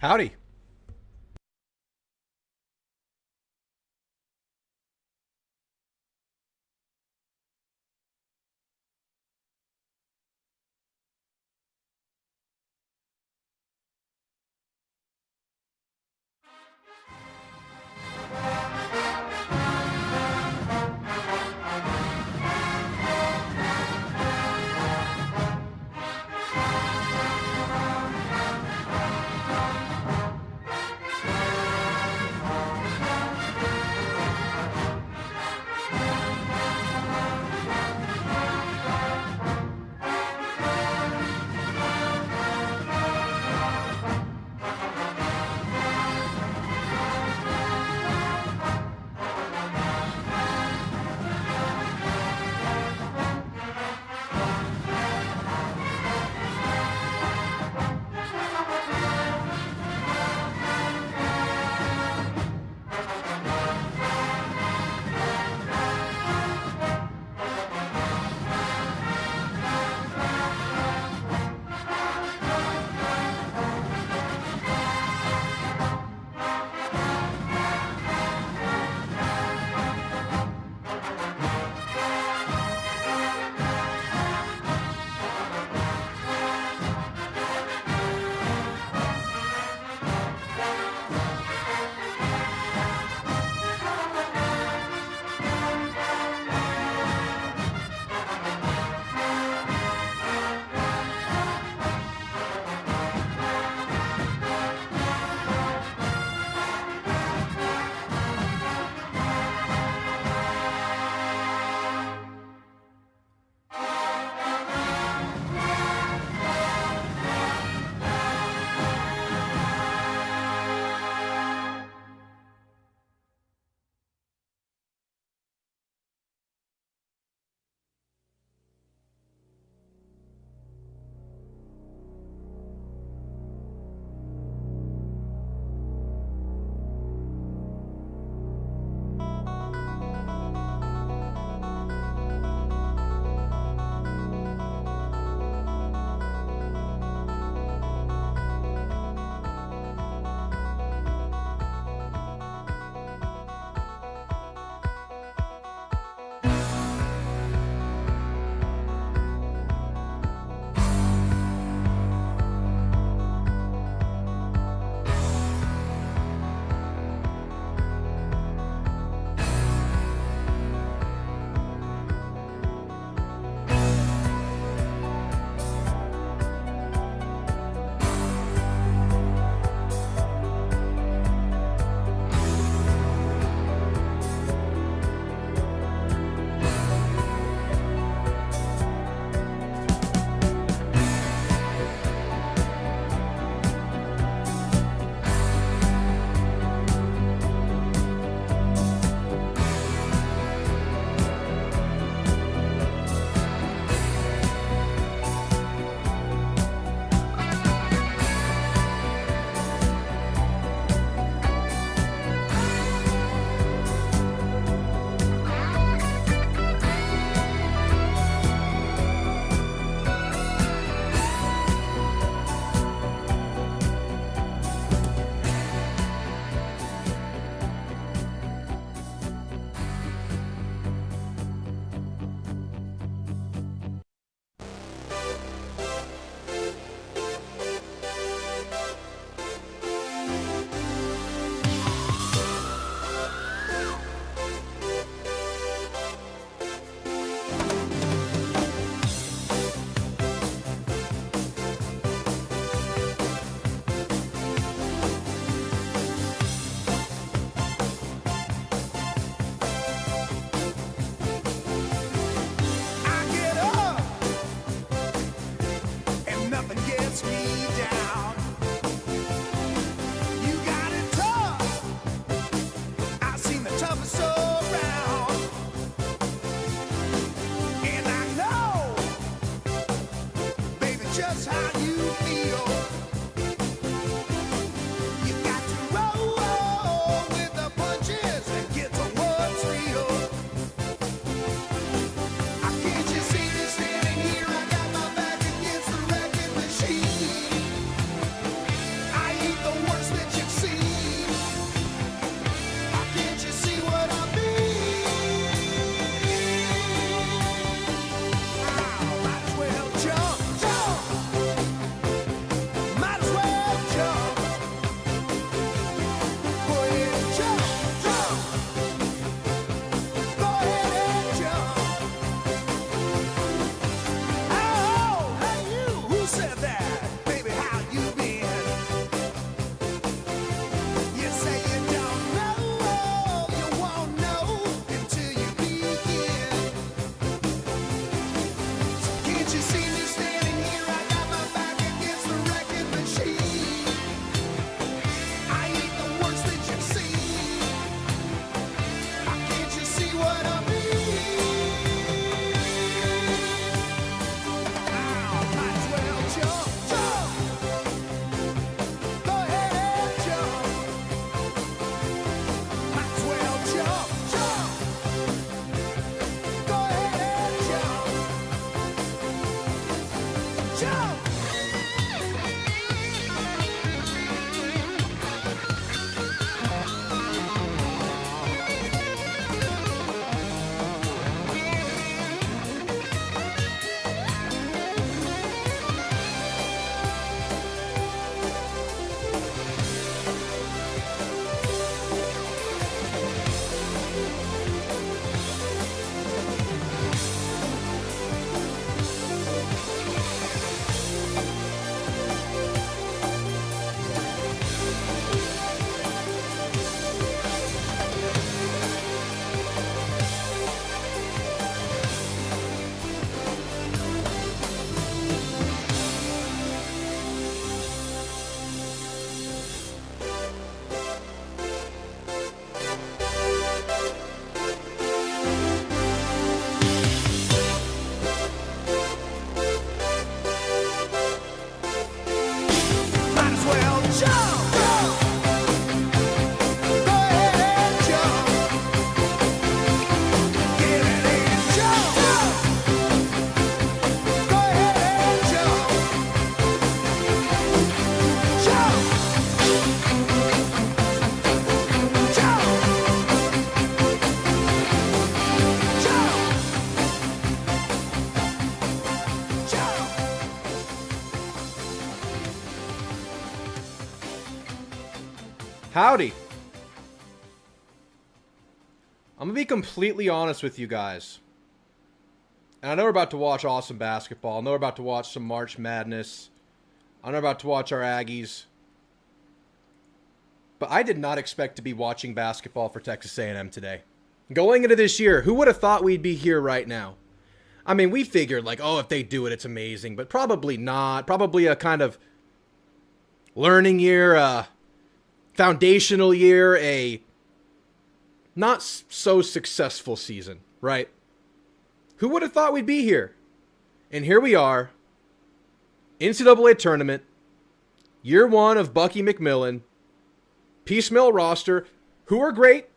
Howdy. Howdy. I'm going to be completely honest with you guys. And I know we're about to watch awesome basketball. I know we're about to watch some March Madness. I know we're about to watch our Aggies. But I did not expect to be watching basketball for Texas A&M today. Going into this year, who would have thought we'd be here right now? I mean, we figured like, oh, if they do it, it's amazing. But probably not. Probably a kind of learning year, a foundational year, a not so successful season, right? Who would have thought we'd be here? And here we are, NCAA tournament, year one of Bucky McMillan, piecemeal roster, who are great.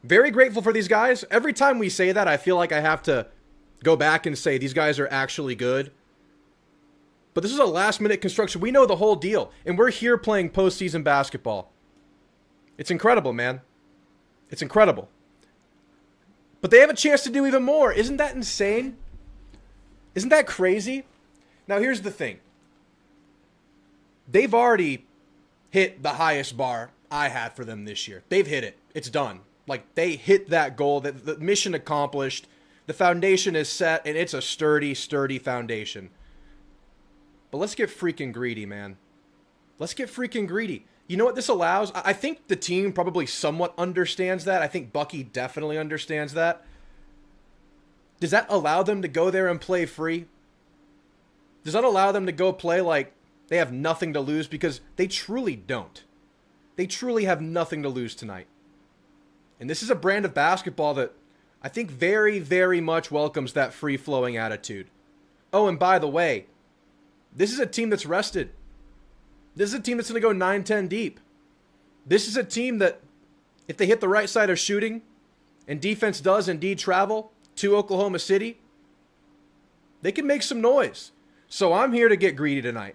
Very grateful for these guys. Every time we say that, I feel like I have to go back and say these guys are actually good. But this is a last-minute construction. We know the whole deal, and we're here playing postseason basketball. It's incredible, man. It's incredible. But they have a chance to do even more. Isn't that insane? Isn't that crazy? Now, here's the thing. They've already hit the highest bar I had for them this year. They've hit it. It's done. Like, they hit that goal. The mission accomplished. The foundation is set, and it's a sturdy, sturdy foundation. But let's get freaking greedy, man. Let's get freaking greedy. You know what this allows? I think the team probably somewhat understands that. I think Bucky definitely understands that. Does that allow them to go there and play free? Does that allow them to go play like they have nothing to lose? Because they truly don't. They truly have nothing to lose tonight. And this is a brand of basketball that I think very, very much welcomes that free-flowing attitude. Oh, and by the way, this is a team that's rested. This is a team that's going to go 9-10 deep. This is a team that, if they hit the right side of shooting, and defense does indeed travel to Oklahoma City, they can make some noise. So I'm here to get greedy tonight.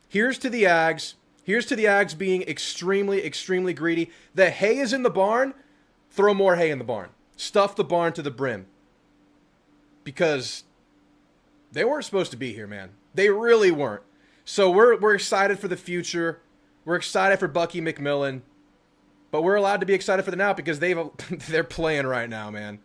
Here's to the Ags. Here's to the Ags being extremely, extremely greedy. The hay is in the barn. Throw more hay in the barn. Stuff the barn to the brim. Because they weren't supposed to be here, man. They really weren't. So we're excited for the future. We're excited for Bucky McMillan. But we're allowed to be excited for the now because they're playing right now, man.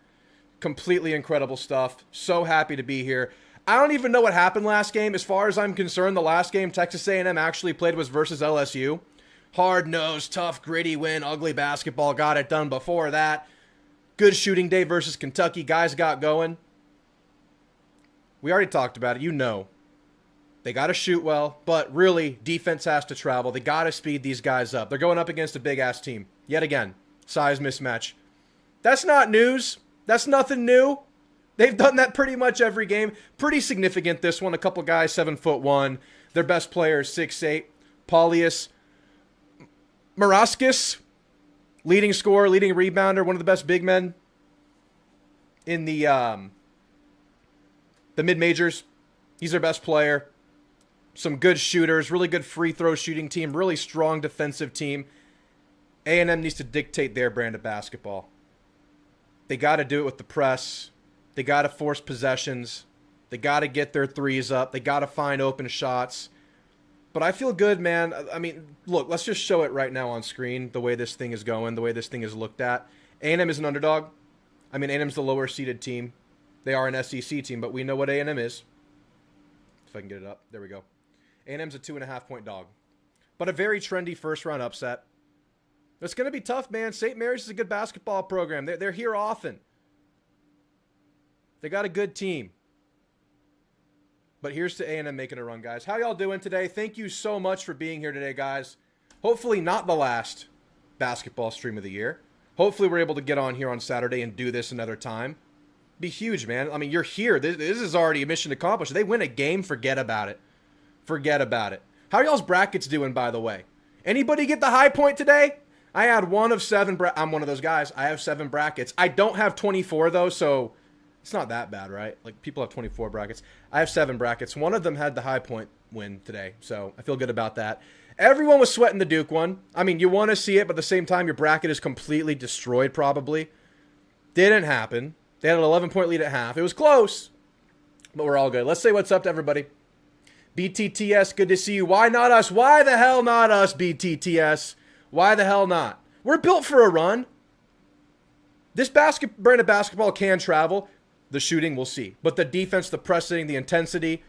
Completely incredible stuff. So happy to be here. I don't even know what happened last game. As far as I'm concerned, the last game Texas A&M actually played was versus LSU. Hard-nosed, tough, gritty win, ugly basketball. Got it done before that. Good shooting day versus Kentucky. Guys got going. We already talked about it. You know. They got to shoot well, but really, defense has to travel. They got to speed these guys up. They're going up against a big-ass team. Yet again, size mismatch. That's not news. That's nothing new. They've done that pretty much every game. Pretty significant, this one. A couple guys, 7'1". Their best player is 6'8". Paulius Maraskis, leading scorer, leading rebounder, one of the best big men in the mid-majors. He's their best player. Some good shooters, really good free throw shooting team, really strong defensive team. A&M needs to dictate their brand of basketball. They got to do it with the press. They got to force possessions. They got to get their threes up. They got to find open shots. But I feel good, man. I mean, look, let's just show it right now on screen, the way this thing is going, the way this thing is looked at. A&M is an underdog. I mean, A&M's the lower-seeded team. They are an SEC team, but we know what A&M is. If I can get it up. There we go. A&M's a 2.5-point dog. But a very trendy first-round upset. It's going to be tough, man. St. Mary's is a good basketball program. They're here often. They got a good team. But here's to A&M making a run, guys. How y'all doing today? Thank you so much for being here today, guys. Hopefully not the last basketball stream of the year. Hopefully we're able to get on here on Saturday and do this another time. Be huge, man. I mean, you're here. This is already a mission accomplished. They win a game, forget about it. Forget about it. How are y'all's brackets doing, by the way? Anybody get the high point today? I had one of 7. I'm one of those guys. I have 7 brackets. I don't have 24, though, so it's not that bad, right? Like, people have 24 brackets. I have 7 brackets. One of them had the high point win today, so I feel good about that. Everyone was sweating the Duke one. I mean, you want to see it, but at the same time, your bracket is completely destroyed, probably. Didn't happen. They had an 11-point lead at half. It was close, but we're all good. Let's say what's up to everybody. BTTS, good to see you. Why not us? Why the hell not us, BTTS? Why the hell not? We're built for a run. This brand of basketball can travel. The shooting, we'll see. But the defense, the pressing, the intensity,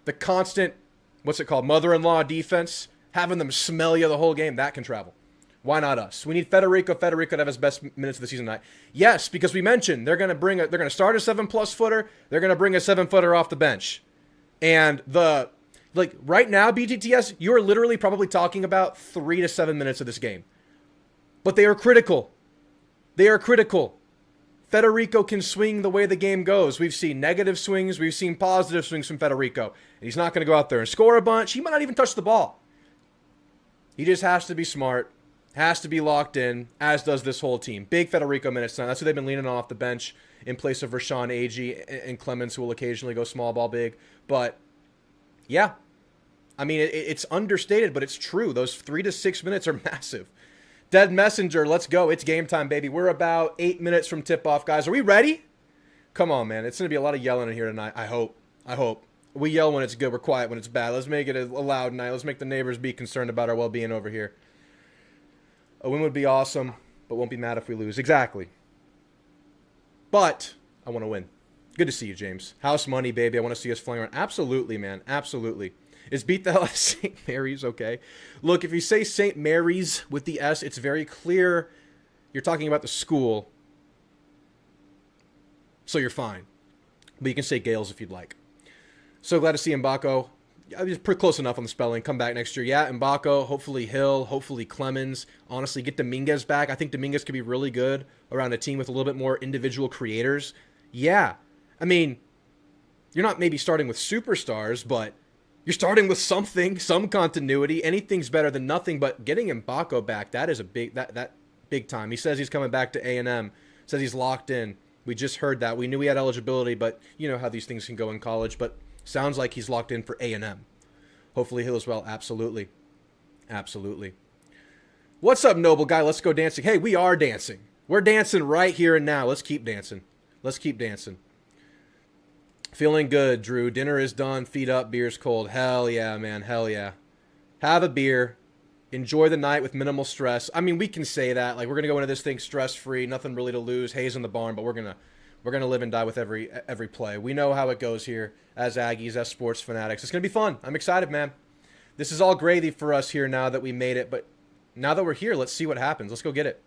the constant, what's it called, mother-in-law defense, having them smell you the whole game, that can travel. Why not us? We need Federico to have his best minutes of the season tonight. Yes, because we mentioned they're going to start a 7+ footer. They're going to bring a 7-footer off the bench. And right now, BTTS, you're literally probably talking about 3 to 7 minutes of this game. But they are critical. They are critical. Federico can swing the way the game goes. We've seen negative swings. We've seen positive swings from Federico. And he's not going to go out there and score a bunch. He might not even touch the ball. He just has to be smart. Has to be locked in, as does this whole team. Big Federico minutes tonight. That's who they've been leaning on off the bench in place of Rashawn, Aggie, and Clemens, who will occasionally go small ball big. But, yeah. I mean, it's understated, but it's true. Those 3 to 6 minutes are massive. Dead Messenger, let's go. It's game time, baby. We're about 8 minutes from tip-off, guys. Are we ready? Come on, man. It's going to be a lot of yelling in here tonight. I hope. We yell when it's good. We're quiet when it's bad. Let's make it a loud night. Let's make the neighbors be concerned about our well-being over here. A win would be awesome, but won't be mad if we lose. Exactly. But I want to win. Good to see you, James. House money, baby. I want to see us flying around. Absolutely, man. Absolutely. Is beat the hell out of St. Mary's okay? Look, if you say St. Mary's with the S, it's very clear you're talking about the school. So you're fine. But you can say Gales if you'd like. So glad to see Mbako. I was pretty close enough on the spelling. Come back next year. Yeah, Mbako, hopefully Hill, hopefully Clemens. Honestly, get Dominguez back. I think Dominguez could be really good around a team with a little bit more individual creators. Yeah. I mean, you're not maybe starting with superstars, but you're starting with something, some continuity. Anything's better than nothing, but getting Mbako back, that is a big that big time. He says he's coming back to A&M. Says he's locked in. We just heard that. We knew he had eligibility, but you know how these things can go in college, but sounds like he's locked in for A&M. Hopefully Hill as well. Absolutely. Absolutely. What's up, noble guy? Let's go dancing. Hey, we are dancing. We're dancing right here and now. Let's keep dancing. Let's keep dancing. Feeling good, Drew. Dinner is done. Feet up. Beer's cold. Hell yeah, man. Hell yeah. Have a beer. Enjoy the night with minimal stress. I mean, we can say that. Like, we're going to go into this thing stress-free. Nothing really to lose. Hayes in the barn, but we're going to live and die with every play. We know how it goes here as Aggies, as sports fanatics. It's going to be fun. I'm excited, man. This is all gravy for us here now that we made it. But now that we're here, let's see what happens. Let's go get it.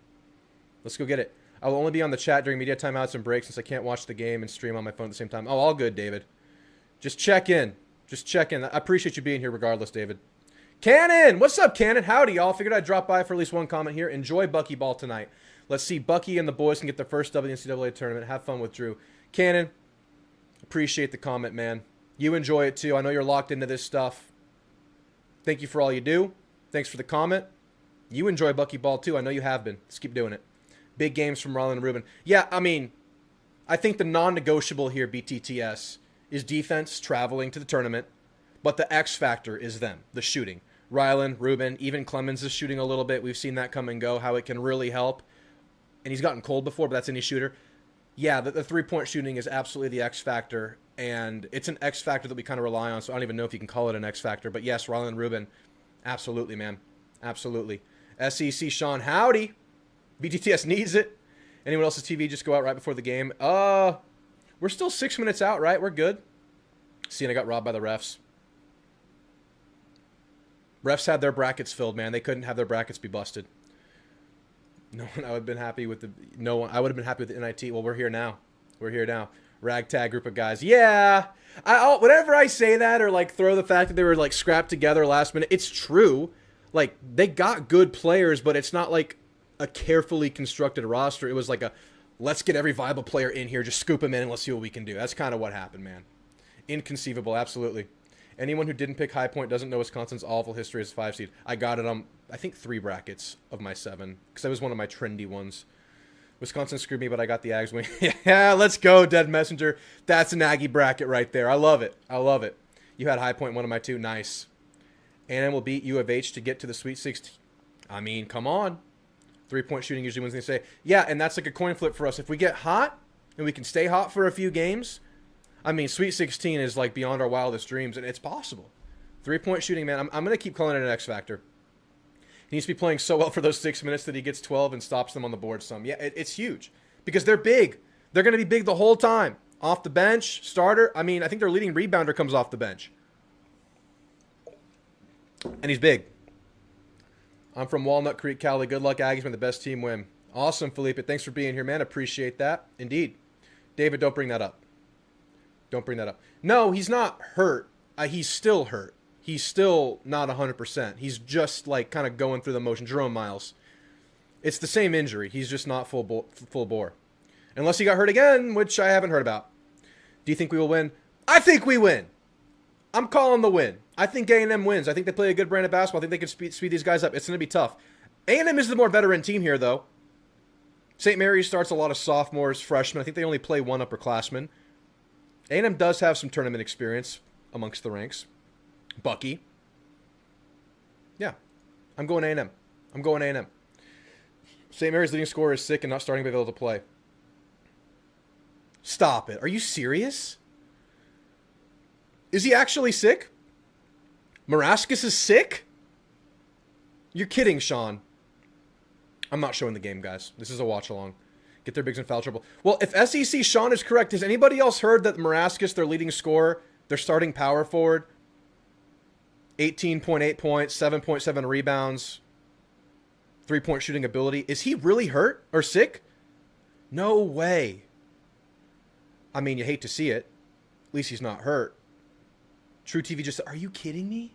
Let's go get it. I will only be on the chat during media timeouts and breaks since I can't watch the game and stream on my phone at the same time. Oh, all good, David. Just check in. Just check in. I appreciate you being here regardless, David. Cannon! What's up, Cannon? Howdy, y'all. Figured I'd drop by for at least one comment here. Enjoy Bucky Ball tonight. Let's see Bucky and the boys can get their first W in the NCAA tournament. Have fun with Drew. Cannon, appreciate the comment, man. You enjoy it too. I know you're locked into this stuff. Thank you for all you do. Thanks for the comment. You enjoy Bucky Ball too. I know you have been. Let's keep doing it. Big games from Rylan and Ruben. Yeah, I mean, I think the non-negotiable here, BTTS, is defense traveling to the tournament, but the X factor is them, the shooting. Rylan, Ruben, even Clemens is shooting a little bit. We've seen that come and go, how it can really help. And he's gotten cold before, but that's any shooter. Yeah, the three-point shooting is absolutely the X factor, and it's an X factor that we kind of rely on, so I don't even know if you can call it an X factor. But yes, Rylan and Ruben, absolutely, man. Absolutely. SEC Sean, howdy. BTTS needs it. Anyone else's TV just go out right before the game? We're still 6 minutes out, right? We're good. See, and I got robbed by the refs. Refs had their brackets filled, man. They couldn't have their brackets be busted. No one. I would have been happy with the. No one. I would have been happy with the NIT. Well, we're here now. We're here now. Ragtag group of guys. Yeah. Whenever I say that or like throw the fact that they were like scrapped together last minute, it's true. Like they got good players, but it's not like a carefully constructed roster. It was like a let's get every viable player in here, just scoop them in and let's see what we can do. That's kind of what happened, man. Inconceivable, absolutely. Anyone who didn't pick High Point doesn't know Wisconsin's awful history as a 5 seed. I got it on, I think, 3 brackets of my 7, because that was one of my trendy ones. Wisconsin screwed me, but I got the Ags win. Yeah, let's go, Dead Messenger. That's an Aggie bracket right there. I love it. I love it. You had High Point, one of my 2. Nice. A&M will beat U of H to get to the Sweet 16. I mean, come on. 3-point shooting usually wins. They say, yeah, and that's like a coin flip for us. If we get hot and we can stay hot for a few games, I mean, Sweet 16 is like beyond our wildest dreams, and it's possible. 3-point shooting, man. I'm going to keep calling it an X factor. He needs to be playing so well for those 6 minutes that he gets 12 and stops them on the board some. Yeah, it's huge because they're big. They're going to be big the whole time. Off the bench, starter. I mean, I think their leading rebounder comes off the bench. And he's big. I'm from Walnut Creek, Cali. Good luck, Aggies. May the best team win. Awesome, Felipe. Thanks for being here, man. Appreciate that. Indeed. David, don't bring that up. Don't bring that up. No, he's not hurt. He's still hurt. He's still not 100%. He's just like kind of going through the motion. Jerome Miles. It's the same injury. He's just not full bore. Unless he got hurt again, which I haven't heard about. Do you think we will win? I think we win. I'm calling the win. I think A&M wins. I think they play a good brand of basketball. I think they can speed these guys up. It's going to be tough. A&M is the more veteran team here, though. St. Mary's starts a lot of sophomores, freshmen. I think they only play one upperclassman. A&M does have some tournament experience amongst the ranks. Bucky. Yeah. I'm going A&M. I'm going A&M. St. Mary's leading scorer is sick and not starting to be able to play. Stop it. Are you serious? Is he actually sick? Marascus is sick? You're kidding, Sean. I'm not showing the game, guys. This is a watch-along. Get their bigs in foul trouble. Well, if SEC Sean is correct, has anybody else heard that Marascus, their leading scorer, their starting power forward, 18.8 points, 7.7 rebounds, 3-point shooting ability, is he really hurt or sick? No way. I mean, you hate to see it. At least he's not hurt. True TV just... Are you kidding me?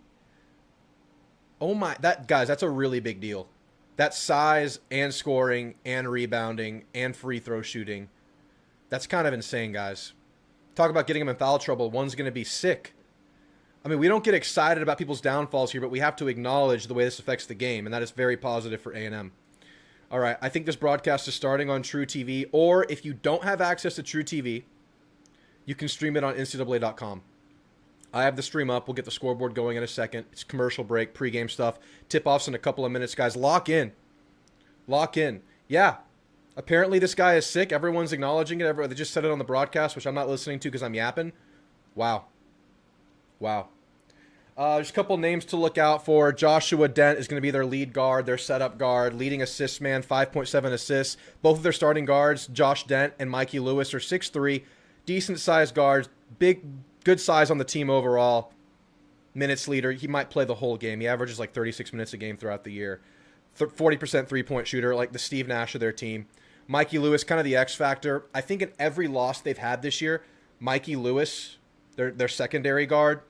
Oh my... Guys, that's a really big deal. That's size and scoring and rebounding and free throw shooting. That's kind of insane, guys. Talk about getting him in foul trouble. One's going to be sick. I mean, we don't get excited about people's downfalls here, but we have to acknowledge the way this affects the game, and that is very positive for A&M. All right, I think this broadcast is starting on True TV, or if you don't have access to True TV, you can stream it on NCAA.com. I have the stream up. We'll get the scoreboard going in a second. It's commercial break, pregame stuff. Tip-offs in a couple of minutes, guys. Lock in. Lock in. Yeah. Apparently this guy is sick. Everyone's acknowledging it. They just said it on the broadcast, which I'm not listening to because I'm yapping. Wow. Wow. There's a couple names to look out for. Joshua Dent is going to be their lead guard, their setup guard, leading assist man, 5.7 assists. Both of their starting guards, Josh Dent and Mikey Lewis, are 6'3", decent-sized guards, good size on the team overall. Minutes leader. He might play the whole game. He averages like 36 minutes a game throughout the year. 40% three-point shooter, like the Steve Nash of their team. Mikey Lewis, kind of the X factor. I think in every loss they've had this year, Mikey Lewis, their secondary guard,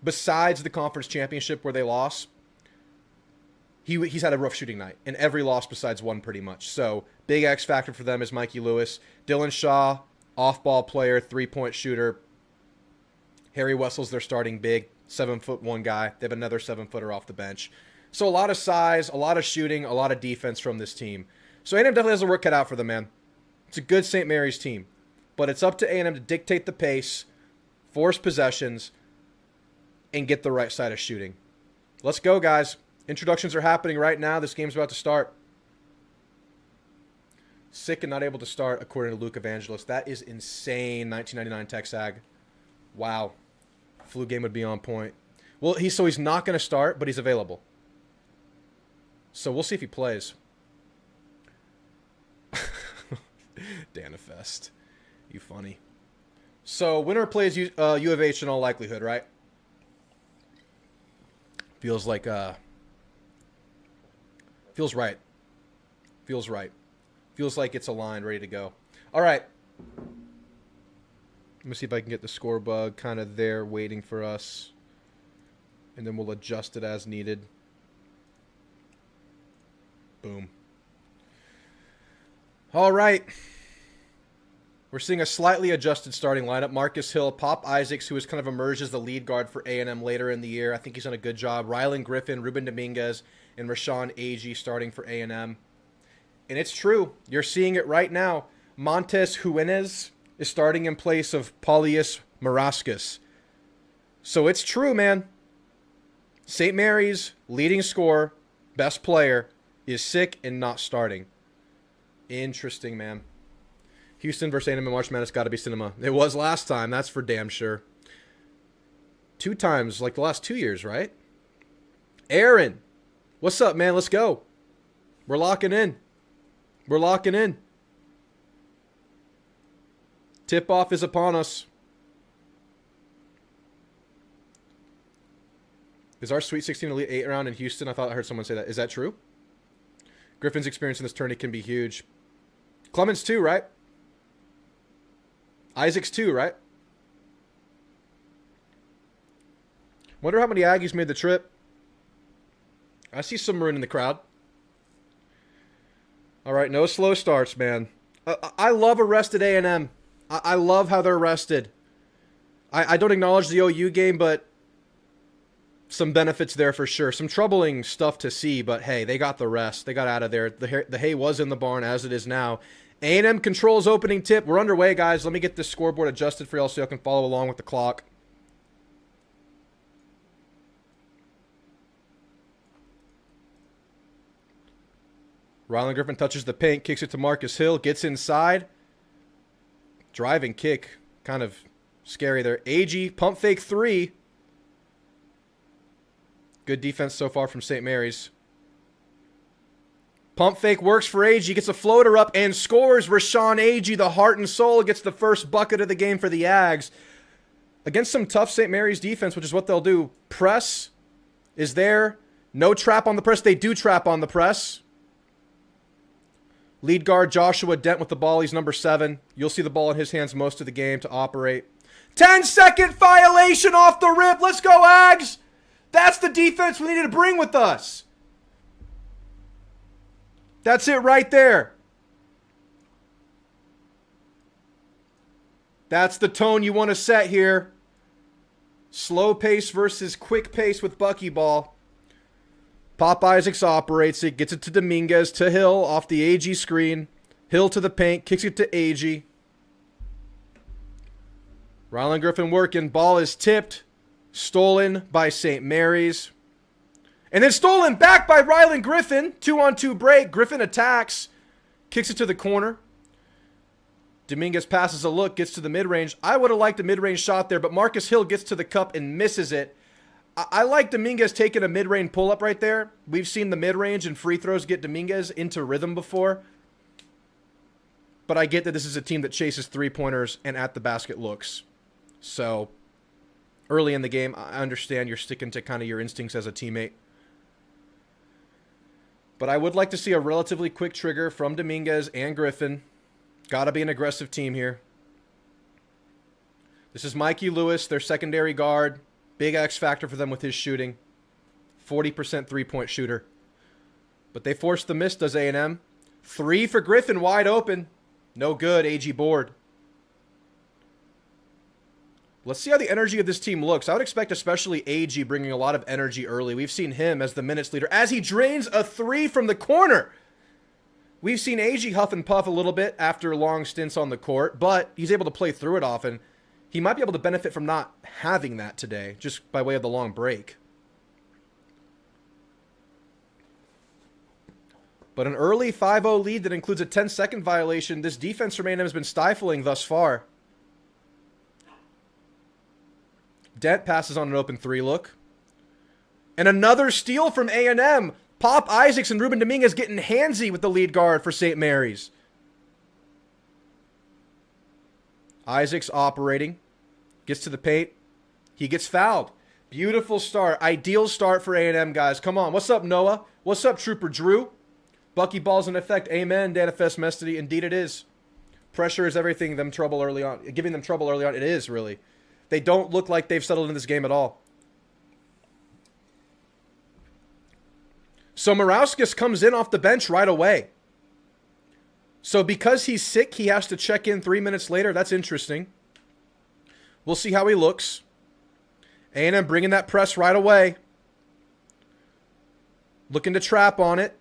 besides the conference championship where they lost, he's had a rough shooting night in every loss besides one pretty much. So big X factor for them is Mikey Lewis. Dylan Shaw, off-ball player, three-point shooter. Harry Wessel's their starting big, 7'1" guy. They have another 7-footer off the bench. So a lot of size, a lot of shooting, a lot of defense from this team. So A&M definitely has a work cut out for them, man. It's a good St. Mary's team. But it's up to A&M to dictate the pace, force possessions, and get the right side of shooting. Let's go, guys. Introductions are happening right now. This game's about to start. Sick and not able to start, according to Luke Evangelist. That is insane, 1999 Texag. Wow. Flu game would be on point. Well, he's not going to start, but he's available. So we'll see if he plays. Danifest. You funny. So winner plays U of H in all likelihood, right? Feels like feels right. Feels right. Feels like it's aligned, ready to go. All right. Let me see if I can get the score bug kind of there waiting for us. And then we'll adjust it as needed. Boom. All right. We're seeing a slightly adjusted starting lineup. Marcus Hill, Pop Isaacs, who has kind of emerged as the lead guard for A&M later in the year. I think he's done a good job. Rylan Griffin, Ruben Dominguez, and Rashawn Agee starting for A&M. And it's true. You're seeing it right now. Montez Juvenez is starting in place of Paulius Marascus. So it's true, man. St. Mary's leading scorer, best player, is sick and not starting. Interesting, man. Houston versus A&M in March Madness got to be cinema. It was last time, that's for damn sure. 2 times, like the last 2 years, right? Aaron. What's up, man? Let's go. We're locking in. We're locking in. Tip-off is upon us. Is our Sweet 16 Elite 8 round in Houston? I thought I heard someone say that. Is that true? Griffin's experience in this tourney can be huge. Clemens too, right? Isaac's too, right? Wonder how many Aggies made the trip. I see some maroon in the crowd. All right, no slow starts, man. I love a rested A&M. I love how they're rested. I don't acknowledge the OU game, but some benefits there for sure. Some troubling stuff to see, but hey, they got the rest. They got out of there. The hay was in the barn as it is now. A&M controls opening tip. We're underway, guys. Let me get this scoreboard adjusted for y'all so y'all can follow along with the clock. Rylan Griffin touches the paint, kicks it to Marcus Hill, gets inside. Driving kick. Kind of scary there. Aggie, pump fake 3. Good defense so far from St. Mary's. Pump fake works for Aggie. Gets a floater up and scores. Rashawn Aggie, the heart and soul, gets the first bucket of the game for the Ags. Against some tough St. Mary's defense, which is what they'll do. Press is there. No trap on the press. They do trap on the press. Lead guard Joshua Dent with the ball. He's number 7. You'll see the ball in his hands most of the game to operate. 10-second violation off the rip. Let's go, Ags. That's the defense we needed to bring with us. That's it right there. That's the tone you want to set here. Slow pace versus quick pace with buckyball. Pop Isaacs operates it, gets it to Dominguez, to Hill, off the Aggie screen. Hill to the paint, kicks it to Aggie. Rylan Griffin working, ball is tipped. Stolen by St. Mary's. And then stolen back by Rylan Griffin. 2-on-2 break. Griffin attacks. Kicks it to the corner. Dominguez passes a look, gets to the mid-range. I would have liked a mid-range shot there, but Marcus Hill gets to the cup and misses it. I like Dominguez taking a mid-range pull-up right there. We've seen the mid-range and free throws get Dominguez into rhythm before. But I get that this is a team that chases three-pointers and at the basket looks. So, early in the game, I understand you're sticking to kind of your instincts as a teammate. But I would like to see a relatively quick trigger from Dominguez and Griffin. Gotta be an aggressive team here. This is Mikey Lewis, their secondary guard. Big X factor for them with his shooting. 40% three-point shooter. But they forced the miss, does A&M. 3 for Griffin, wide open. No good, Aggie board. Let's see how the energy of this team looks. I would expect especially Aggie bringing a lot of energy early. We've seen him as the minutes leader as he drains a 3 from the corner. We've seen Aggie huff and puff a little bit after long stints on the court, but he's able to play through it often. He might be able to benefit from not having that today, just by way of the long break. But an early 5-0 lead that includes a 10-second violation, this defense from A&M has been stifling thus far. Dent passes on an open 3 look. And another steal from A&M. Pop Isaacs and Ruben Dominguez getting handsy with the lead guard for St. Mary's. Isaacs operating. Gets to the paint. He gets fouled. Beautiful start. Ideal start for A&M, guys. Come on. What's up, Noah? What's up, Trooper Drew? Bucky ball's in effect. Amen, Danifest Mestity. Indeed it is. Pressure is everything. Giving them trouble early on. It is, really. They don't look like they've settled in this game at all. So Morauskas comes in off the bench right away. So because he's sick, he has to check in 3 minutes later. That's interesting. We'll see how he looks. A&M bringing that press right away. Looking to trap on it.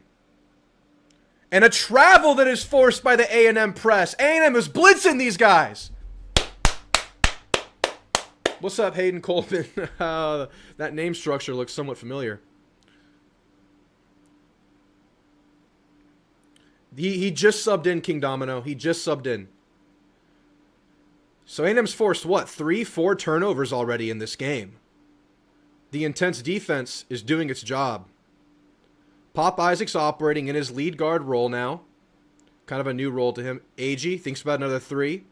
And a travel that is forced by the A&M press. A&M is blitzing these guys. What's up, Hayden Coleman? That name structure looks somewhat familiar. He just subbed in, King Domino. He just subbed in. So A&M's forced, what, 3-4 turnovers already in this game. The intense defense is doing its job. Pop Isaac's operating in his lead guard role now. Kind of a new role to him. Aggie thinks about another three.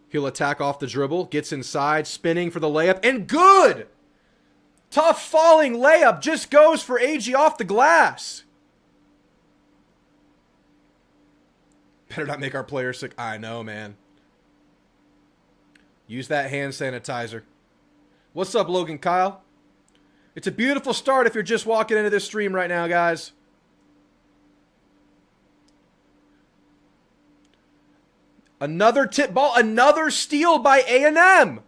He'll attack off the dribble. Gets inside. Spinning for the layup. And good! Tough falling layup. Just goes for Aggie off the glass. Better not make our players sick. I know, man. Use that hand sanitizer. What's up, Logan Kyle? It's a beautiful start if you're just walking into this stream right now, guys. Another tip ball, another steal by A&M.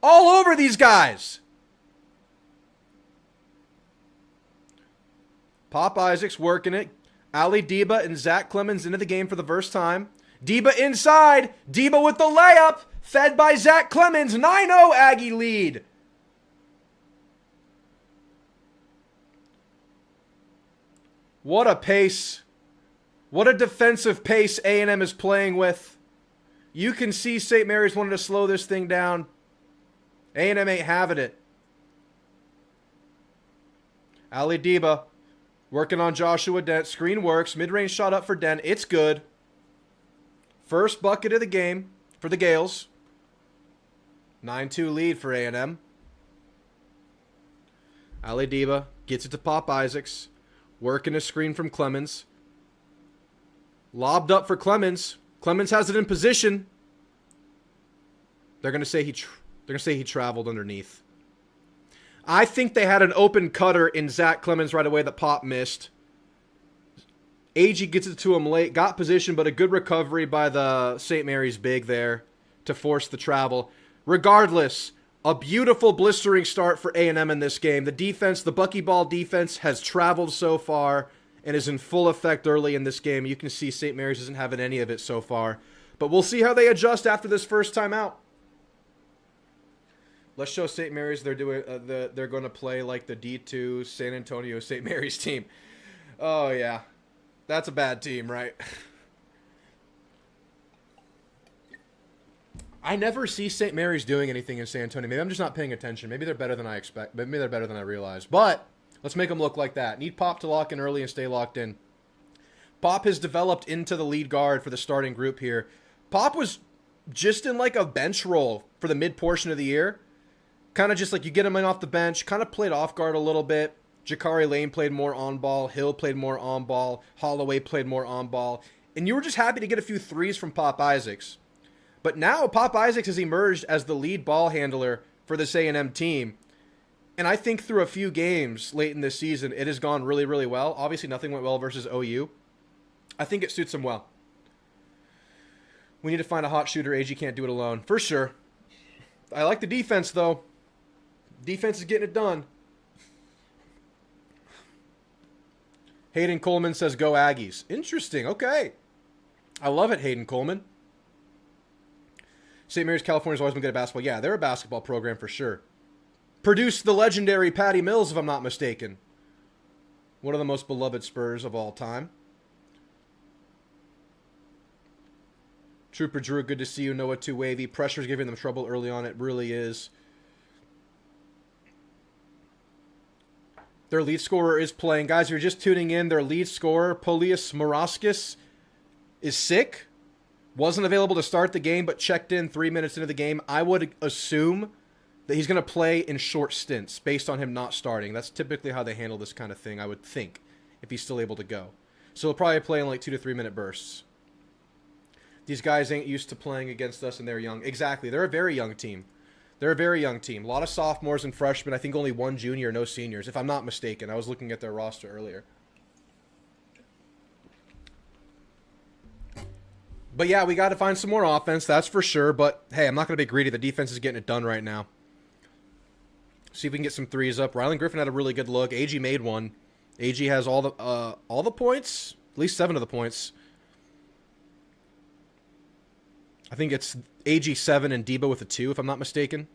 All over these guys. Pop Isaac's working it. Ali Deba and Zach Clemens into the game for the first time. Deba inside. Deba with the layup. Fed by Zach Clemens. 9-0 Aggie lead. What a pace. What a defensive pace A&M is playing with. You can see St. Mary's wanted to slow this thing down. A&M ain't having it. Ali Deba working on Joshua Dent. Screen works. Mid-range shot up for Dent. It's good. First bucket of the game for the Gales. 9-2 lead for A&M. Ali Deba gets it to Pop Isaacs. Working a screen from Clemens. Lobbed up for Clemens. Clemens has it in position. They're going to say he traveled underneath. I think they had an open cutter in Zach Clemens right away that Pop missed. Agee gets it to him late. Got position, but a good recovery by the St. Mary's big there to force the travel. Regardless, a beautiful blistering start for A&M in this game. The defense, the buckyball defense, has traveled so far and is in full effect early in this game. You can see St. Mary's isn't having any of it so far. But we'll see how they adjust after this first time out. Let's show St. Mary's they're going to play like the D2 San Antonio St. Mary's team. Oh, yeah. That's a bad team, right? I never see St. Mary's doing anything in San Antonio. Maybe I'm just not paying attention. Maybe they're better than I expect. Maybe they're better than I realize. But let's make them look like that. Need Pop to lock in early and stay locked in. Pop has developed into the lead guard for the starting group here. Pop was just in like a bench role for the mid portion of the year. Kind of just like you get him in off the bench. Kind of played off guard a little bit. Jakari Lane played more on ball. Hill played more on ball. Holloway played more on ball. And you were just happy to get a few threes from Pop Isaacs. But now Pop Isaacs has emerged as the lead ball handler for this A&M team. And I think through a few games late in this season, it has gone really, really well. Obviously, nothing went well versus OU. I think it suits him well. We need to find a hot shooter. Agee can't do it alone. For sure. I like the defense, though. Defense is getting it done. Hayden Coleman says, go Aggies. Interesting. Okay. I love it, Hayden Coleman. St. Mary's, California's always been good at basketball. Yeah, they're a basketball program for sure. Produced the legendary Patty Mills, if I'm not mistaken. One of the most beloved Spurs of all time. Trooper Drew, good to see you. Noah too wavy. Pressure's giving them trouble early on. It really is. Their lead scorer is playing. Guys, if you're just tuning in, their lead scorer, Polius Moraskis, is sick. Wasn't available to start the game, but checked in 3 minutes into the game. I would assume that he's going to play in short stints based on him not starting. That's typically how they handle this kind of thing, I would think, if he's still able to go. So he'll probably play in like 2 to 3 minute bursts. These guys ain't used to playing against us, and they're young. Exactly. They're a very young team. They're a very young team. A lot of sophomores and freshmen. I think only one junior, no seniors, if I'm not mistaken. I was looking at their roster earlier. But yeah, we got to find some more offense, that's for sure. But hey, I'm not going to be greedy. The defense is getting it done right now. See if we can get some threes up. Rylan Griffin had a really good look. Agee made one. Agee has all the points, at least 7 of the points. I think it's Agee 7 and Deba with a 2, if I'm not mistaken.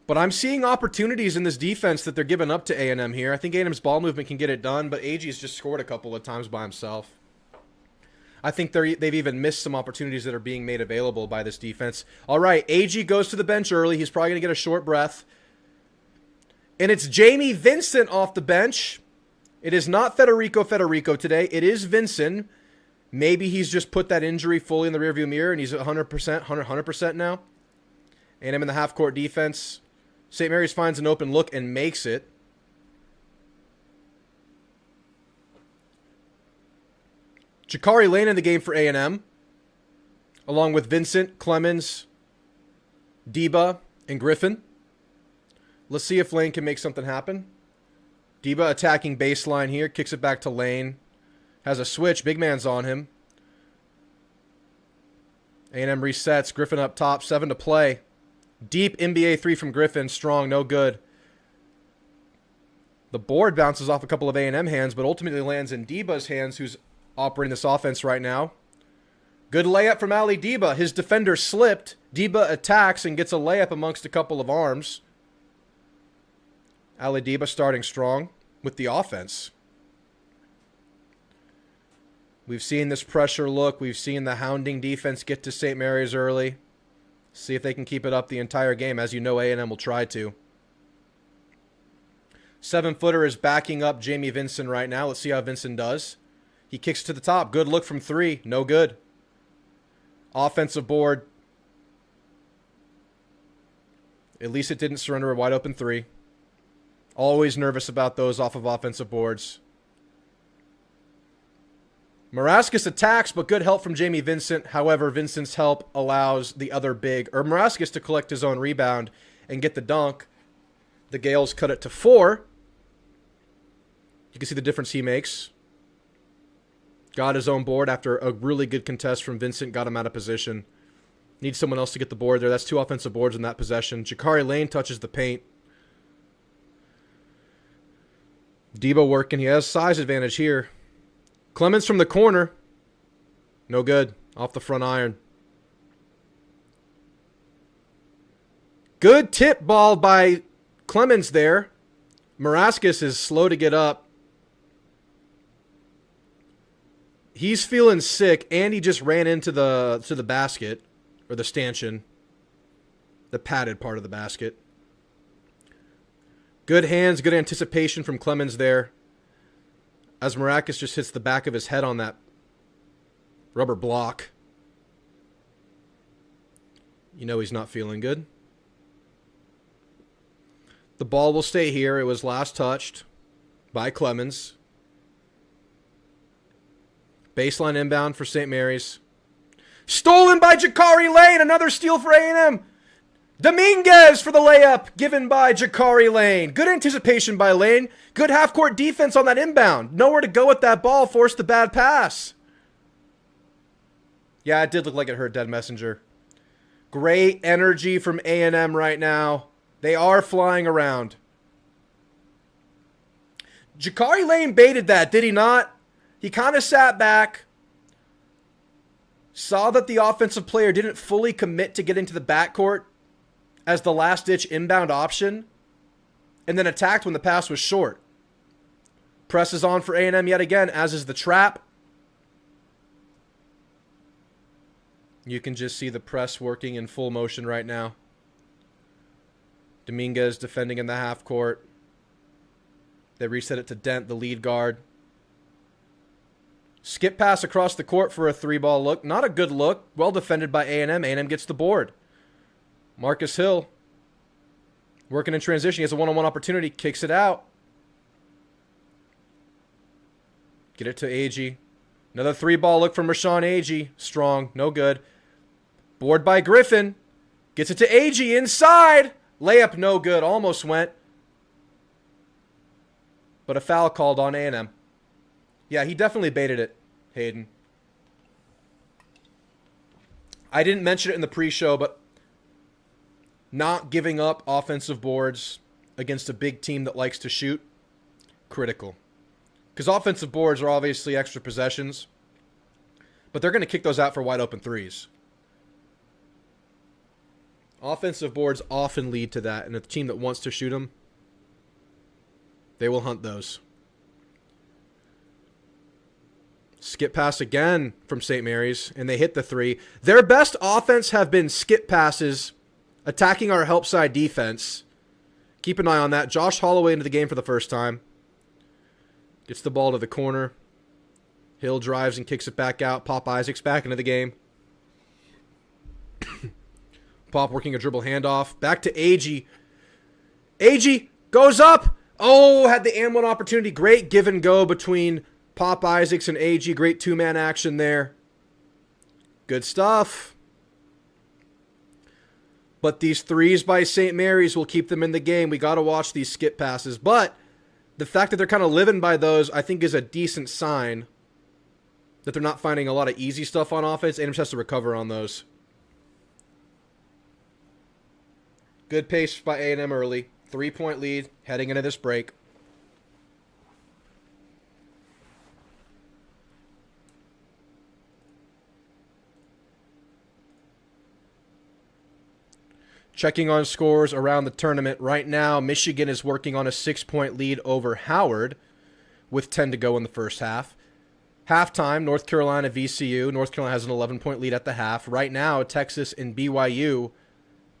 But I'm seeing opportunities in this defense that they're giving up to A&M here. I think A&M's ball movement can get it done, but Agee's just scored a couple of times by himself. I think they've even missed some opportunities that are being made available by this defense. All right, Agee goes to the bench early. He's probably going to get a short breath. And it's Jamie Vincent off the bench. It is not Federico today. It is Vincent. Maybe he's just put that injury fully in the rearview mirror and he's 100% now. And I'm in the half-court defense. St. Mary's finds an open look and makes it. Jakari Lane in the game for A&M. Along with Vincent, Clemens, Deba, and Griffin. Let's see if Lane can make something happen. Deba attacking baseline here. Kicks it back to Lane. Has a switch. Big man's on him. A&M resets. Griffin up top. 7 to play. Deep NBA 3 from Griffin. Strong. No good. The board bounces off a couple of A&M hands, but ultimately lands in Deba's hands, who's operating this offense right now. Good layup from Ali Deba. His defender slipped. Deba attacks and gets a layup amongst a couple of arms. Ali Deba starting strong with the offense. We've seen this pressure look. We've seen the hounding defense get to St. Mary's early. See if they can keep it up the entire game. As you know, A&M will try to. 7-footer is backing up Jamie Vincent right now. Let's see how Vincent does. He kicks to the top. Good look from 3. No good. Offensive board. At least it didn't surrender a wide open 3. Always nervous about those off of offensive boards. Marascus attacks, but good help from Jamie Vincent. However, Vincent's help allows the other big, or Marascus, to collect his own rebound and get the dunk. The Gales cut it to 4. You can see the difference he makes. Got his own board after a really good contest from Vincent. Got him out of position. Needs someone else to get the board there. That's 2 offensive boards in that possession. Jakari Lane touches the paint. Deba working. He has size advantage here. Clemens from the corner. No good. Off the front iron. Good tip ball by Clemens there. Marascus is slow to get up. He's feeling sick, and he just ran into the basket, or the stanchion, the padded part of the basket. Good hands, good anticipation from Clemens there, as Marascus just hits the back of his head on that rubber block. You know he's not feeling good. The ball will stay here. It was last touched by Clemens. Baseline inbound for St. Mary's. Stolen by Jakari Lane. Another steal for A&M. Dominguez for the layup. Given by Jakari Lane. Good anticipation by Lane. Good half-court defense on that inbound. Nowhere to go with that ball. Forced the bad pass. Yeah, it did look like it hurt Dead Messenger. Great energy from A&M right now. They are flying around. Jakari Lane baited that, did he not? He kind of sat back, saw that the offensive player didn't fully commit to getting to the backcourt as the last-ditch inbound option, and then attacked when the pass was short. Presses on for A&M yet again, as is the trap. You can just see the press working in full motion right now. Dominguez defending in the half court. They reset it to Dent, the lead guard. Skip pass across the court for a 3-ball look. Not a good look. Well defended by A&M. A&M gets the board. Marcus Hill working in transition. He has a one-on-one opportunity. Kicks it out. Get it to Aggie. Another 3-ball look from Rashawn Aggie. Strong. No good. Board by Griffin. Gets it to Aggie inside. Layup no good. Almost went. But a foul called on A&M. Yeah, he definitely baited it, Hayden. I didn't mention it in the pre-show, but not giving up offensive boards against a big team that likes to shoot, critical. Because offensive boards are obviously extra possessions, but they're going to kick those out for wide open threes. Offensive boards often lead to that, and a team that wants to shoot them, they will hunt those. Skip pass again from St. Mary's, and they hit the 3. Their best offense have been skip passes, attacking our help side defense, keep an eye on that. Josh Holloway into the game for the first time. Gets the ball to the corner. Hill drives and kicks it back out. Pop Isaac's back into the game. Pop working a dribble handoff. Back to Aggie. Aggie goes up. Oh, had the and one opportunity. Great give and go between Pop Isaacs and Aggie. Great two-man action there. Good stuff. But these threes by St. Mary's will keep them in the game. We got to watch these skip passes. But the fact that they're kind of living by those, I think, is a decent sign that they're not finding a lot of easy stuff on offense. And just has to recover on those. Good pace by A&M early. 3-point lead heading into this break. Checking on scores around the tournament. Right now, Michigan is working on a 6-point lead over Howard with 10 to go in the first half. Halftime, North Carolina VCU. North Carolina has an 11-point lead at the half. Right now, Texas and BYU,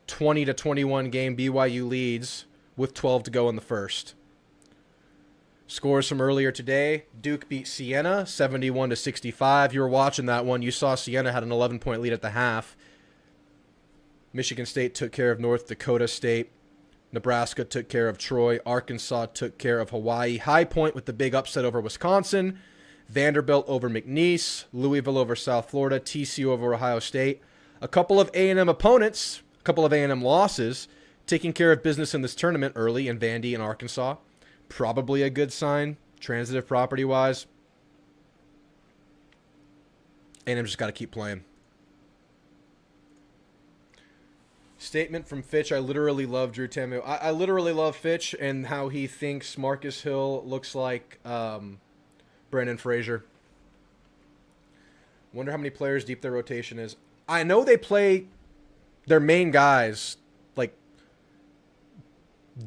20-21 game BYU leads with 12 to go in the first. Scores from earlier today. Duke beat Siena 71-65. You were watching that one. You saw Siena had an 11-point lead at the half. Michigan State took care of North Dakota State. Nebraska took care of Troy. Arkansas took care of Hawaii. High Point with the big upset over Wisconsin. Vanderbilt over McNeese. Louisville over South Florida. TCU over Ohio State. A couple of A&M opponents, a couple of A&M losses, taking care of business in this tournament early in Vandy and Arkansas. Probably a good sign, transitive property-wise. A&M just got to keep playing. Statement from Fitch. I literally love Drewtamu. I literally love Fitch and how he thinks Marcus Hill looks like Brandon Frazier. Wonder how many players deep their rotation is. I know they play their main guys. Like,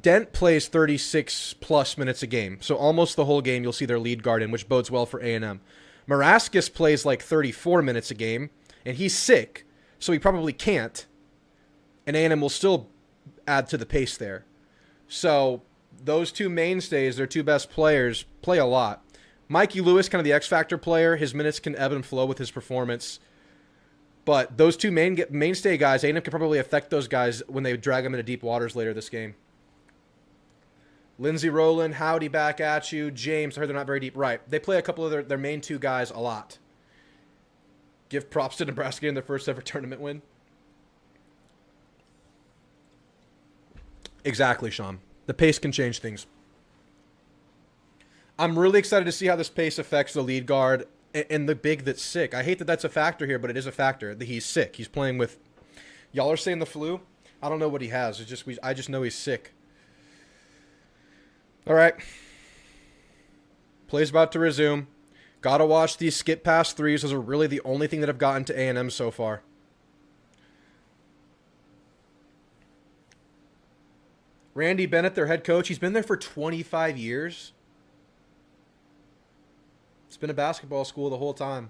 Dent plays 36-plus minutes a game. So almost the whole game you'll see their lead guard in, which bodes well for A&M. Marascus plays like 34 minutes a game, and he's sick, so he probably can't. And A&M will still add to the pace there. So those two mainstays, their two best players, play a lot. Mikey Lewis, kind of the X-Factor player. His minutes can ebb and flow with his performance. But those two mainstay guys, A&M can probably affect those guys when they drag them into deep waters later this game. Lindsey Rowland, howdy back at you. James, I heard they're not very deep. Right. They play a couple of their main two guys a lot. Give props to Nebraska in their first ever tournament win. Exactly, Sean. The pace can change things. I'm really excited to see how this pace affects the lead guard and the big that's sick. I hate that that's a factor here, but it is a factor. That he's sick. He's playing with... Y'all are saying the flu? I don't know what he has. It's just I just know he's sick. All right. Play's about to resume. Gotta watch these skip pass threes. Those are really the only thing that have gotten to A&M so far. Randy Bennett, their head coach, he's been there for 25 years. It's been a basketball school the whole time.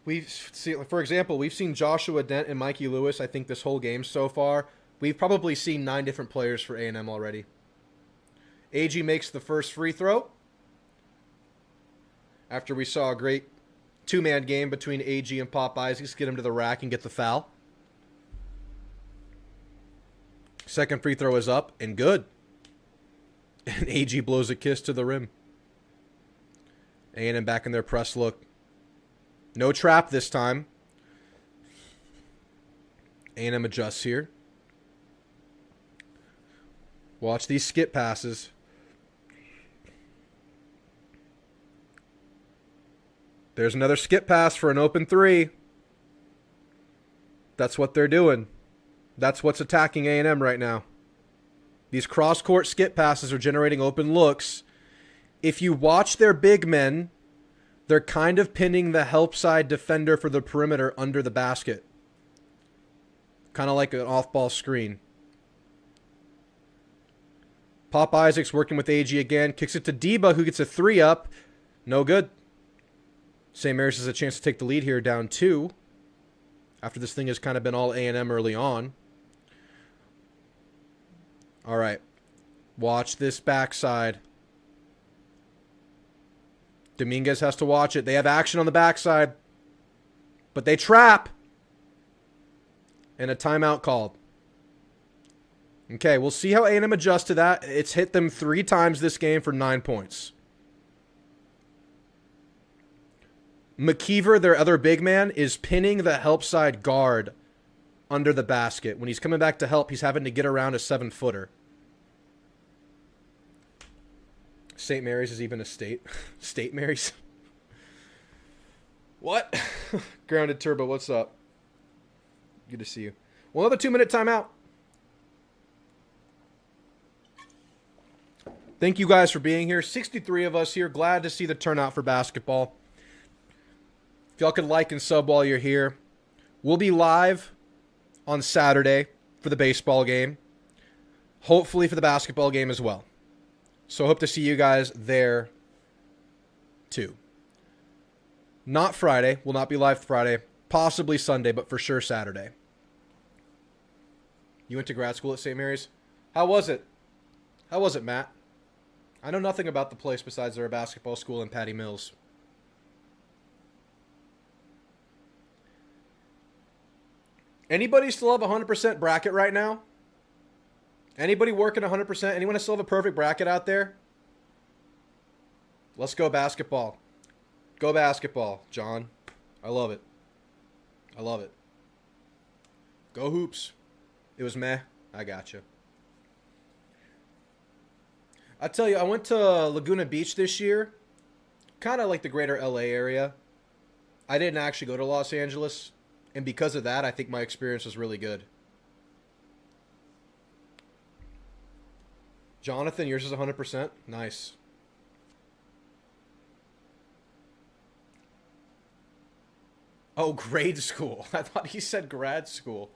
We've seen, for example, we've seen Joshua Dent and Mikey Lewis, I think, this whole game so far. We've probably seen 9 different players for A&M already. Aggie makes the first free throw. After we saw a great two-man game between Aggie and Pop Isaacs, get him to the rack and get the foul. Second free throw is up and good. And Aggie blows a kiss to the rim. A&M back in their press look. No trap this time. A&M adjusts here. Watch these skip passes. There's another skip pass for an open three. That's what they're doing. That's what's attacking A&M right now. These cross-court skip passes are generating open looks. If you watch their big men, they're kind of pinning the help side defender for the perimeter under the basket. Kind of like an off-ball screen. Pop Isaacs working with AG again. Kicks it to Deba, who gets a 3 up. No good. St. Mary's has a chance to take the lead here, down 2. After this thing has kind of been all A&M early on. All right. Watch this backside. Dominguez has to watch it. They have action on the backside. But they trap. And a timeout called. Okay, we'll see how A&M adjusts to that. It's hit them 3 times this game for 9 points. McKeever, their other big man, is pinning the help side guard under the basket. When he's coming back to help, he's having to get around a 7-footer. St. Mary's is even a state. State Mary's? What? Grounded Turbo, what's up? Good to see you. We'll have a 2-minute timeout. Thank you guys for being here. 63 of us here. Glad to see the turnout for basketball. If y'all could like and sub while you're here. We'll be live on Saturday for the baseball game. Hopefully for the basketball game as well. So hope to see you guys there too. Not Friday. Will not be live Friday. Possibly Sunday, but for sure Saturday. You went to grad school at St. Mary's? How was it? How was it, Matt? I know nothing about the place besides they're a basketball school in Patty Mills. Anybody still have a 100% bracket right now? Anybody working 100%? Anyone still have a perfect bracket out there? Let's go basketball. Go basketball, John. I love it. I love it. Go Hoops. It was meh. I gotcha. I tell you, I went to Laguna Beach this year. Kind of like the greater LA area. I didn't actually go to Los Angeles. And because of that, I think my experience was really good. Jonathan, yours is 100%? Nice. Oh, grade school. I thought he said grad school.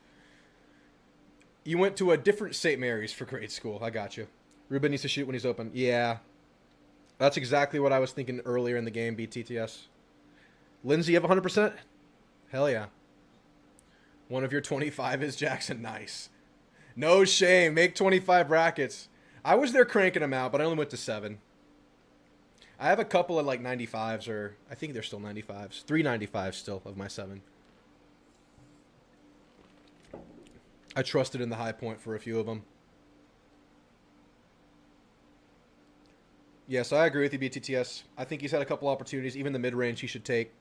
You went to a different St. Mary's for grade school. I got you. Ruben needs to shoot when he's open. Yeah. That's exactly what I was thinking earlier in the game, BTTS. Lindsay, you have 100%? Hell yeah. One of your 25 is Jackson. Nice. No shame. Make 25 brackets. I was there cranking them out, but I only went to 7. I have a couple of like 95s, or I think they're still 95s. 3 95s still of my 7. I trusted in the high point for a few of them. Yes, I agree with you, BTTS. I think he's had a couple opportunities, even the mid-range he should take.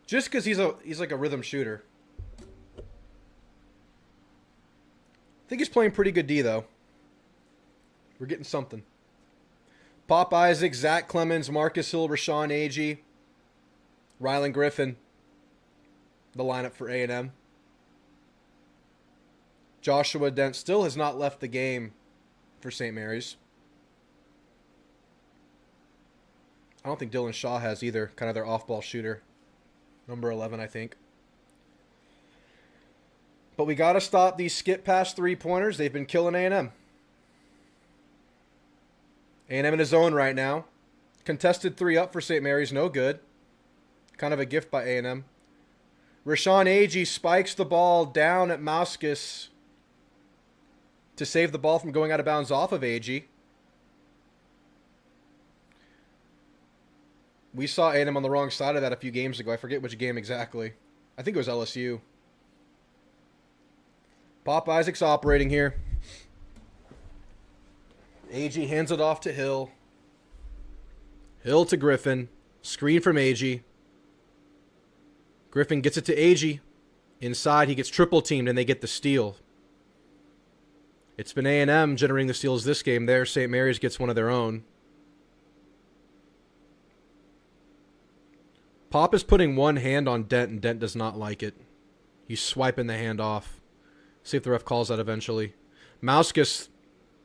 Just because he's like a rhythm shooter. I think he's playing pretty good D, though. We're getting something. Pop Isaac, Zach Clemens, Marcus Hill, Rashawn Agee, Rylan Griffin. The lineup for A&M. Joshua Dent still has not left the game for St. Mary's. I don't think Dylan Shaw has either. Kind of their off-ball shooter. Number 11, I think. But we got to stop these skip-pass three-pointers. They've been killing A&M. A&M in his zone right now. Contested 3 up for St. Mary's. No good. Kind of a gift by A&M. Rashawn Agee spikes the ball down at Mauskas to save the ball from going out of bounds off of Agee. We saw A&M on the wrong side of that a few games ago. I forget which game exactly. I think it was LSU. Pop Isaac's operating here. Agee hands it off to Hill. Hill to Griffin. Screen from Agee. Griffin gets it to Agee. Inside, he gets triple teamed and they get the steal. It's been A&M generating the steals this game. There, St. Mary's gets one of their own. Pop is putting one hand on Dent, and Dent does not like it. He's swiping the hand off. See if the ref calls that eventually. Mauskas,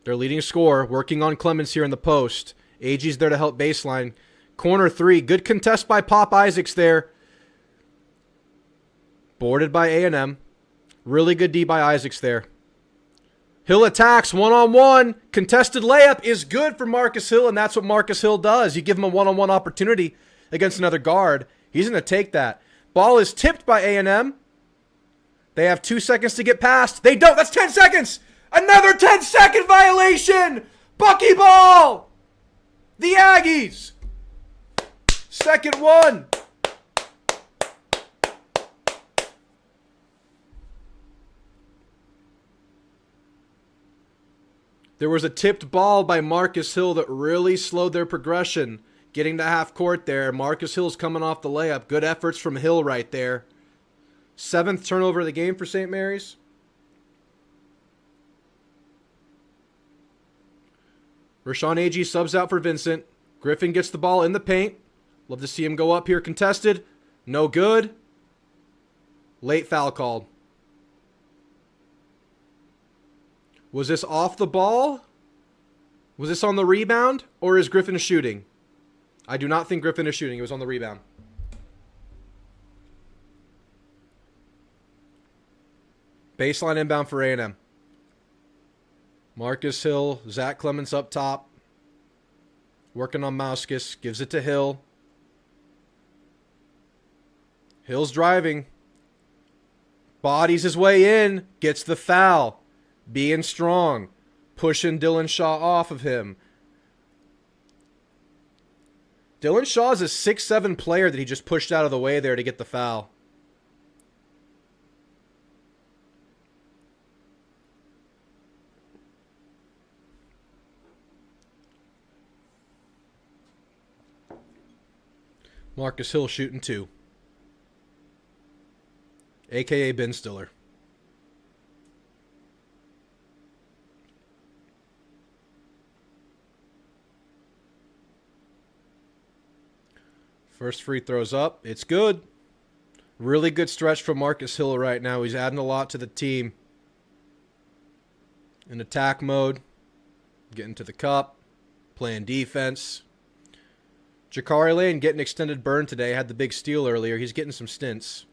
their leading scorer, working on Clemens here in the post. Agee's there to help baseline. Corner 3. Good contest by Pop Isaacs there. Boarded by A&M. Really good D by Isaacs there. Hill attacks one-on-one. Contested layup is good for Marcus Hill, and that's what Marcus Hill does. You give him a one-on-one opportunity against another guard. He's going to take that. Ball is tipped by A&M. They have 2 seconds to get past. They don't. That's 10 seconds. Another 10-second violation. Buckyball. The Aggies. Second one. There was a tipped ball by Marcus Hill that really slowed their progression. Getting to half court there. Marcus Hill's coming off the layup. Good efforts from Hill right there. 7th turnover of the game for St. Mary's. Rashawn Agee subs out for Vincent. Griffin gets the ball in the paint. Love to see him go up here contested. No good. Late foul called. Was this off the ball? Was this on the rebound? Or is Griffin shooting? I do not think Griffin is shooting. It was on the rebound. Baseline inbound for A&M. Marcus Hill, Zach Clements up top. Working on Mauskas. Gives it to Hill. Hill's driving. Bodies his way in. Gets the foul. Being strong. Pushing Dylan Shaw off of him. Dylan Shaw is a 6'7" player that he just pushed out of the way there to get the foul. Marcus Hill shooting 2. A.K.A. Ben Stiller. First free throw's up. It's good. Really good stretch from Marcus Hill right now. He's adding a lot to the team. In attack mode. Getting to the cup. Playing defense. Jakari Lane getting extended burn today. Had the big steal earlier. He's getting some stints.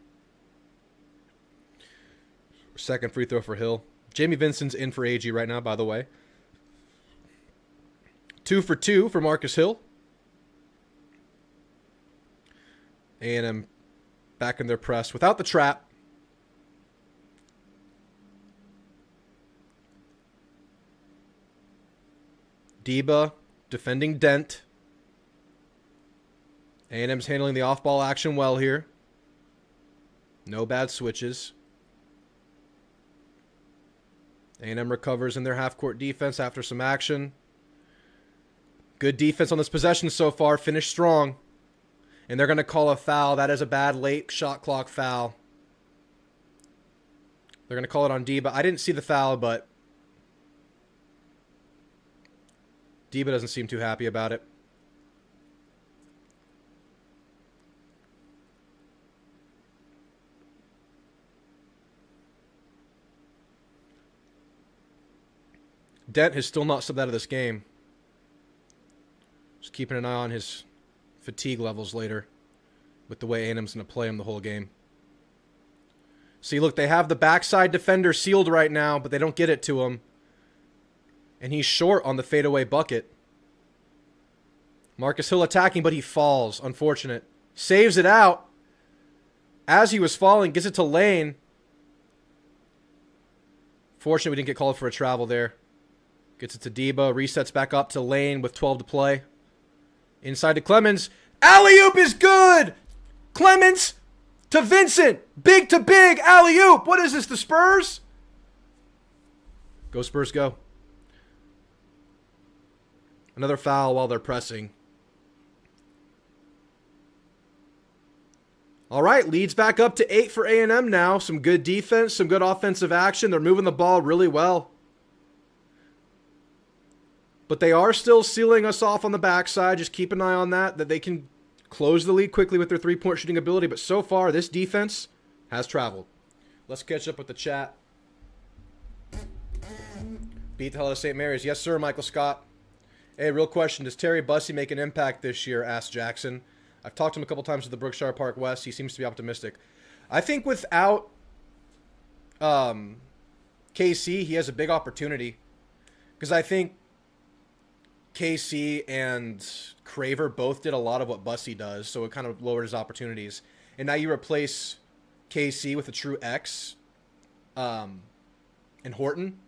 Second free throw for Hill. Jamie Vincent's in for Agee right now, by the way. 2 for 2 for Marcus Hill. A&M back in their press without the trap. Deba defending Dent. A&M's handling the off-ball action well here. No bad switches. A&M recovers in their half-court defense after some action. Good defense on this possession so far. Finished strong. And they're going to call a foul. That is a bad late shot clock foul. They're going to call it on Deba. I didn't see the foul, but Deba doesn't seem too happy about it. Dent has still not subbed out of this game. Just keeping an eye on his fatigue levels later with the way A&M's going to play him the whole game. See, look, they have the backside defender sealed right now, but they don't get it to him. And he's short on the fadeaway bucket. Marcus Hill attacking, but he falls. Unfortunate. Saves it out. As he was falling, gets it to Lane. Fortunate we didn't get called for a travel there. Gets it to Deba. Resets back up to Lane with 12 to play. Inside to Clemens. Alley-oop is good! Clemens to Vincent. Big to big. Alley-oop. What is this, the Spurs? Go Spurs, go. Another foul while they're pressing. All right, leads back up to 8 for A&M now. Some good defense, some good offensive action. They're moving the ball really well. But they are still sealing us off on the backside. Just keep an eye on that they can close the lead quickly with their three-point shooting ability. But so far, this defense has traveled. Let's catch up with the chat. Beat the hell out of St. Mary's. Yes, sir, Michael Scott. Hey, real question. Does Terry Bussey make an impact this year? Asked Jackson. I've talked to him a couple times at the Brookshire Park West. He seems to be optimistic. I think without KC, he has a big opportunity. Because I think KC and Craver both did a lot of what Bussy does, so it kind of lowered his opportunities. And now you replace KC with a true X and Horton.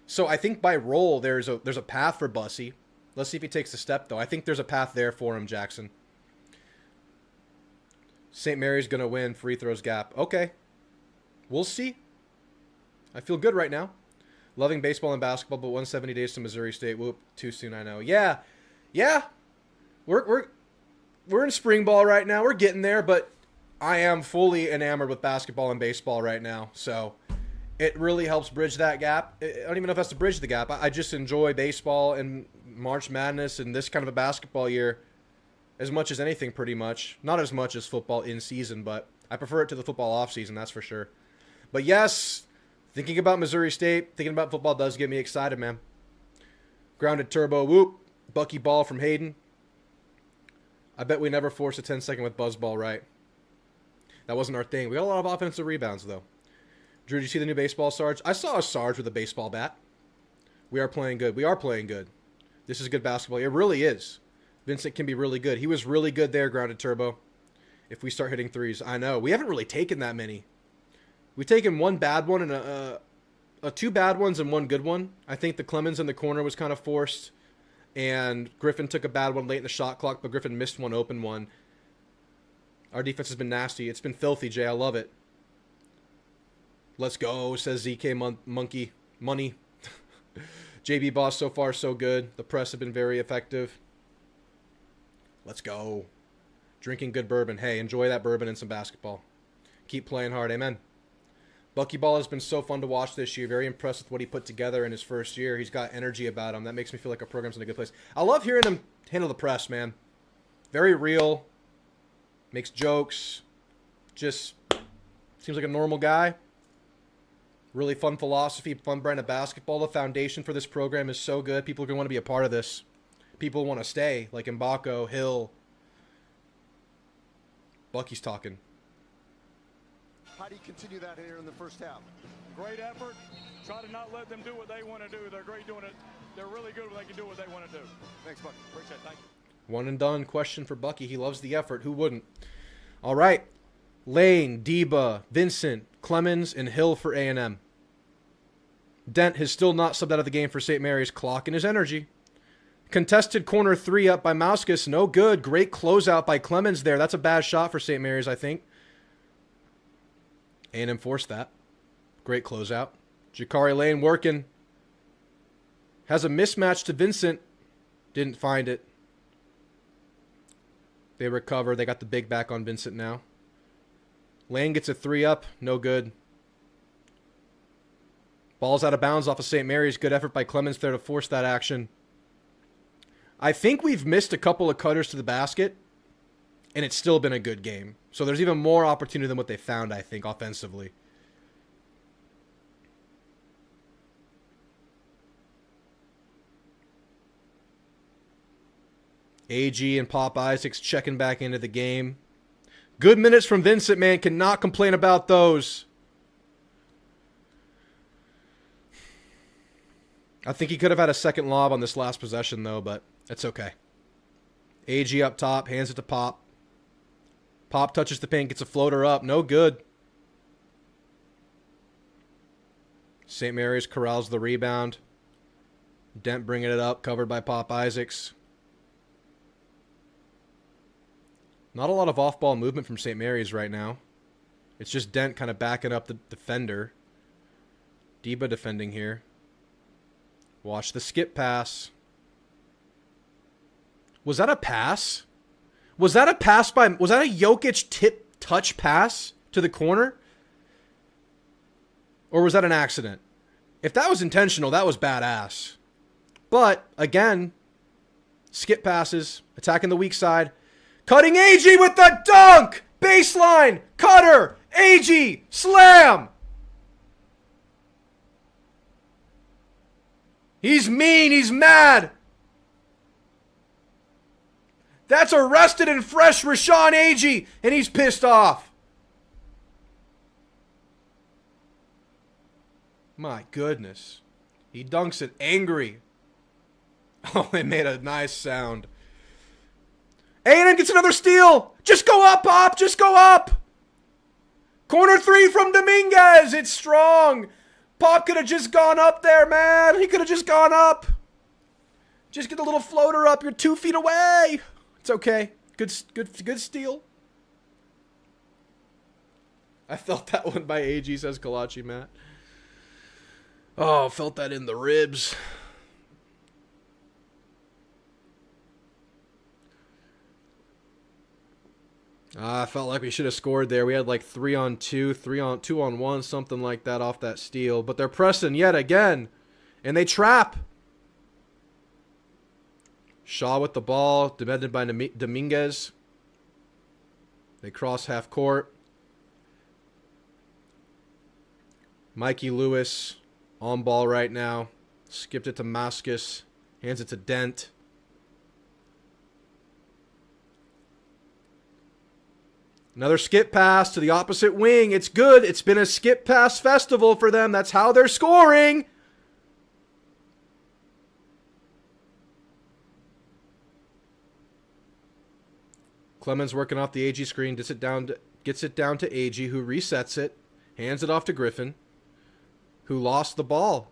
So I think by role, there's a path for Bussy. Let's see if he takes the step, though. I think there's a path there for him, Jackson. St. Mary's going to win free throws gap. Okay. We'll see. I feel good right now. Loving baseball and basketball, but 170 days to Missouri State. Whoop, too soon, I know. Yeah. We're in spring ball right now. We're getting there, but I am fully enamored with basketball and baseball right now. So it really helps bridge that gap. I don't even know if that's to bridge the gap. I just enjoy baseball and March Madness and this kind of a basketball year as much as anything, pretty much. Not as much as football in season, but I prefer it to the football off season, that's for sure. But yes, thinking about Missouri State, thinking about football does get me excited, man. Grounded turbo, whoop. Bucky ball from Hayden. I bet we never forced a 10-second with buzzball right. That wasn't our thing. We got a lot of offensive rebounds, though. Drew, did you see the new baseball Sarge? I saw a Sarge with a baseball bat. We are playing good. We are playing good. This is good basketball. It really is. Vincent can be really good. He was really good there, grounded turbo. If we start hitting threes. I know. We haven't really taken that many. We've taken one bad one and two bad ones and one good one. I think the Clemens in the corner was kind of forced. And Griffin took a bad one late in the shot clock, but Griffin missed one open one. Our defense has been nasty. It's been filthy, Jay. I love it. Let's go, says ZK Monkey. Money. JB Boss, so far so good. The press have been very effective. Let's go. Drinking good bourbon. Hey, enjoy that bourbon and some basketball. Keep playing hard. Amen. Bucky Ball has been so fun to watch this year. Very impressed with what he put together in his first year. He's got energy about him. That makes me feel like our program's in a good place. I love hearing him handle the press, man. Very real. Makes jokes. Just seems like a normal guy. Really fun philosophy, fun brand of basketball. The foundation for this program is so good. People are going to want to be a part of this. People want to stay, like Mbako, Hill. Bucky's talking. How do you continue that here in the first half? Great effort. Try to not let them do what they want to do. They're great doing it. They're really good when they can do what they want to do. Thanks, Bucky. Appreciate it. Thank you. One and done question for Bucky. He loves the effort. Who wouldn't? All right. Lane, Deba, Vincent, Clemens, and Hill for A&M. Dent has still not subbed out of the game for St. Mary's. Clocking his energy. Contested corner 3 up by Mauskas. No good. Great closeout by Clemens there. That's a bad shot for St. Mary's, I think. A&M forced that. Great closeout. Jakari Lane working. Has a mismatch to Vincent. Didn't find it. They recover. They got the big back on Vincent now. Lane gets a 3 up. No good. Ball's out of bounds off of St. Mary's. Good effort by Clemens there to force that action. I think we've missed a couple of cutters to the basket, and it's still been a good game. So there's even more opportunity than what they found, I think, offensively. Aggie and Pop Isaacs checking back into the game. Good minutes from Vincent, man. Cannot complain about those. I think he could have had a second lob on this last possession, though, but it's okay. Aggie up top, hands it to Pop. Pop touches the paint, gets a floater up. No good. St. Mary's corrals the rebound. Dent bringing it up, covered by Pop Isaacs. Not a lot of off-ball movement from St. Mary's right now. It's just Dent kind of backing up the defender. Deba defending here. Watch the skip pass. Was that a pass? Was that a pass by... Was that a Jokic tip touch pass to the corner? Or was that an accident? If that was intentional, that was badass. But, again, skip passes, attacking the weak side. Cutting Aggie with the dunk! Baseline! Cutter! Aggie! Slam! He's mean. He's mad. That's arrested and fresh Rashawn Aggie, and he's pissed off. My goodness. He dunks it angry. Oh, it made a nice sound. A&M gets another steal. Just go up, Pop. Just go up. Corner 3 from Dominguez. It's strong. Pop could have just gone up there, man. He could have just gone up. Just get a little floater up. You're 2 feet away. It's okay. Good steal. I felt that one by Aggie, says Kalachi Matt. Oh, felt that in the ribs. I felt like we should have scored there. We had like 3-on-2, 2-on-1, something like that off that steal. But they're pressing yet again. And they trap. Shaw with the ball, defended by Dominguez. They cross half court. Mikey Lewis on ball right now. Skipped it to Mascus. Hands it to Dent. Another skip pass to the opposite wing. It's good. It's been a skip pass festival for them. That's how they're scoring. Clemens working off the Aggie screen. Gets it down to Aggie, who resets it. Hands it off to Griffin, who lost the ball.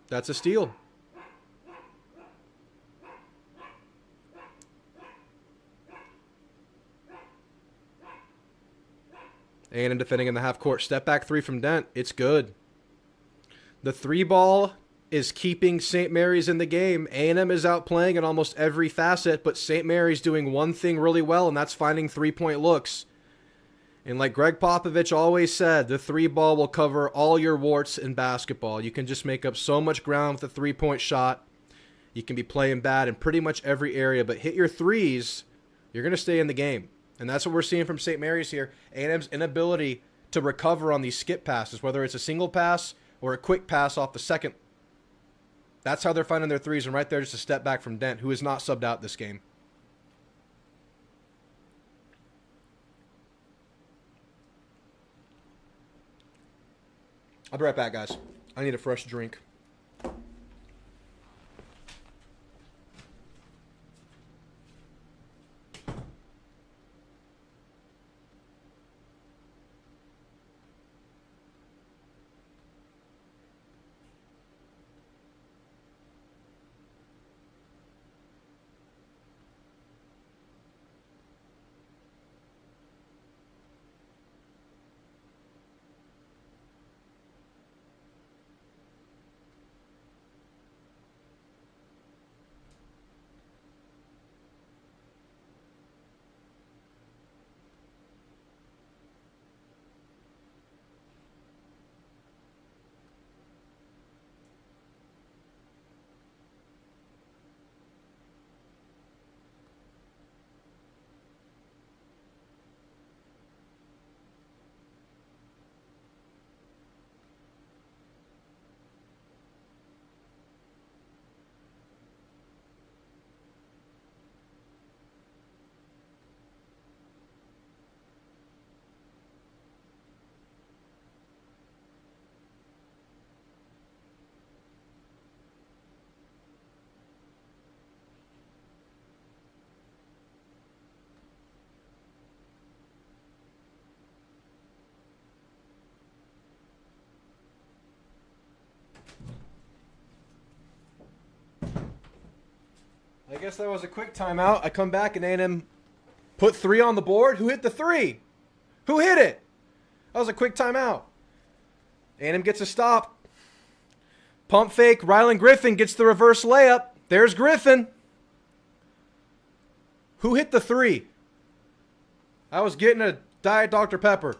That's a steal. A&M defending in the half court. Step back 3 from Dent. It's good. The 3 ball is keeping St. Mary's in the game. A&M is outplaying in almost every facet, but St. Mary's doing one thing really well, and that's finding 3-point looks. And like Greg Popovich always said, the 3 ball will cover all your warts in basketball. You can just make up so much ground with a 3-point shot. You can be playing bad in pretty much every area, but hit your threes, you're going to stay in the game. And that's what we're seeing from St. Mary's here. A&M's inability to recover on these skip passes, whether it's a single pass or a quick pass off the second. That's how they're finding their threes, and right there just a step back from Dent, who is not subbed out this game. I'll be right back, guys. I need a fresh drink. I guess that was a quick timeout. I come back and A&M put 3 on the board. Who hit the 3? Who hit it? That was a quick timeout. A&M gets a stop. Pump fake. Rylan Griffin gets the reverse layup. There's Griffin. Who hit the 3? I was getting a Diet Dr. Pepper.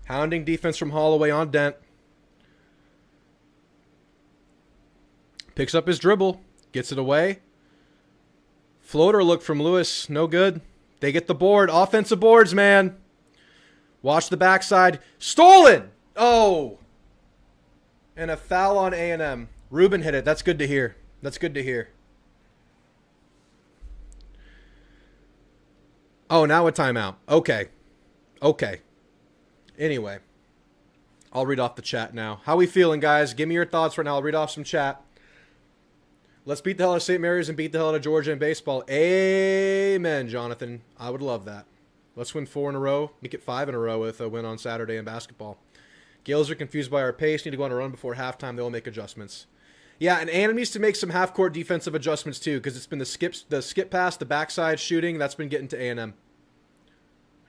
Hounding defense from Holloway on Dent. Picks up his dribble. Gets it away. Floater look from Lewis. No good. They get the board. Offensive boards, man. Watch the backside. Stolen! Oh! And a foul on A&M. Ruben hit it. That's good to hear. That's good to hear. Oh, now a timeout. Okay. Anyway, I'll read off the chat now. How we feeling, guys? Give me your thoughts right now. I'll read off some chat. Let's beat the hell out of St. Mary's and beat the hell out of Georgia in baseball. Amen, Jonathan. I would love that. Let's win 4 in a row. Make it 5 in a row with a win on Saturday in basketball. Gales are confused by our pace. Need to go on a run before halftime. They will make adjustments. Yeah, and A&M needs to make some half-court defensive adjustments too, because it's been the skip pass, the backside shooting, that's been getting to A&M.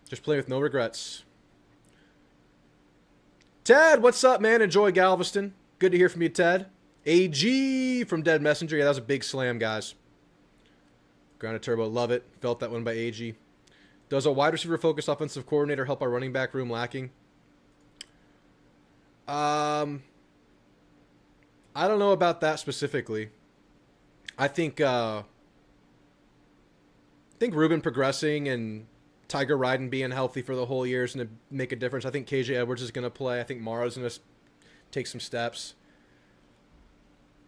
Just playing with no regrets. Ted, what's up, man? Enjoy Galveston. Good to hear from you, Ted. AG from Dead Messenger. Yeah, that was a big slam, guys. Grounded turbo. Love it. Felt that one by AG. Does a wide receiver-focused offensive coordinator help our running back room lacking? I don't know about that specifically. I think Ruben progressing and Tiger Ryden being healthy for the whole year is going to make a difference. I think KJ Edwards is going to play. I think Mara's going to take some steps.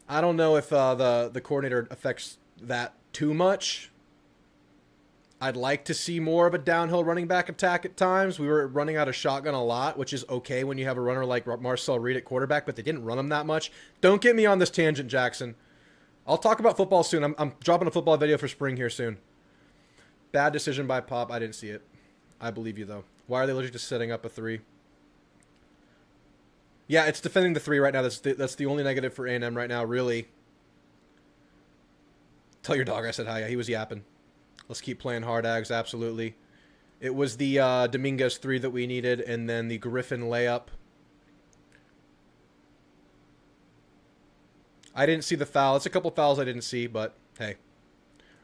I don't know if the coordinator affects that too much. I'd like to see more of a downhill running back attack at times. We were running out of shotgun a lot, which is okay when you have a runner like Marcel Reed at quarterback, but they didn't run him that much. Don't get me on this tangent, Jackson. I'll talk about football soon. I'm dropping a football video for spring here soon. Bad decision by Pop. I didn't see it. I believe you, though. Why are they literally just setting up a 3? Yeah, it's defending the 3 right now. That's the only negative for A&M right now, really. Tell your dog I said hi. Yeah, he was yapping. Let's keep playing hard, Ags, absolutely. It was the Dominguez 3 that we needed, and then the Griffin layup. I didn't see the foul. It's a couple fouls I didn't see, but hey.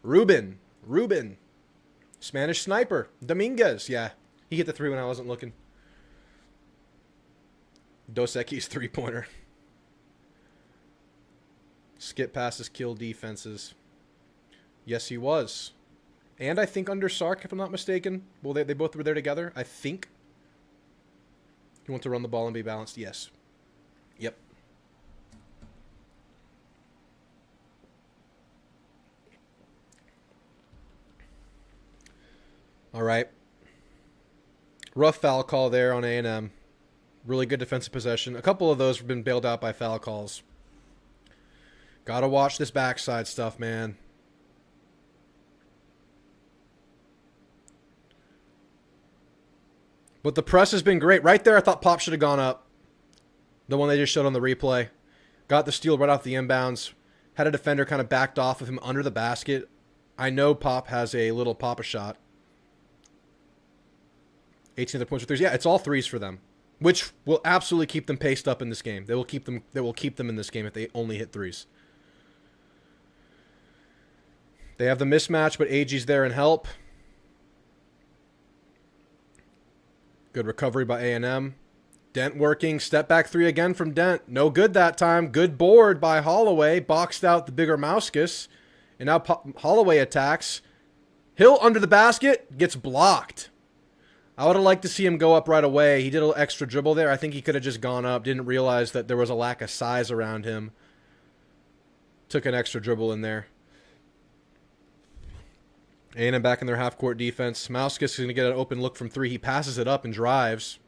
Ruben. Spanish sniper. Dominguez, yeah. He hit the 3 when I wasn't looking. Dos Equis 3-pointer. Skip passes, kill defenses. Yes, he was. And I think under Sark, if I'm not mistaken. Well, they both were there together, I think. You want to run the ball and be balanced? Yes. Yep. All right. Rough foul call there on A&M. Really good defensive possession. A couple of those have been bailed out by foul calls. Gotta watch this backside stuff, man. But the press has been great. Right there, I thought Pop should have gone up. The one they just showed on the replay. Got the steal right off the inbounds. Had a defender kind of backed off of him under the basket. I know Pop has a little Papa shot. 18 other points for threes. Yeah, it's all threes for them, which will absolutely keep them paced up in this game. They will keep them in this game if they only hit threes. They have the mismatch, but AG's there and help. Good recovery by A&M. Dent working. Step back 3 again from Dent. No good that time. Good board by Holloway. Boxed out the bigger Mauskas. And now Holloway attacks. Hill under the basket. Gets blocked. I would have liked to see him go up right away. He did a little extra dribble there. I think he could have just gone up. Didn't realize that there was a lack of size around him. Took an extra dribble in there. A&M back in their half-court defense. Mauskas is going to get an open look from 3. He passes it up and drives.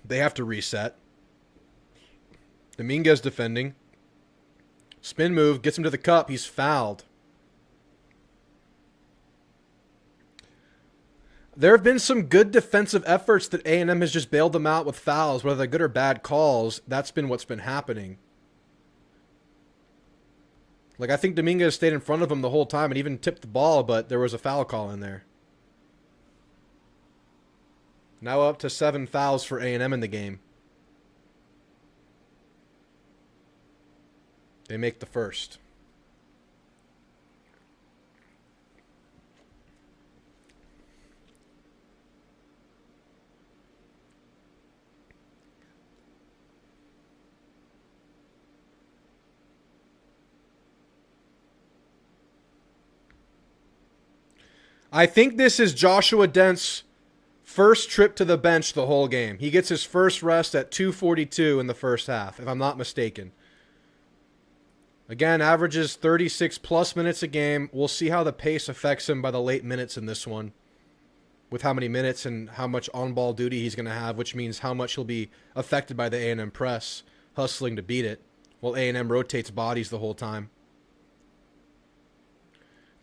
They have to reset. Dominguez defending. Spin move. Gets him to the cup. He's fouled. There have been some good defensive efforts that A&M has just bailed them out with fouls. Whether they're good or bad calls, that's been what's been happening. Like, I think Dominguez stayed in front of him the whole time and even tipped the ball, but there was a foul call in there. Now up to 7 fouls for A&M in the game. They make the first. I think this is Joshua Dent's first trip to the bench the whole game. He gets his first rest at 2:42 in the first half, if I'm not mistaken. Again, averages 36-plus minutes a game. We'll see how the pace affects him by the late minutes in this one, with how many minutes and how much on-ball duty he's going to have, which means how much he'll be affected by the A&M press, hustling to beat it, while A&M rotates bodies the whole time.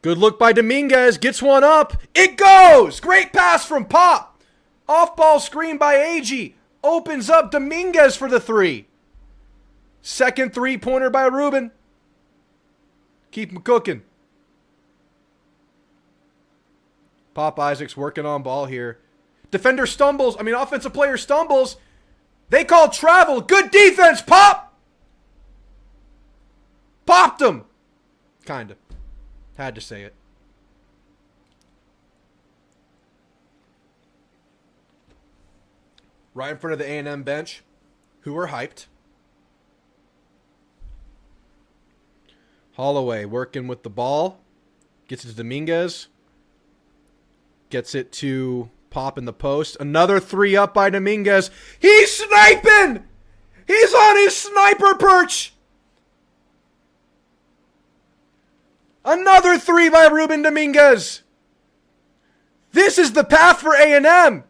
Good look by Dominguez. Gets one up. It goes! Great pass from Pop. Off-ball screen by Aggie. Opens up Dominguez for the three. Second three-pointer by Ruben. Keep him cooking. Pop Isaacs working on ball here. Defender stumbles. Offensive player stumbles. They call travel. Good defense, Pop! Popped him. Kind of. Had to say it. Right in front of the A&M bench, who were hyped. Holloway working with the ball. Gets it to Dominguez. Gets it to Pop in the post. Another three up by Dominguez. He's sniping! He's on his sniper perch! Another three by Ruben Dominguez. This is the path for A&M.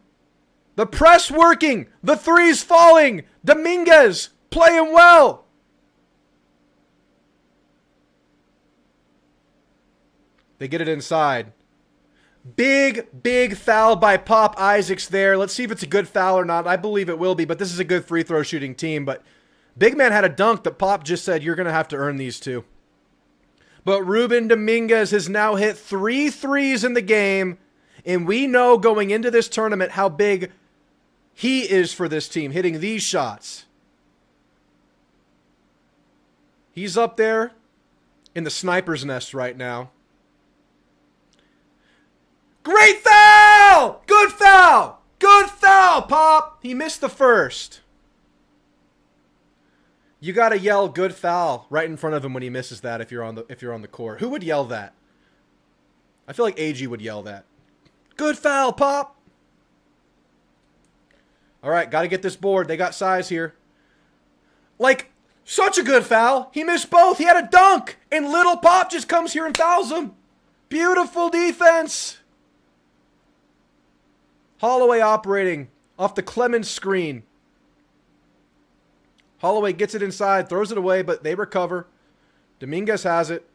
The press working. The threes falling. Dominguez playing well. They get it inside. Big foul by Pop Isaacs there. Let's see if it's a good foul or not. I believe it will be, but this is a good free throw shooting team. But Big Man had a dunk that Pop just said, you're going to have to earn these two. But Ruben Dominguez has now hit 3 threes in the game, and we know going into this tournament how big he is for this team, hitting these shots. He's up there in the sniper's nest right now. Great foul! Good foul! Good foul, Pop! He missed the first. You got to yell good foul right in front of him when he misses that if you're on the court. Who would yell that? I feel like Aggie would yell that. Good foul, Pop. All right, got to get this board. They got size here. Like, such a good foul. He missed both. He had a dunk, and little Pop just comes here and fouls him. Beautiful defense. Holloway operating off the Clemens screen. Holloway gets it inside, throws it away, but they recover. Dominguez has it.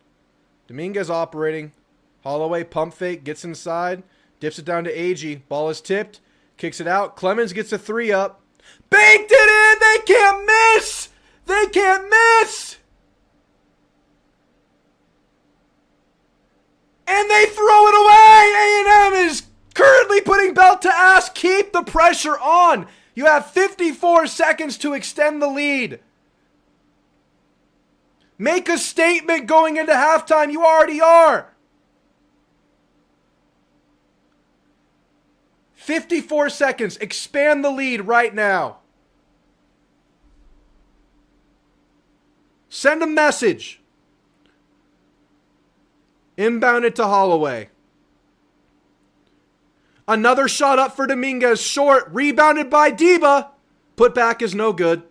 Dominguez operating. Holloway pump fake, gets inside, dips it down to Aggie. Ball is tipped, kicks it out. Clemens gets a three up. Banked it in! They can't miss! They can't miss! And they throw it away! A&M is currently putting belt to ass. Keep the pressure on. You have 54 seconds to extend the lead. Make a statement going into halftime. You already are. 54 seconds. Expand the lead right now. Send a message. Inbound it to Holloway. Another shot up for Dominguez. Short. Rebounded by Deba. Put back is no good.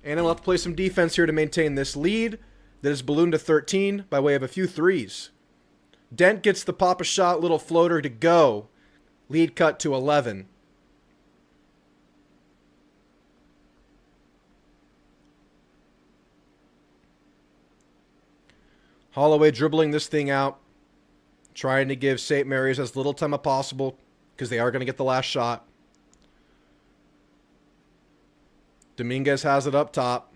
And we'll have to play some defense here to maintain this lead that is ballooned to 13 by way of a few threes. Dent gets the pop a shot, little floater to go. Lead cut to 11. Holloway dribbling this thing out. Trying to give St. Mary's as little time as possible because they are going to get the last shot. Dominguez has it up top.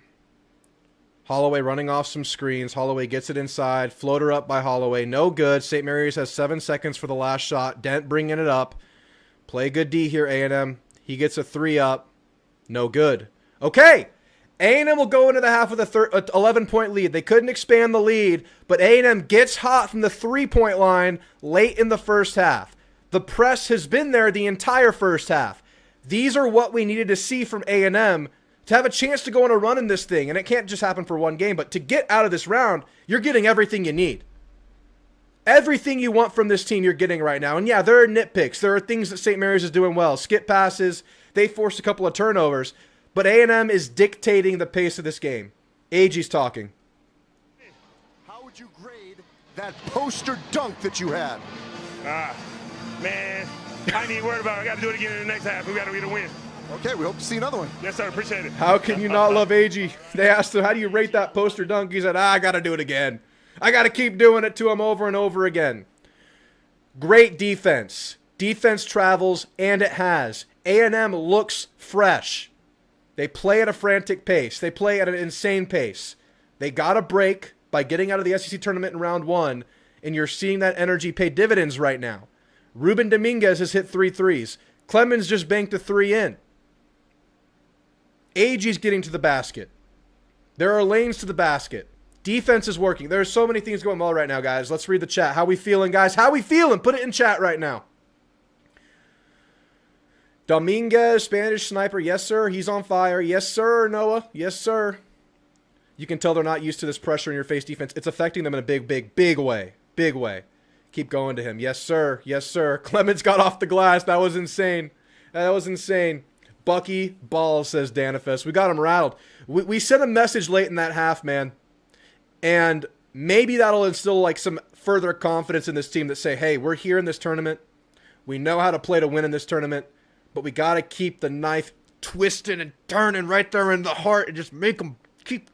Holloway running off some screens. Holloway gets it inside. Floater up by Holloway. No good. St. Mary's has 7 seconds for the last shot. Dent bringing it up. Play good D here, A&M. He gets a 3 up. No good. Okay. A&M will go into the half with a 11-point lead. They couldn't expand the lead, but A&M gets hot from the 3-point line late in the first half. The press has been there the entire first half. These are what we needed to see from A&M to have a chance to go on a run in this thing, and it can't just happen for one game, but to get out of this round, you're getting everything you need. Everything you want from this team you're getting right now. And yeah, there are nitpicks. There are things that St. Mary's is doing well. Skip passes. They forced a couple of turnovers. But A&M is dictating the pace of this game. Aggie's talking. that poster dunk that you had. Man, I ain't even worried about it. I got to do it again in the next half. We got to get a win. Okay, we hope to see another one. Yes, sir. Appreciate it. How can you not love Aggie? They asked him, how do you rate that poster dunk? He said, I got to do it again. I got to keep doing it to him over and over again. Great defense. Defense travels, and it has. A&M looks fresh. They play at a frantic pace. They play at an insane pace. They got a break by getting out of the SEC tournament in round 1, and you're seeing that energy pay dividends right now. Ruben Dominguez has hit 3 threes. Clemens just banked a 3 in. Aggie's getting to the basket. There are lanes to the basket. Defense is working. There's so many things going well right now, guys. Let's read the chat. How we feeling, guys? How we feeling? Put it in chat right now. Dominguez, Spanish Sniper. Yes, sir. He's on fire. Yes, sir, Noah. Yes, sir. You can tell they're not used to this pressure in your face defense. It's affecting them in a big way. Big way. Keep going to him. Yes, sir. Yes, sir. Clemens got off the glass. That was insane. That was insane. Bucky balls, says Danifest. We got him rattled. We sent a message late in that half, man. And maybe that'll instill like some further confidence in this team that say, hey, we're here in this tournament. We know how to play to win in this tournament. But we got to keep the knife twisting and turning right there in the heart and just make them keep.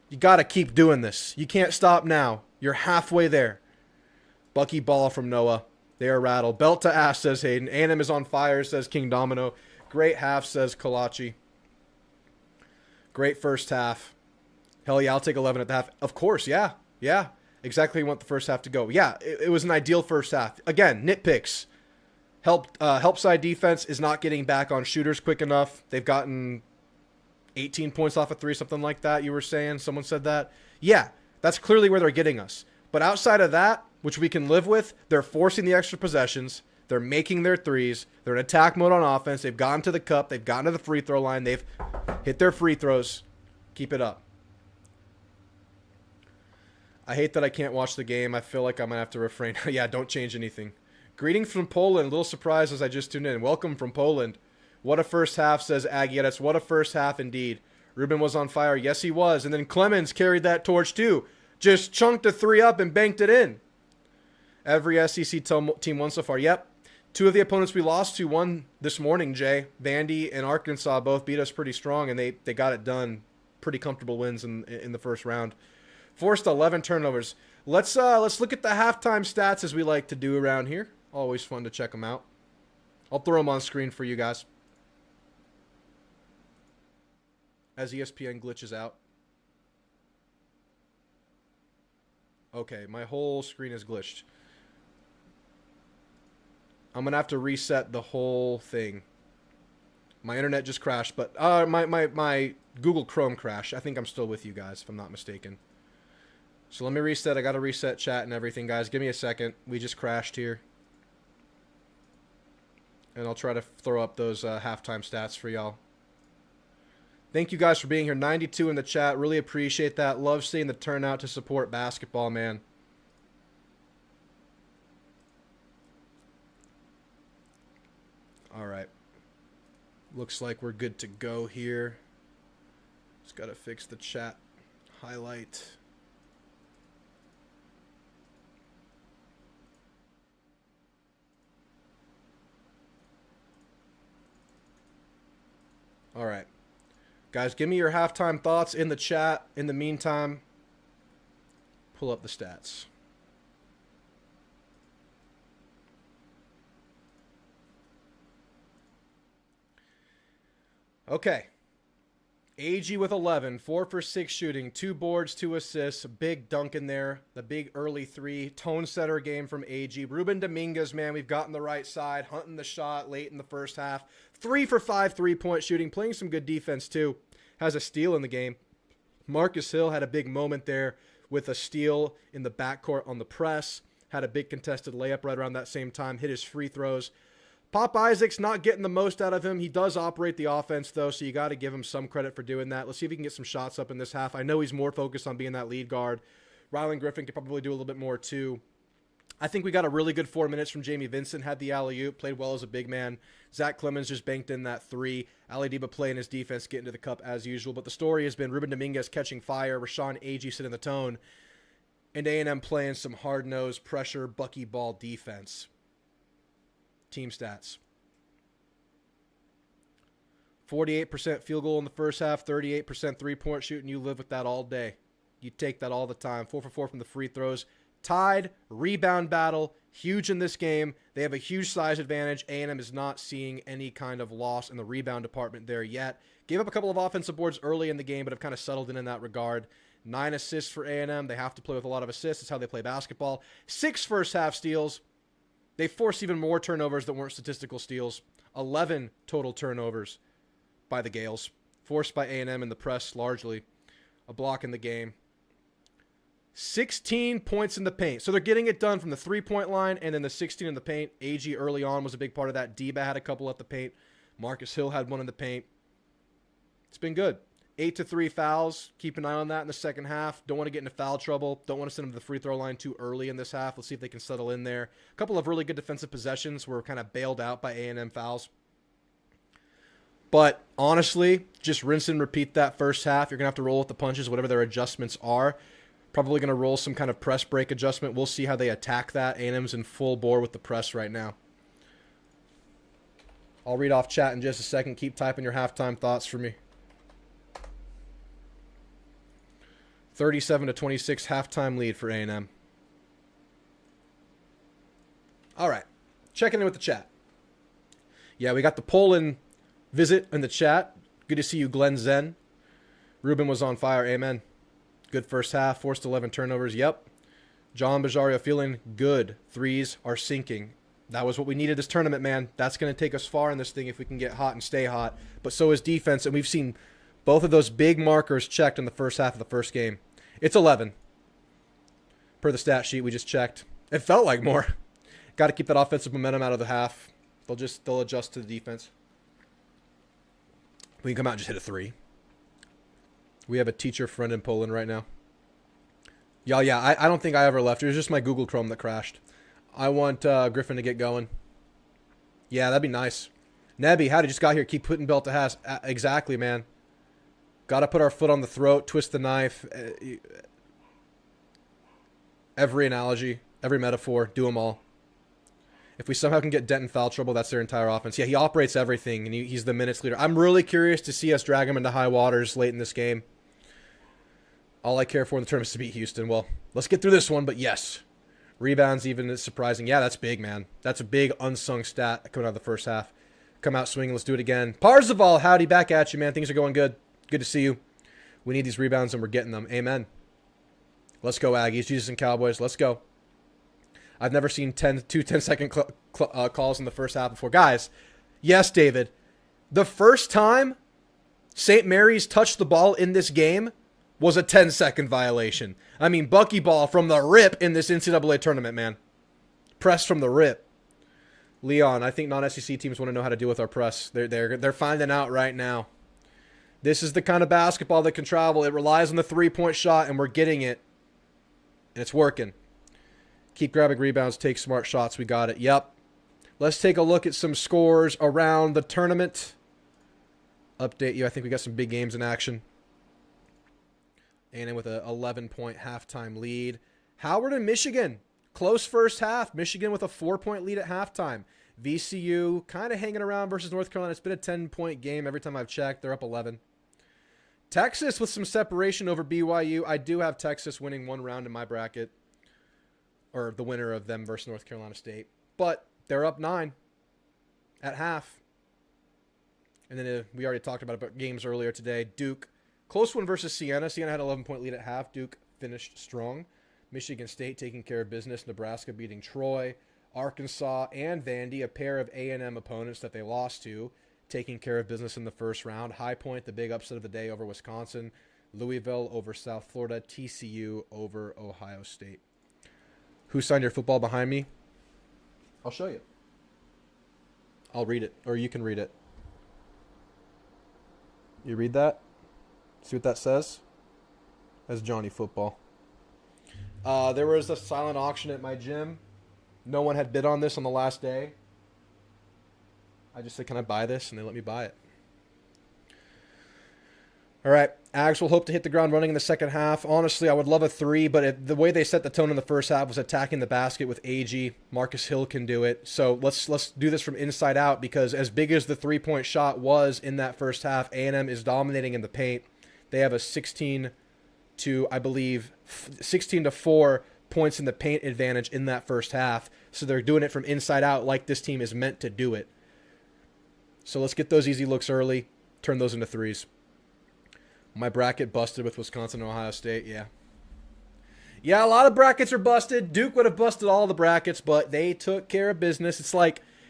You got to keep doing this. You can't stop now. You're halfway there. Bucky ball from Noah. They are rattled. Belt to ass, says Hayden. A&M is on fire, says King Domino. Great half, says Kalachi. Great first half. Hell yeah, I'll take 11 at the half. Of course, yeah. Yeah. Exactly how you want the first half to go. Yeah, it was an ideal first half. Again, nitpicks. Help side defense is not getting back on shooters quick enough. They've gotten 18 points off of 3, something like that, you were saying. Someone said that. Yeah, that's clearly where they're getting us. But outside of that, which we can live with, they're forcing the extra possessions. They're making their threes. They're in attack mode on offense. They've gotten to the cup. They've gotten to the free throw line. They've hit their free throws. Keep it up. I hate that I can't watch the game. I feel like I'm going to have to refrain. Yeah, don't change anything. Greetings from Poland. A little surprised as I just tuned in. Welcome from Poland. What a first half, says Aggie. That's what a first half indeed. Ruben was on fire. Yes, he was. And then Clemens carried that torch too. Just chunked a 3 up and banked it in. Every SEC team won so far. Yep. 2 of the opponents we lost to won this morning, Jay. Vandy and Arkansas both beat us pretty strong, and they got it done. Pretty comfortable wins in the first round. Forced 11 turnovers. Let's look at the halftime stats as we like to do around here. Always fun to check them out. I'll throw them on screen for you guys. As ESPN glitches out. Okay, my whole screen is glitched. I'm going to have to reset the whole thing. My internet just crashed, but my Google Chrome crashed. I think I'm still with you guys, if I'm not mistaken. So let me reset. I got to reset chat and everything, guys. Give me a second. We just crashed here. And I'll try to throw up those halftime stats for y'all. Thank you guys for being here. 92 in the chat. Really appreciate that. Love seeing the turnout to support basketball, man. All right. Looks like we're good to go here. Just got to fix the chat highlight. All right. Guys, give me your halftime thoughts in the chat. In the meantime, pull up the stats. Okay. Aggie with 11, 4 for 6 shooting, 2 boards, 2 assists, big dunk in there, the big early 3, tone setter game from Aggie. Ruben Dominguez, man, we've gotten the right side, hunting the shot late in the first half. 3 for 5 3-point shooting, playing some good defense too. Has a steal in the game. Marcus Hill had a big moment there with a steal in the backcourt on the press. Had a big contested layup right around that same time, hit his free throws. Pop Isaac's not getting the most out of him. He does operate the offense, though, so you got to give him some credit for doing that. Let's see if he can get some shots up in this half. I know he's more focused on being that lead guard. Rylan Griffin could probably do a little bit more, too. I think we got a really good 4 minutes from Jamie Vincent. Had the alley-oop, played well as a big man. Zach Clemens just banked in that 3. Ali Diba playing his defense, getting to the cup as usual. But the story has been Ruben Dominguez catching fire, Rashawn Aggie setting the tone. and A&M playing some hard-nosed pressure buckyball defense. Team stats. 48% field goal in the first half, 38% three-point shooting. You live with that all day. You take that all the time. 4 for 4 from the free throws. Tied, rebound battle, huge in this game. They have a huge size advantage. A&M is not seeing any kind of loss in the rebound department there yet. Gave up a couple of offensive boards early in the game, but have kind of settled in that regard. 9 assists for A&M. They have to play with a lot of assists. It's how they play basketball. 6 first-half steals. They forced even more turnovers that weren't statistical steals. 11 total turnovers by the Gales. Forced by A&M in the press, largely. A block in the game. 16 points in the paint. So they're getting it done from the three-point line and then the 16 in the paint. Aggie early on was a big part of that. Deba had a couple at the paint. Marcus Hill had one in the paint. It's been good. 8-3 fouls. Keep an eye on that in the second half. Don't want to get into foul trouble. Don't want to send them to the free throw line too early in this half. Let's see if they can settle in there. A couple of really good defensive possessions were kind of bailed out by A&M fouls. But honestly, just rinse and repeat that first half. You're going to have to roll with the punches, whatever their adjustments are. Probably going to roll some kind of press break adjustment. We'll see how they attack that. A&M's in full bore with the press right now. I'll read off chat in just a second. Keep typing your halftime thoughts for me. 37-26 halftime lead for A&M. All right. Checking in with the chat. Yeah, we got the Poland visit in the chat. Good to see you, Glenn Zen. Ruben was on fire. Amen. Good first half. Forced 11 turnovers. Yep. John Bajario feeling good. Threes are sinking. That was what we needed this tournament, man. That's going to take us far in this thing if we can get hot and stay hot. But so is defense, and we've seen both of those big markers checked in the first half of the first game. It's 11. Per the stat sheet we just checked. It felt like more. Got to keep that offensive momentum out of the half. They'll adjust to the defense. We can come out and just hit a 3. We have a teacher friend in Poland right now. Yeah, I don't think I ever left. It was just my Google Chrome that crashed. I want Griffin to get going. Yeah, that'd be nice. Nebby, how'd you just got here? Keep putting belt to ass. Exactly, man. Got to put our foot on the throat, twist the knife. Every analogy, every metaphor, do them all. If we somehow can get Dent in foul trouble, that's their entire offense. Yeah, he operates everything, and he's the minutes leader. I'm really curious to see us drag him into high waters late in this game. All I care for in the tournament is to beat Houston. Well, let's get through this one, but yes. Rebounds even is surprising. Yeah, that's big, man. That's a big unsung stat coming out of the first half. Come out swinging. Let's do it again. Parzival, howdy, back at you, man. Things are going good. Good to see you. We need these rebounds, and we're getting them. Amen. Let's go, Aggies. Jesus and Cowboys. Let's go. I've never seen 10-second calls in the first half before. Guys, yes, David. The first time St. Mary's touched the ball in this game was a 10-second violation. I mean, buckyball from the rip in this NCAA tournament, man. Press from the rip. Leon, I think non-SEC teams want to know how to deal with our press. They're finding out right now. This is the kind of basketball that can travel. It relies on the three-point shot, and we're getting it. And it's working. Keep grabbing rebounds, take smart shots. We got it. Yep. Let's take a look at some scores around the tournament. Update you. I think we got some big games in action. And with an 11-point halftime lead. Howard and Michigan. Close first half. Michigan with a 4-point lead at halftime. VCU kind of hanging around versus North Carolina. It's been a 10-point game every time I've checked. They're up 11. Texas with some separation over BYU. I do have Texas winning one round in my bracket. Or the winner of them versus North Carolina State. But they're up 9 at half. And then we already talked about games earlier today. Duke, close one versus Siena. Siena had an 11-point lead at half. Duke finished strong. Michigan State taking care of business. Nebraska beating Troy. Arkansas and Vandy, a pair of A&M opponents that they lost to, taking care of business in the first round. High Point, the big upset of the day over Wisconsin. Louisville over South Florida. TCU over Ohio State. Who signed your football behind me? I'll show you. I'll read it, or you can read it. You read that? See what that says? That's Johnny Football. There was a silent auction at my gym. No one had bid on this on the last day. I just said, can I buy this? And they let me buy it. All right, Ags will hope to hit the ground running in the second half. Honestly, I would love a 3, but the way they set the tone in the first half was attacking the basket with Aggie. Marcus Hill can do it. So let's do this from inside out, because as big as the 3-point shot was in that first half, A&M is dominating in the paint. They have a 16 to 4 points in the paint advantage in that first half. So they're doing it from inside out like this team is meant to do it. So let's get those easy looks early, turn those into threes. My bracket busted with Wisconsin and Ohio State, yeah. Yeah, a lot of brackets are busted. Duke would have busted all the brackets, but they took care of business.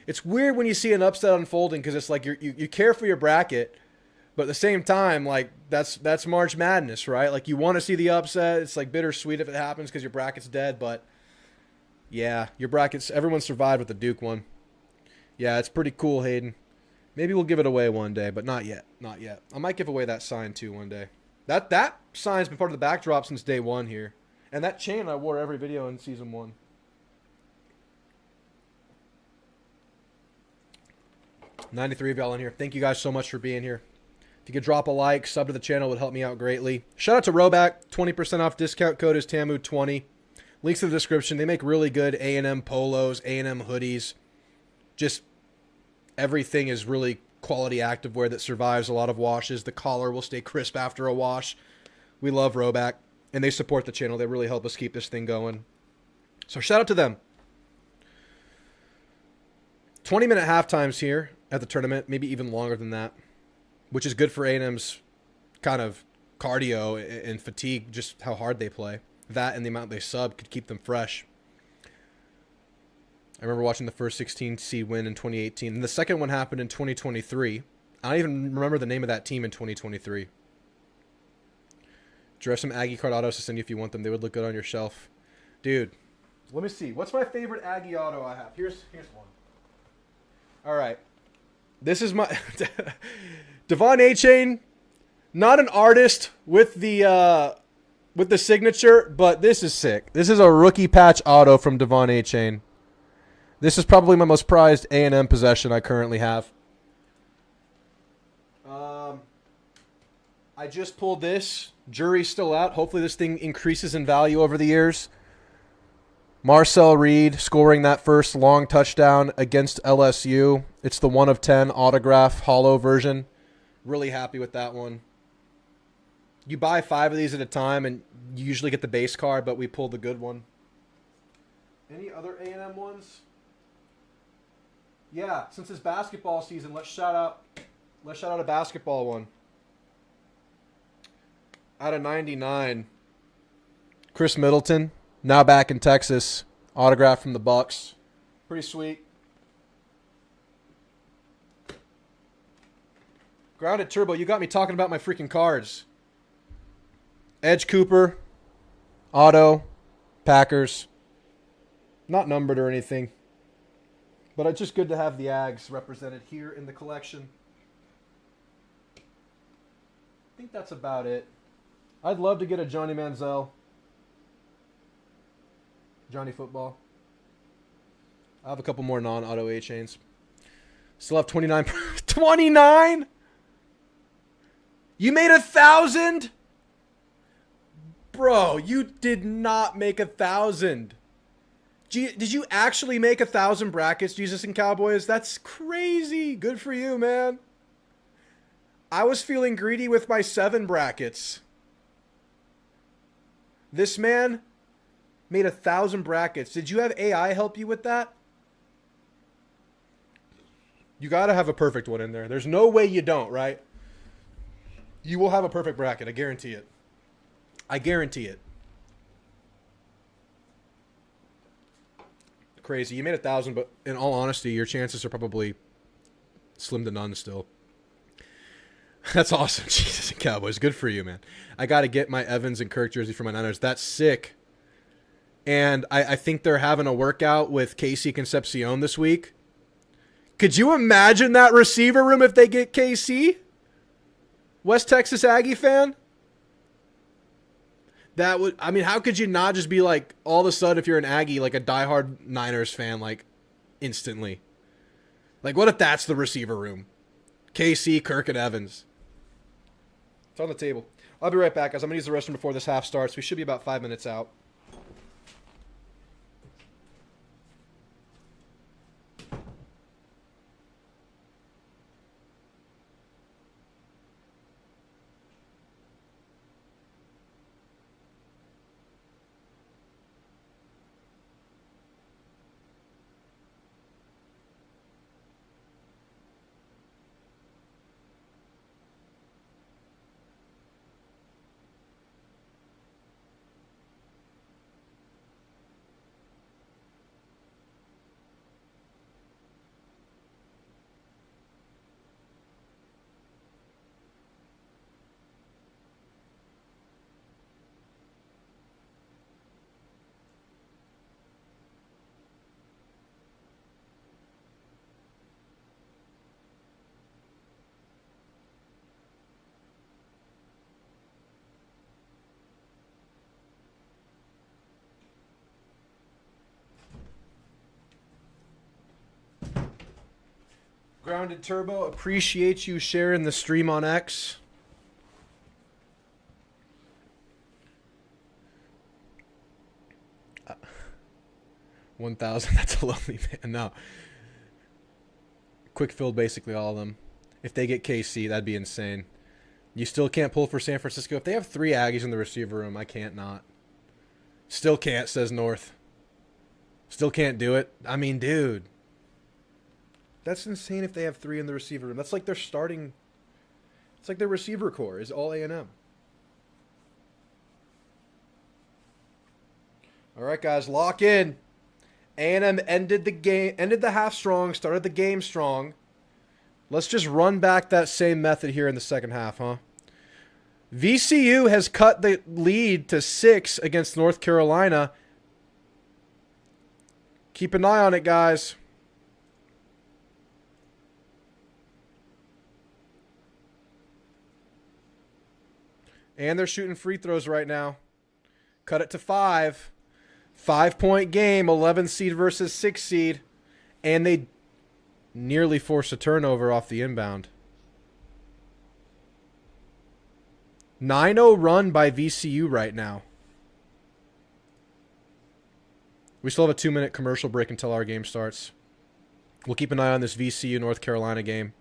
It's weird when you see an upset unfolding, because it's like you care for your bracket, but at the same time, like, that's March Madness, right? Like, you want to see the upset. It's like bittersweet if it happens because your bracket's dead, but yeah, your brackets, everyone survived with the Duke one. Yeah, it's pretty cool, Hayden. Maybe we'll give it away one day, but not yet. Not yet. I might give away that sign too one day. That sign's been part of the backdrop since day one here. And that chain I wore every video in season 1. $93 of y'all in here. Thank you guys so much for being here. If you could drop a like, sub to the channel, it would help me out greatly. Shout out to RHOBACK. 20% off discount code is TAMU20. Links in the description. They make really good A&M polos, A&M hoodies. Just everything is really quality activewear that survives a lot of washes. The collar will stay crisp after a wash. We love RHOBACK, and they support the channel. They really help us keep this thing going. So shout out to them. 20-minute half times here at the tournament, maybe even longer than that, which is good for A&M's kind of cardio and fatigue, just how hard they play. That and the amount they sub could keep them fresh. I remember watching the first 16 seed win in 2018. And the second one happened in 2023. I don't even remember the name of that team in 2023. Dress some Aggie card autos to send you if you want them. They would look good on your shelf. Dude, let me see. What's my favorite Aggie auto I have? Here's one. All right. This is my... Devon A-Chain. Not an artist with the signature, but this is sick. This is a rookie patch auto from Devon A-Chain. This is probably my most prized A&M possession I currently have. I just pulled this. Jury's still out. Hopefully this thing increases in value over the years. Marcel Reed scoring that first long touchdown against LSU. It's the 1 of 10 autograph holo version. Really happy with that one. You buy 5 of these at a time and you usually get the base card, but we pulled the good one. Any other A&M ones? Yeah, since it's basketball season, let's shout out a basketball one. Out of 99, Chris Middleton, now back in Texas, autograph from the Bucks. Pretty sweet. Grounded Turbo, you got me talking about my freaking cards. Edge Cooper, auto, Packers. Not numbered or anything. But it's just good to have the Ags represented here in the collection. I think that's about it. I'd love to get a Johnny Manziel. Johnny Football. I have a couple more non-auto A-chains. Still have 29. 29? You made 1,000? Bro, you did not make 1,000. Did you actually make 1,000 brackets, Jesus and Cowboys? That's crazy. Good for you, man. I was feeling greedy with my 7 brackets. This man made 1,000 brackets. Did you have AI help you with that? You got to have a perfect one in there. There's no way you don't, right? You will have a perfect bracket. I guarantee it. I guarantee it. Crazy. You made 1,000, but in all honesty, your chances are probably slim to none still. That's awesome. Jesus and Cowboys. Good for you, man. I got to get my Evans and Kirk jersey for my Niners. That's sick. And I think they're having a workout with Casey Concepcion this week. Could you imagine that receiver room if they get KC? West Texas Aggie fan? That would, I mean, how could you not just be like, all of a sudden, if you're an Aggie, like a diehard Niners fan, like, instantly? Like, what if that's the receiver room? KC, Kirk, and Evans. It's on the table. I'll be right back, guys. I'm going to use the restroom before this half starts. We should be about 5 minutes out. Grounded Turbo, appreciate you sharing the stream on X. Uh, 1,000, that's a lonely man. No. Quick filled basically all of them. If they get KC, that'd be insane. You still can't pull for San Francisco. If they have 3 Aggies in the receiver room, I can't not. Still can't, says North. Still can't do it. I mean, dude. That's insane if they have 3 in the receiver room. That's like their starting... It's like their receiver core is all A&M. All right, guys, lock in. A&M ended the half strong, started the game strong. Let's just run back that same method here in the second half, huh? VCU has cut the lead to 6 against North Carolina. Keep an eye on it, guys. And they're shooting free throws right now. Cut it to 5. 5-point game, 11 seed versus 6 seed. And they nearly forced a turnover off the inbound. 9-0 run by VCU right now. We still have a 2-minute commercial break until our game starts. We'll keep an eye on this VCU North Carolina game.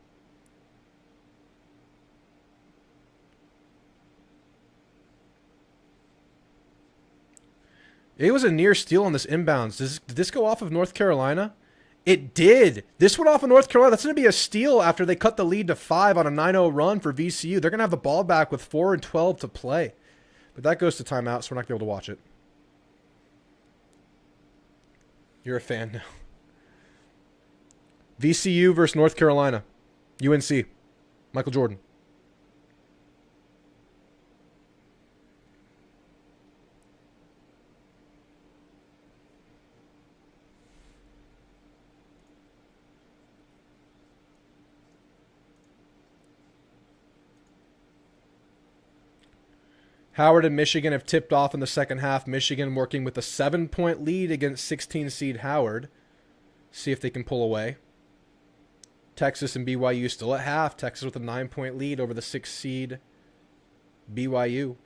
It was a near steal on this inbounds. Did this go off of North Carolina? It did. This went off of North Carolina. That's going to be a steal after they cut the lead to 5 on a 9-0 run for VCU. They're going to have the ball back with 4 and 12 to play. But that goes to timeout, so we're not going to be able to watch it. You're a fan now. VCU versus North Carolina. UNC. Michael Jordan. Howard and Michigan have tipped off in the second half. Michigan working with a 7-point lead against 16-seed Howard. See if they can pull away. Texas and BYU still at half. Texas with a 9-point lead over the 6-seed BYU.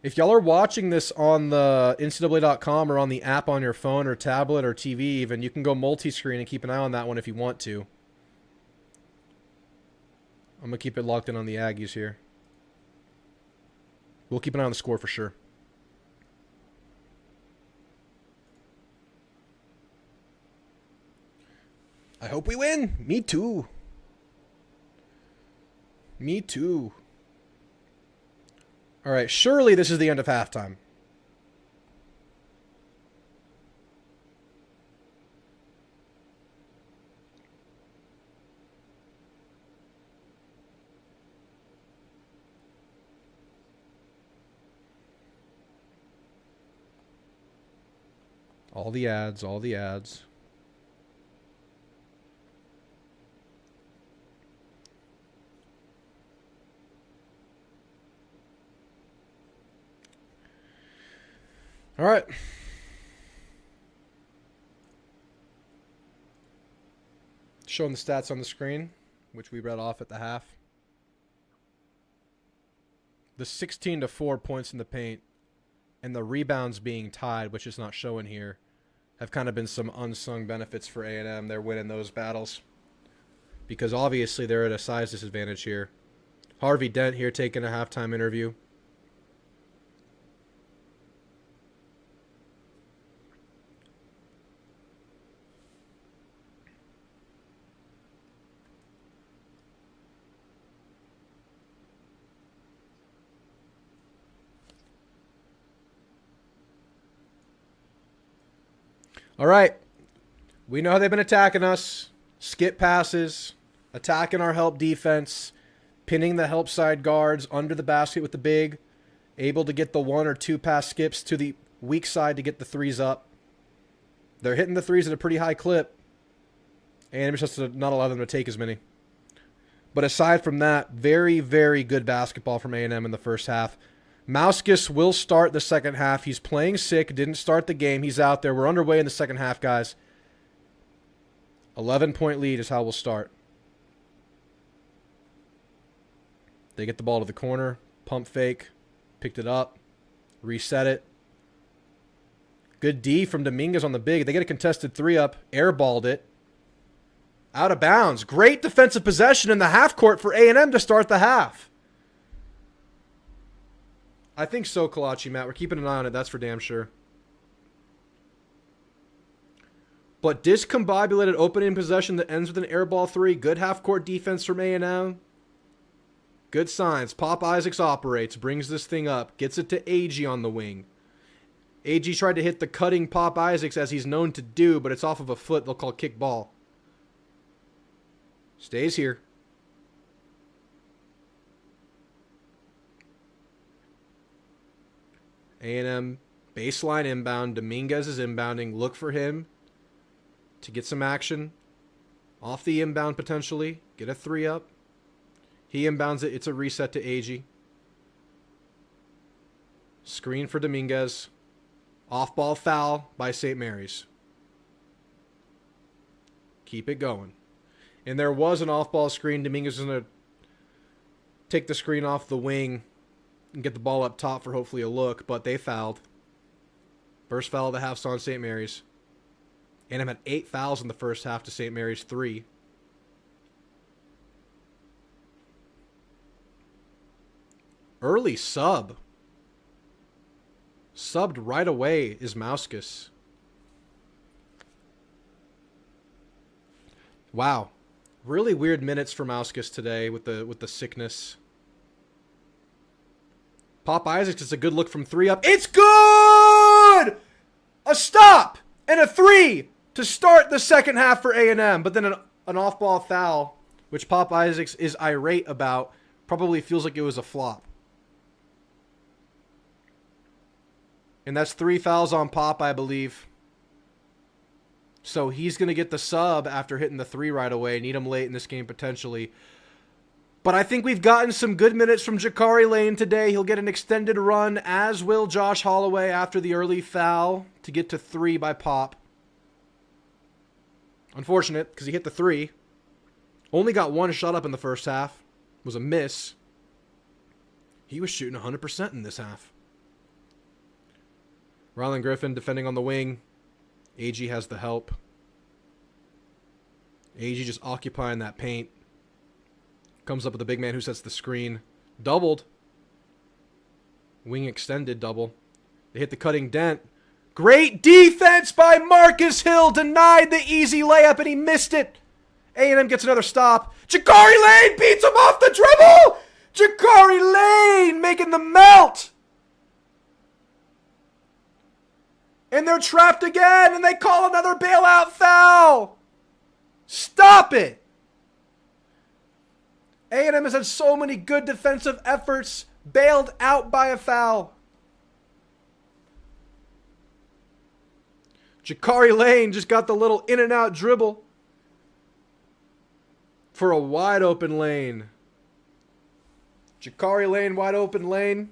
If y'all are watching this on the NCAA.com or on the app on your phone or tablet or TV even, you can go multi-screen and keep an eye on that one if you want to. I'm going to keep it locked in on the Aggies here. We'll keep an eye on the score for sure. I hope we win. Me too. Me too. All right, surely this is the end of halftime. All the ads, all the ads. All right. Showing the stats on the screen, which we read off at the half. The 16 to 4 points in the paint and the rebounds being tied, which is not showing here, have kind of been some unsung benefits for A&M. They're winning those battles because obviously they're at a size disadvantage here. Harvey Dent here taking a halftime interview. All right. We know how they've been attacking us. Skip passes, attacking our help defense, pinning the help side guards under the basket with the big, able to get the 1 or 2 pass skips to the weak side to get the threes up. They're hitting the threes at a pretty high clip, and it's just to not allow them to take as many. But aside from that, very, very good basketball from A&M in the first half. Mauskas will start the second half. He's playing sick, didn't start the game. He's out there. We're underway in the second half, guys. 11-point lead is how we'll start. They get the ball to the corner, pump fake, picked it up, reset it. Good D from Dominguez on the big. They get a contested 3-up, airballed it. Out of bounds. Great defensive possession in the half court for A&M to start the half. I think so, Kalachi, Matt. We're keeping an eye on it. That's for damn sure. But discombobulated opening possession that ends with an airball 3. Good half-court defense from A&M. Good signs. Pop Isaacs operates, brings this thing up, gets it to Aggie on the wing. Aggie tried to hit the cutting Pop Isaacs as he's known to do, but it's off of a foot they'll call kick ball. Stays here. A&M baseline inbound. Dominguez is inbounding. Look for him to get some action. Off the inbound potentially. Get a 3-up. He inbounds it. It's a reset to Aggie. Screen for Dominguez. Off-ball foul by St. Mary's. Keep it going. And there was an off-ball screen. Dominguez is going to take the screen off the wing and get the ball up top for hopefully a look, but they fouled. First foul of the half's on St. Mary's. A&M had 8 fouls in the first half to St. Mary's 3. Early sub. Subbed right away is Mauskas. Wow. Really weird minutes for Mauskas today with the sickness. Pop Isaacs is a good look from 3 up. It's good! A stop and a 3 to start the second half for A&M. But then an off-ball foul, which Pop Isaacs is irate about, probably feels like it was a flop. And that's 3 fouls on Pop, I believe. So he's going to get the sub after hitting the 3 right away. Need him late in this game potentially. But I think we've gotten some good minutes from Jakari Lane today. He'll get an extended run, as will Josh Holloway after the early foul to get to 3 by Pop. Unfortunate, because he hit the 3. Only got 1 shot up in the first half. It was a miss. He was shooting 100% in this half. Rylan Griffin defending on the wing. Aggie has the help. Aggie just occupying that paint. Comes up with the big man who sets the screen. Doubled. Wing extended double. They hit the cutting Dent. Great defense by Marcus Hill. Denied the easy layup and he missed it. A&M gets another stop. Jakari Lane beats him off the dribble. Jakari Lane making the melt. And they're trapped again and they call another bailout foul. Stop it. A&M has had so many good defensive efforts, bailed out by a foul. Jakari Lane just got the little in and out dribble for a wide open lane. Jakari Lane, wide open lane.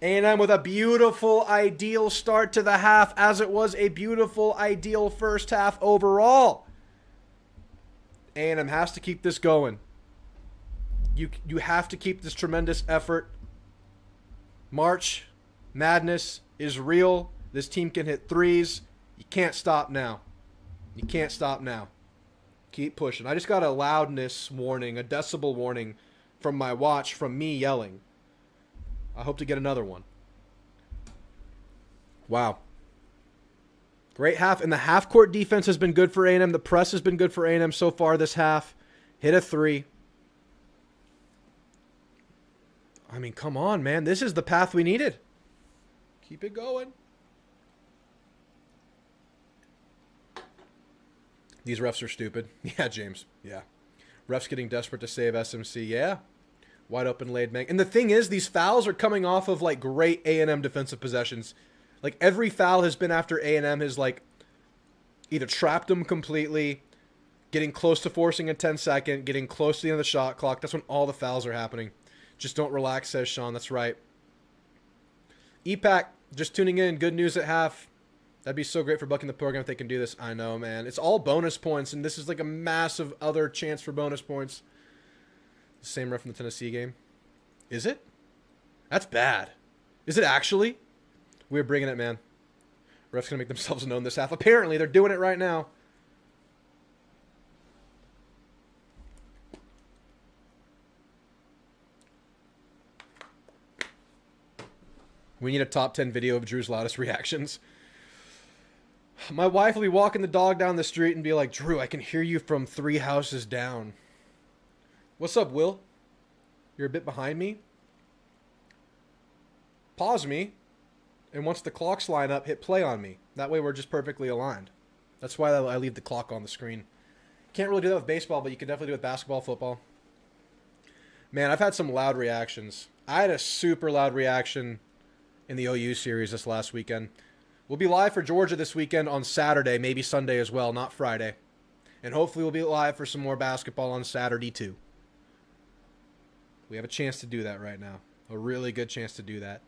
A&M with a beautiful, ideal start to the half, as it was a beautiful, ideal first half overall. A&M has to keep this going. You have to keep this tremendous effort. March Madness is real. This team can hit threes. You can't stop now. You can't stop now. Keep pushing. I just got a loudness warning, a decibel warning from my watch from me yelling. I hope to get another one. Wow. Great half. And the half-court defense has been good for A&M. The press has been good for A&M so far this half. Hit a three. I mean, come on, man. This is the path we needed. Keep it going. These refs are stupid. Yeah, James. Yeah. Refs getting desperate to save SMC. Yeah. Wide open laid bang. And the thing is, these fouls are coming off of, like, great A&M defensive possessions. Like, every foul has been after A&M has, like, either trapped them completely, getting close to forcing a 10-second, getting close to the end of the shot clock. That's when all the fouls are happening. Just don't relax, says Sean. That's right. EPAC, just tuning in. Good news at half. That'd be so great for bucking the program if they can do this. I know, man. It's all bonus points, and this is like a massive other chance for bonus points. The same ref from the Tennessee game. Is it? That's bad. Is it actually? We're bringing it, man. Refs going to make themselves known this half. Apparently, they're doing it right now. We need a top 10 video of Drew's loudest reactions. My wife will be walking the dog down the street and be like, Drew, I can hear you from 3 houses down. What's up, Will? You're a bit behind me. Pause me. And once the clocks line up, hit play on me. That way we're just perfectly aligned. That's why I leave the clock on the screen. Can't really do that with baseball, but you can definitely do it with basketball, football. Man, I've had some loud reactions. I had a super loud reaction in the OU series this last weekend. We'll be live for Georgia this weekend on Saturday, maybe Sunday as well, not Friday. And hopefully we'll be live for some more basketball on Saturday too. We have a chance to do that right now. A really good chance to do that.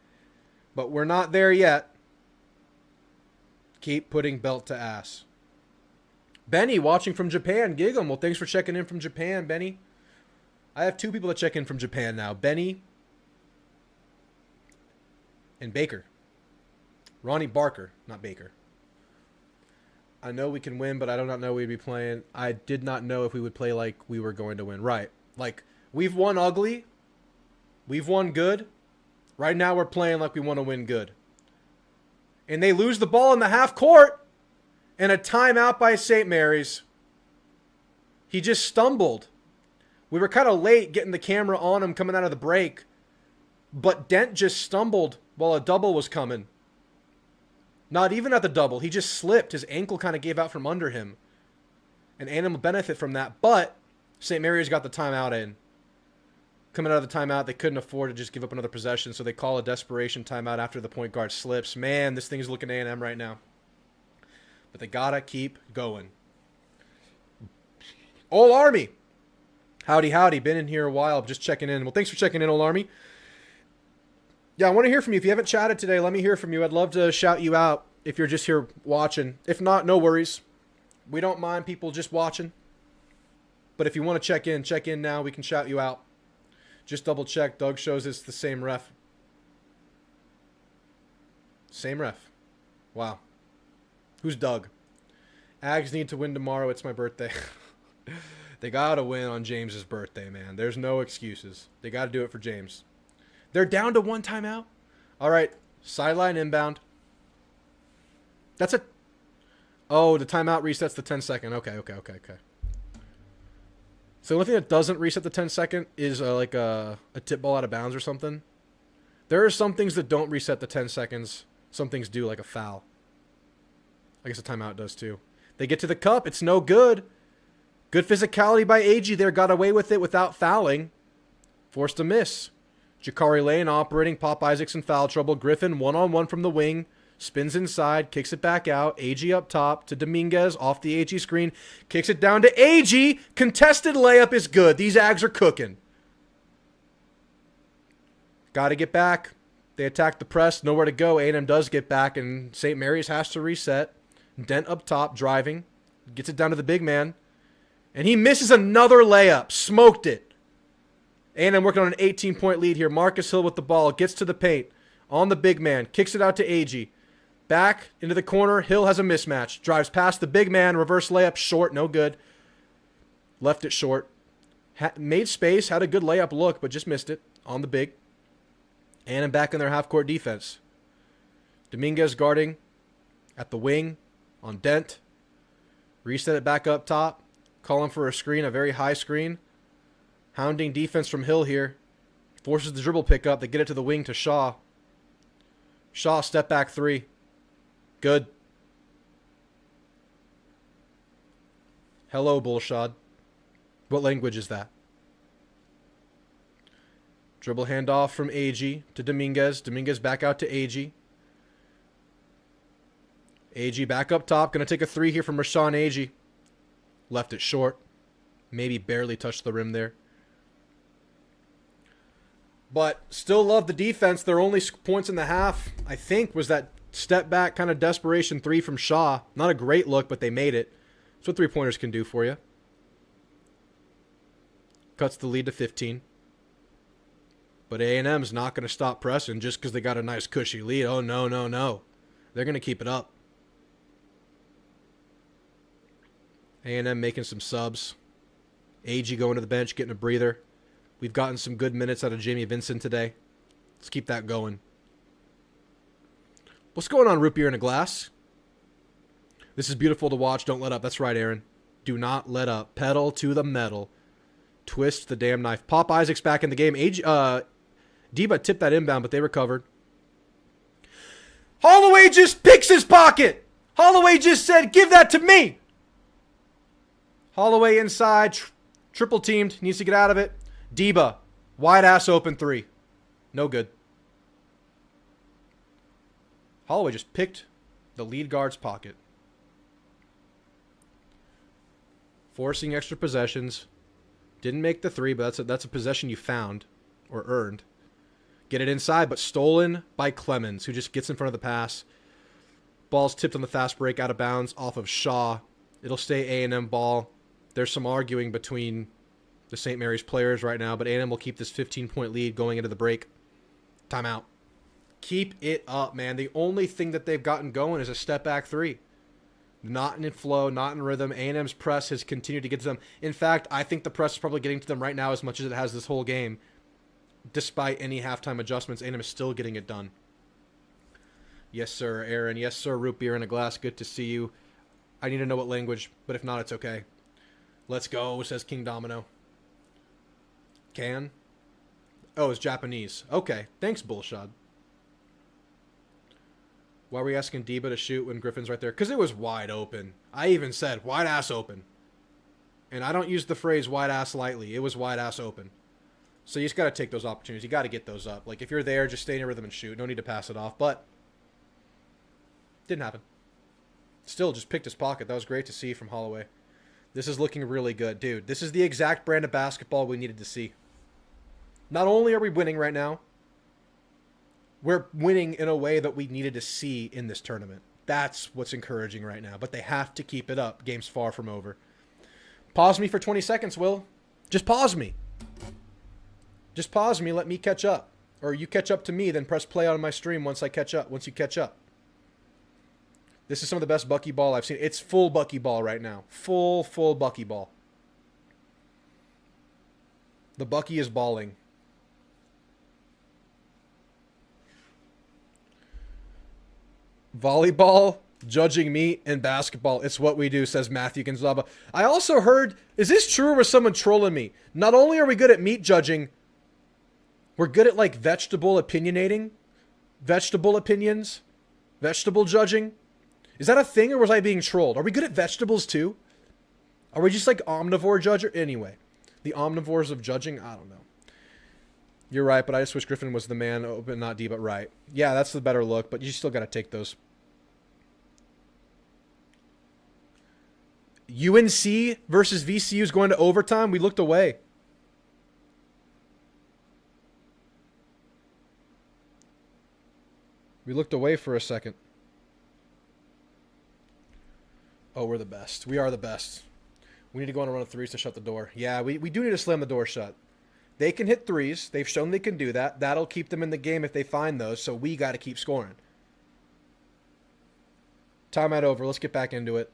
But we're not there yet. Keep putting belt to ass. Benny watching from Japan. Gig 'em. Well, thanks for checking in from Japan, Benny. I have 2 people that check in from Japan now. Benny and Baker. Ronnie Barker, not Baker. I know we can win, but I do not know we'd be playing. I did not know if we would play like we were going to win. Right. Like, we've won ugly. We've won good. Right now we're playing like we want to win good. And they lose the ball in the half court. And a timeout by St. Mary's. He just stumbled. We were kind of late getting the camera on him coming out of the break. But Dent just stumbled while a double was coming. Not even at the double. He just slipped. His ankle kind of gave out from under him. And A&M will benefit from that. But St. Mary's got the timeout in. Coming out of the timeout, they couldn't afford to just give up another possession, so they call a desperation timeout after the point guard slips. Man, this thing's looking A&M right now. But they gotta keep going. Old Army. Howdy, howdy. Been in here a while. Just checking in. Well, thanks for checking in, Old Army. Yeah, I want to hear from you. If you haven't chatted today, let me hear from you. I'd love to shout you out if you're just here watching. If not, no worries. We don't mind people just watching. But if you want to check in now. We can shout you out. Just double check. Doug shows it's the same ref. Same ref. Wow. Who's Doug? Ags need to win tomorrow. It's my birthday. They got to win on James's birthday, man. There's no excuses. They got to do it for James. They're down to 1 timeout. All right. Sideline inbound. That's a... Oh, the timeout resets the 10-second. Okay. So the only thing that doesn't reset the 10-second is like a tip ball out of bounds or something. There are some things that don't reset the 10 seconds. Some things do, like a foul. I guess a timeout does too. They get to the cup. It's no good. Good physicality by Aggie there. Got away with it without fouling. Forced a miss. Jakari Lane operating. Pop Isaacs in foul trouble. Griffin one-on-one from the wing. Spins inside. Kicks it back out. Aggie up top to Dominguez. Off the Aggie screen. Kicks it down to Aggie. Contested layup is good. These Ags are cooking. Got to get back. They attack the press. Nowhere to go. A&M does get back, and St. Mary's has to reset. Dent up top, driving. Gets it down to the big man. And he misses another layup. Smoked it. A&M working on an 18-point lead here. Marcus Hill with the ball. Gets to the paint. On the big man. Kicks it out to Aggie. Back into the corner. Hill has a mismatch. Drives past the big man. Reverse layup. Short. No good. Left it short. Made space. Had a good layup look, but just missed it. On the big. A&M back in their half-court defense. Dominguez guarding at the wing on Dent. Reset it back up top. Calling for a screen, a very high screen. Hounding defense from Hill here. Forces the dribble pickup. They get it to the wing to Shaw. Shaw, step back three. Good. Hello, Bullshod. What language is that? Dribble handoff from Aggie to Dominguez. Dominguez back out to Aggie. Aggie back up top. Going to take a three here from Rashawn Aggie. Left it short. Maybe barely touched the rim there. But still love the defense. Their only points in the half, I think, was that step back kind of desperation three from Shaw. Not a great look, but they made it. That's what three-pointers can do for you. Cuts the lead to 15. But A&M's not going to stop pressing just because they got a nice cushy lead. Oh, no, no, no. They're going to keep it up. A&M making some subs. Aggie going to the bench, getting a breather. We've gotten some good minutes out of Jamie Vincent today. Let's keep that going. What's going on, Root Beer in a Glass? This is beautiful to watch. Don't let up. That's right, Aaron. Do not let up. Pedal to the metal. Twist the damn knife. Pop Isaac's back in the game. Deba tipped that inbound, but they recovered. Holloway just picks his pocket. Holloway just said, give that to me. Holloway inside. Triple teamed. Needs to get out of it. Deba. Wide ass open three. No good. Holloway just picked the lead guard's pocket. Forcing extra possessions. Didn't make the three, but that's a possession you found or earned. Get it inside, but stolen by Clemens, who just gets in front of the pass. Ball's tipped on the fast break out of bounds off of Shaw. It'll stay A&M ball. There's some arguing between the St. Mary's players right now, but A&M will keep this 15-point lead going into the break. Timeout. Keep it up, man. The only thing that they've gotten going is a step-back three. Not in flow, not in rhythm. A&M's press has continued to get to them. In fact, I think the press is probably getting to them right now as much as it has this whole game. Despite any halftime adjustments, A&M is still getting it done. Yes, sir, Aaron. Yes, sir, Root Beer in a Glass. Good to see you. I need to know what language, but if not, it's okay. Let's go, says King Domino. Can? Oh, it's Japanese. Okay. Thanks, Bullshod. Why were we asking Deba to shoot when Griffin's right there? Because it was wide open. I even said wide ass open. And I don't use the phrase wide ass lightly. It was wide ass open. So you just got to take those opportunities. You got to get those up. Like, if you're there, just stay in your rhythm and shoot. No need to pass it off. But didn't happen. Still just picked his pocket. That was great to see from Holloway. This is looking really good. Dude, this is the exact brand of basketball we needed to see. Not only are we winning right now, we're winning in a way that we needed to see in this tournament. That's what's encouraging right now. But they have to keep it up. Game's far from over. Pause me for 20 seconds, Will. Just pause me. Just pause me. Let me catch up. Or you catch up to me, then press play on my stream once I catch up. Once you catch up. This is some of the best buckyball I've seen. It's full buckyball right now. Full buckyball. The Bucky is balling. Volleyball, judging me, and basketball. It's what we do, says Matthew Gonzaba. I also heard, is this true or was someone trolling me? Not only are we good at meat judging, we're good at like vegetable opinionating, vegetable opinions, vegetable judging. Is that a thing or was I being trolled? Are we good at vegetables too? Are we just like omnivore judger? Anyway, the omnivores of judging, I don't know. You're right, but I just wish Griffin was the man, open, not D, but right. Yeah, that's the better look, but you still got to take those. UNC versus VCU is going to overtime. We looked away. We looked away for a second. Oh, we're the best. We are the best. We need to go on a run of threes to shut the door. Yeah, we do need to slam the door shut. They can hit threes. They've shown they can do that. That'll keep them in the game if they find those, so we got to keep scoring. Timeout over. Let's get back into it.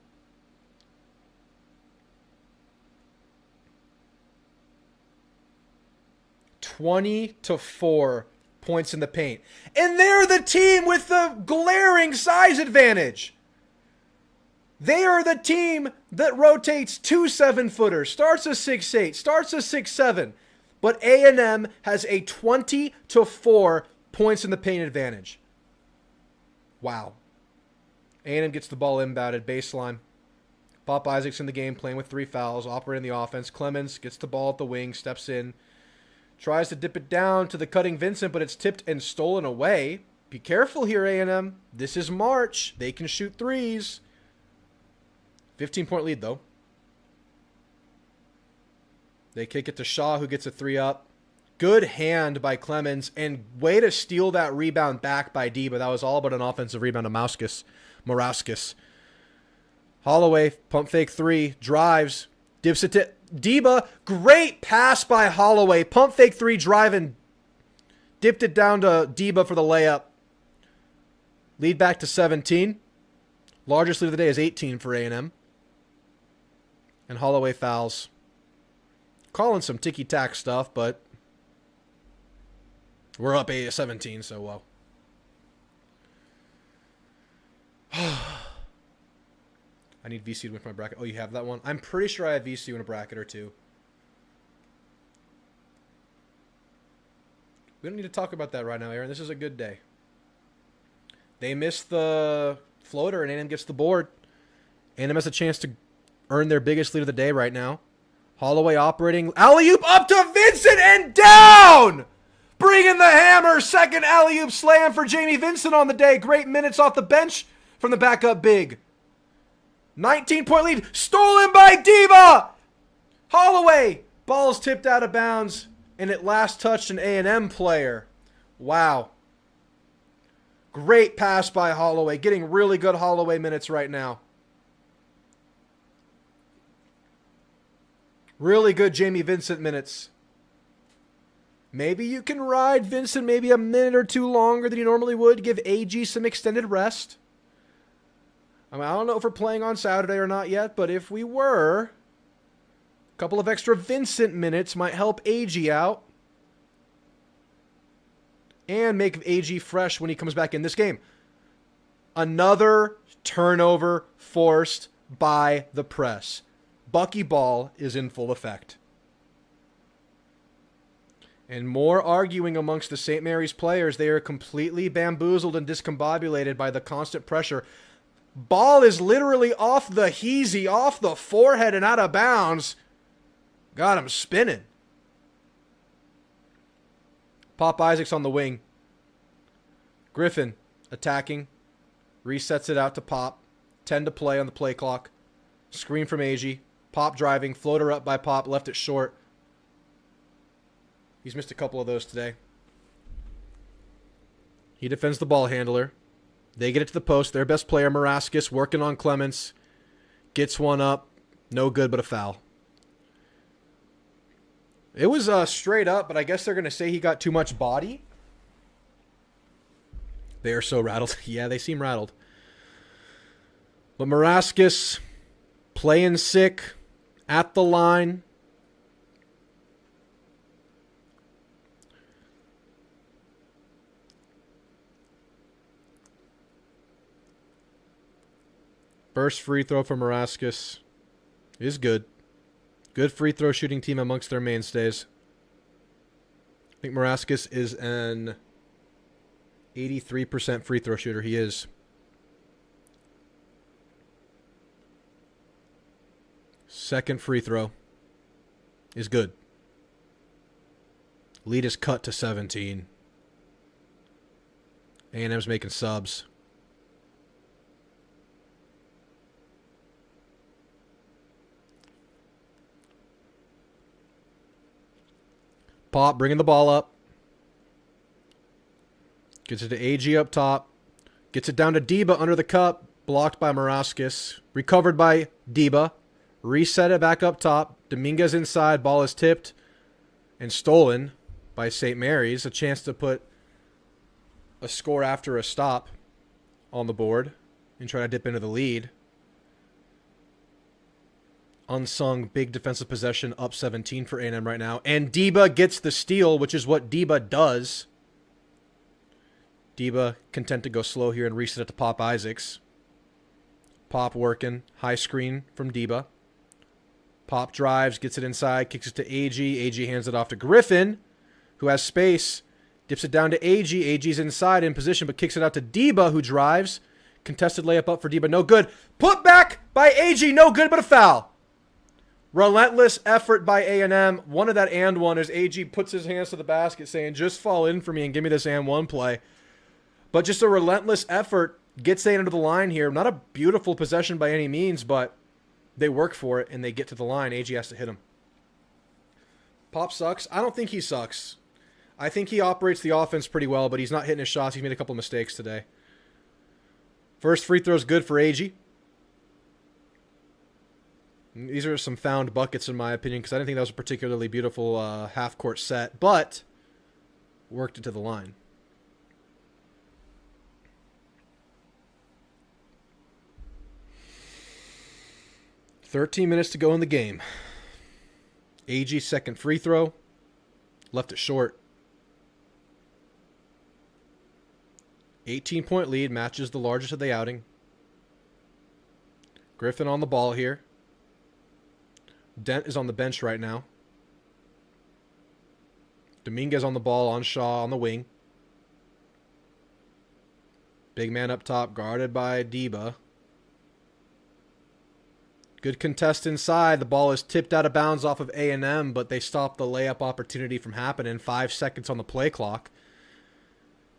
(20-4) points in the paint. And they're the team with the glaring size advantage. They are the team that rotates 2 7-footers, starts a 6'8", starts a 6'7". But A&M has a 20-4 points in the paint advantage. Wow. A&M gets the ball inbounded, baseline. Pop Isaac's in the game, playing with 3 fouls, operating the offense. Clemens gets the ball at the wing, steps in, tries to dip it down to the cutting Vincent, but it's tipped and stolen away. Be careful here, A&M. This is March. They can shoot threes. 15-point lead, though. They kick it to Shaw, who gets a 3 up. Good hand by Clemens, and way to steal that rebound back by Deba. That was all but an offensive rebound to Morauskas. Holloway, pump fake 3, drives, dips it to Deba. Great pass by Holloway. Pump fake 3, driving, dipped it down to Deba for the layup. Lead back to 17. Largest lead of the day is 18 for A&M. And Holloway fouls. Calling some ticky-tack stuff, but we're up 17, so well. I need VC to win my bracket. Oh, you have that one? I'm pretty sure I have VC in a bracket or two. We don't need to talk about that right now, Aaron. This is a good day. They missed the floater, and A&M gets the board. A&M has a chance to earn their biggest lead of the day right now. Holloway operating. Alley-oop up to Vincent and down! Bringing the hammer. Second alley-oop slam for Jamie Vincent on the day. Great minutes off the bench from the backup big. 19-point lead. Stolen by Deba! Holloway. Ball's tipped out of bounds, and it last touched an A&M player. Wow. Great pass by Holloway. Getting really good Holloway minutes right now. Really good Jamie Vincent minutes. Maybe you can ride Vincent maybe a minute or two longer than you normally would. Give Aggie some extended rest. I don't know if we're playing on Saturday or not yet, but if we were, a couple of extra Vincent minutes might help Aggie out. And make Aggie fresh when he comes back in this game. Another turnover forced by the press. Bucky ball is in full effect. And more arguing amongst the St. Mary's players. They are completely bamboozled and discombobulated by the constant pressure. Ball is literally off the heezy, off the forehead and out of bounds. Got him spinning. Pop Isaac's on the wing. Griffin attacking. Resets it out to Pop. 10 to play on the play clock. Screen from Aggie. Pop driving. Floater up by Pop. Left it short. He's missed a couple of those today. He defends the ball handler. They get it to the post. Their best player, Morauskas, working on Clemens. Gets one up. No good, but a foul. It was straight up, but I guess they're going to say he got too much body. They are so rattled. Yeah, they seem rattled. But Morauskas playing sick at the line. First free throw for Morauskas is good. Good free throw shooting team amongst their mainstays. I think Morauskas is an 83% free throw shooter. He is. Second free throw is good. Lead is cut to 17. A&M's making subs. Pop bringing the ball up. Gets it to Aggie up top. Gets it down to Deba under the cup. Blocked by Morauskas. Recovered by Deba. Reset it back up top. Dominguez inside. Ball is tipped and stolen by St. Mary's. A chance to put a score after a stop on the board and try to dip into the lead. Unsung big defensive possession, up 17 for A&M right now. And Deba gets the steal, which is what Deba does. Deba content to go slow here and reset it to Pop Isaacs. Pop working. High screen from Deba. Pop drives, gets it inside, kicks it to Aggie. Aggie hands it off to Griffin, who has space. Dips it down to Aggie. Aggie's inside in position, but kicks it out to Deba, who drives. Contested layup up for Deba. No good. Put back by Aggie. No good, but a foul. Relentless effort by A&M. One of that and one is Aggie puts his hands to the basket saying, just fall in for me and give me this and one play. But just a relentless effort gets A&M to the line here. Not a beautiful possession by any means, but they work for it and they get to the line. Aggie has to hit him. Pop sucks. I don't think he sucks. I think he operates the offense pretty well, but he's not hitting his shots. He's made a couple mistakes today. First free throw is good for Aggie. These are some found buckets in my opinion because I didn't think that was a particularly beautiful half-court set, but worked it to the line. "13 minutes to go in the game. Aggie's second free throw. Left it short. 18-point lead matches the largest of the outing. Griffin on the ball here. Dent is on the bench right now. Dominguez on the ball, on Shaw on the wing. Big man up top, guarded by Deba. Good contest inside. The ball is tipped out of bounds off of A&M, but they stop the layup opportunity from happening. 5 seconds on the play clock.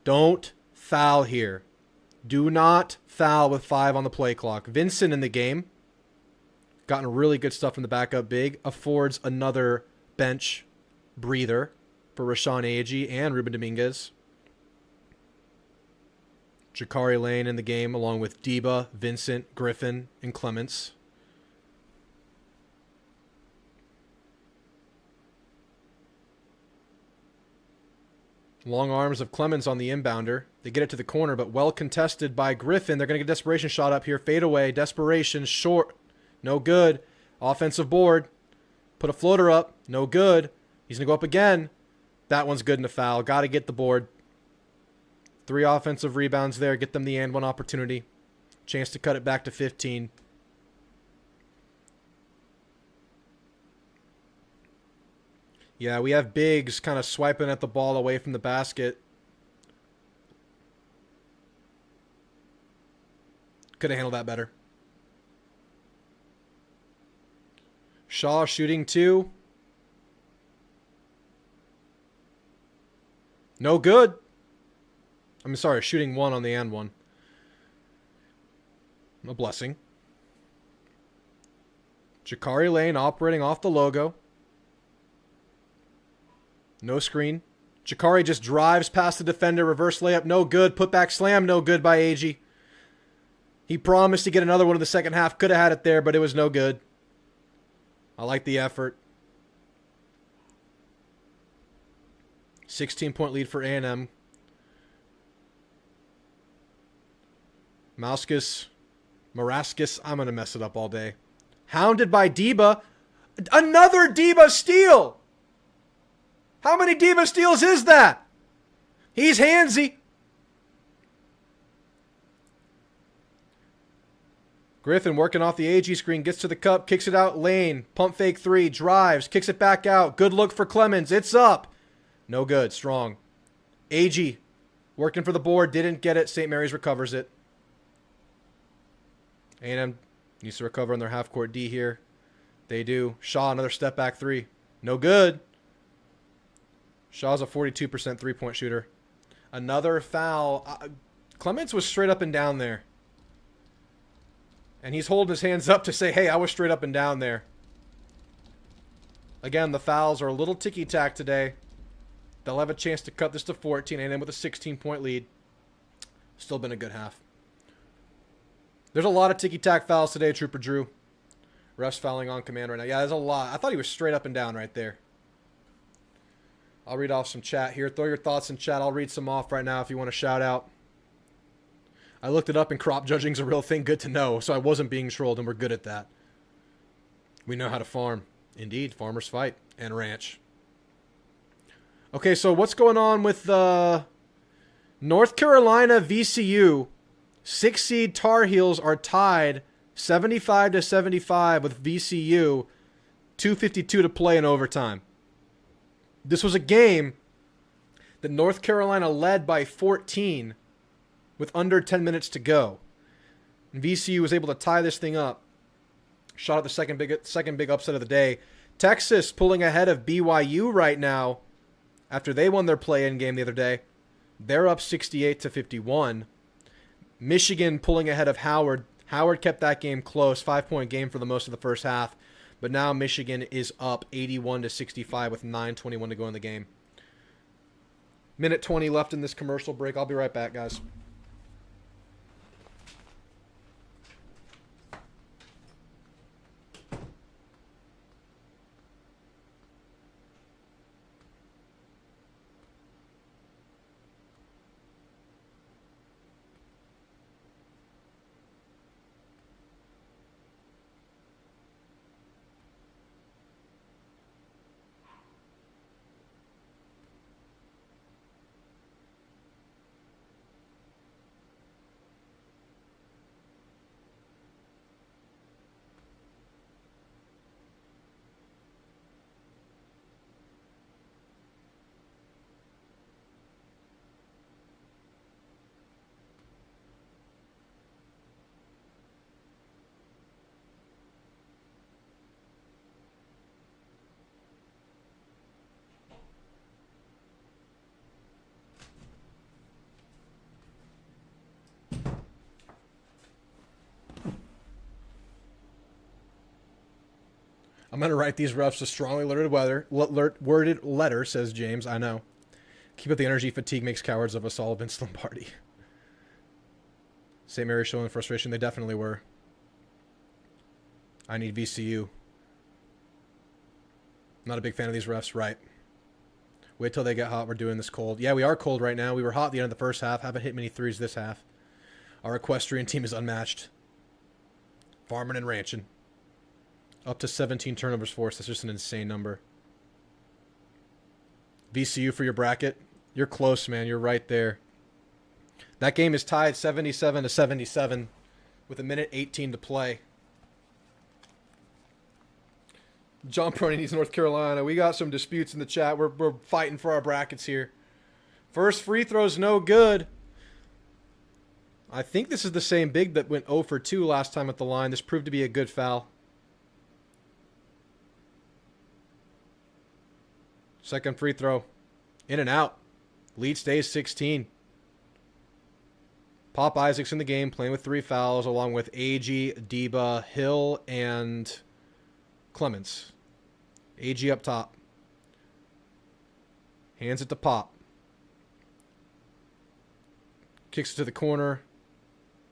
Don't foul here. Do not foul with 5 on the play clock. Vincent in the game. Gotten really good stuff from the backup big. Affords another bench breather for Rashawn Aggie and Ruben Dominguez. Jakari Lane in the game along with Deba, Vincent, Griffin, and Clements. Long arms of Clements on the inbounder. They get it to the corner, but well contested by Griffin. They're going to get a desperation shot up here. Fade away. Desperation. Short. No good. Offensive board. Put a floater up. No good. He's going to go up again. That one's good in a foul. Got to get the board. 3 offensive rebounds there. Get them the and one opportunity. Chance to cut it back to 15. Yeah, we have bigs kind of swiping at the ball away from the basket. Could have handled that better. Shaw shooting 2. No good. I'm sorry, shooting 1 on the and one. A blessing. Jakari Lane operating off the logo. No screen. Jakari just drives past the defender. Reverse layup. No good. Putback slam. No good by Aggie. He promised to get another one in the second half. Could have had it there, but it was no good. I like the effort. 16-point lead for A&M. Marascus. I'm going to mess it up all day. Hounded by Deba. Another Deba steal! How many Deba steals is that? He's handsy. Griffin working off the Aggie screen. Gets to the cup. Kicks it out. Lane. Pump fake 3. Drives. Kicks it back out. Good look for Clemens. It's up. No good. Strong. Aggie working for the board. Didn't get it. St. Mary's recovers it. A&M needs to recover on their half-court D here. They do. Shaw, another step back 3. No good. Shaw's a 42% three-point shooter. Another foul. Clements was straight up and down there. And he's holding his hands up to say, hey, I was straight up and down there. Again, the fouls are a little ticky-tack today. They'll have a chance to cut this to 14 and end with a 16-point lead. Still been a good half. There's a lot of ticky-tack fouls today, Trooper Drew. Refs fouling on command right now. Yeah, there's a lot. I thought he was straight up and down right there. I'll read off some chat here. Throw your thoughts in chat. I'll read some off right now if you want to shout out. I looked it up, and crop judging's a real thing. Good to know. So I wasn't being trolled, and we're good at that. We know how to farm. Indeed, farmers fight and ranch. Okay, so what's going on with North Carolina VCU? 6-seed Tar Heels are tied 75-75 with VCU. 2:52 to play in overtime. This was a game that North Carolina led by 14 with under 10 minutes to go. And VCU was able to tie this thing up. Shot at the second big upset of the day. Texas pulling ahead of BYU right now after they won their play-in game the other day. They're up 68-51. Michigan pulling ahead of Howard. Howard kept that game close, 5-point game for the most of the first half. But now Michigan is up 81-65 with 9:21 to go in the game. Minute 20 left in this commercial break. I'll be right back, guys. I'm going to write these refs a strongly worded letter, says James. I know. Keep up the energy. Fatigue makes cowards of us all. Vince Lombardi. St. Mary's showing frustration. They definitely were. I need VCU. Not a big fan of these refs, right? Wait till they get hot. We're doing this cold. Yeah, we are cold right now. We were hot at the end of the first half. Haven't hit many threes this half. Our equestrian team is unmatched. Farming and ranching. Up to 17 turnovers forced. That's just an insane number. VCU for your bracket. You're close, man. You're right there. That game is tied 77-77 with 1:18 to play. John Proney needs North Carolina. We got some disputes in the chat. We're fighting for our brackets here. First free throw's no good. I think this is the same big that went 0 for 2 last time at the line. This proved to be a good foul. Second free throw. In and out. Lead stays 16. Pop Isaac's in the game, playing with 3 fouls, along with Aggie, Deba, Hill, and Clements. Aggie up top. Hands it to Pop. Kicks it to the corner.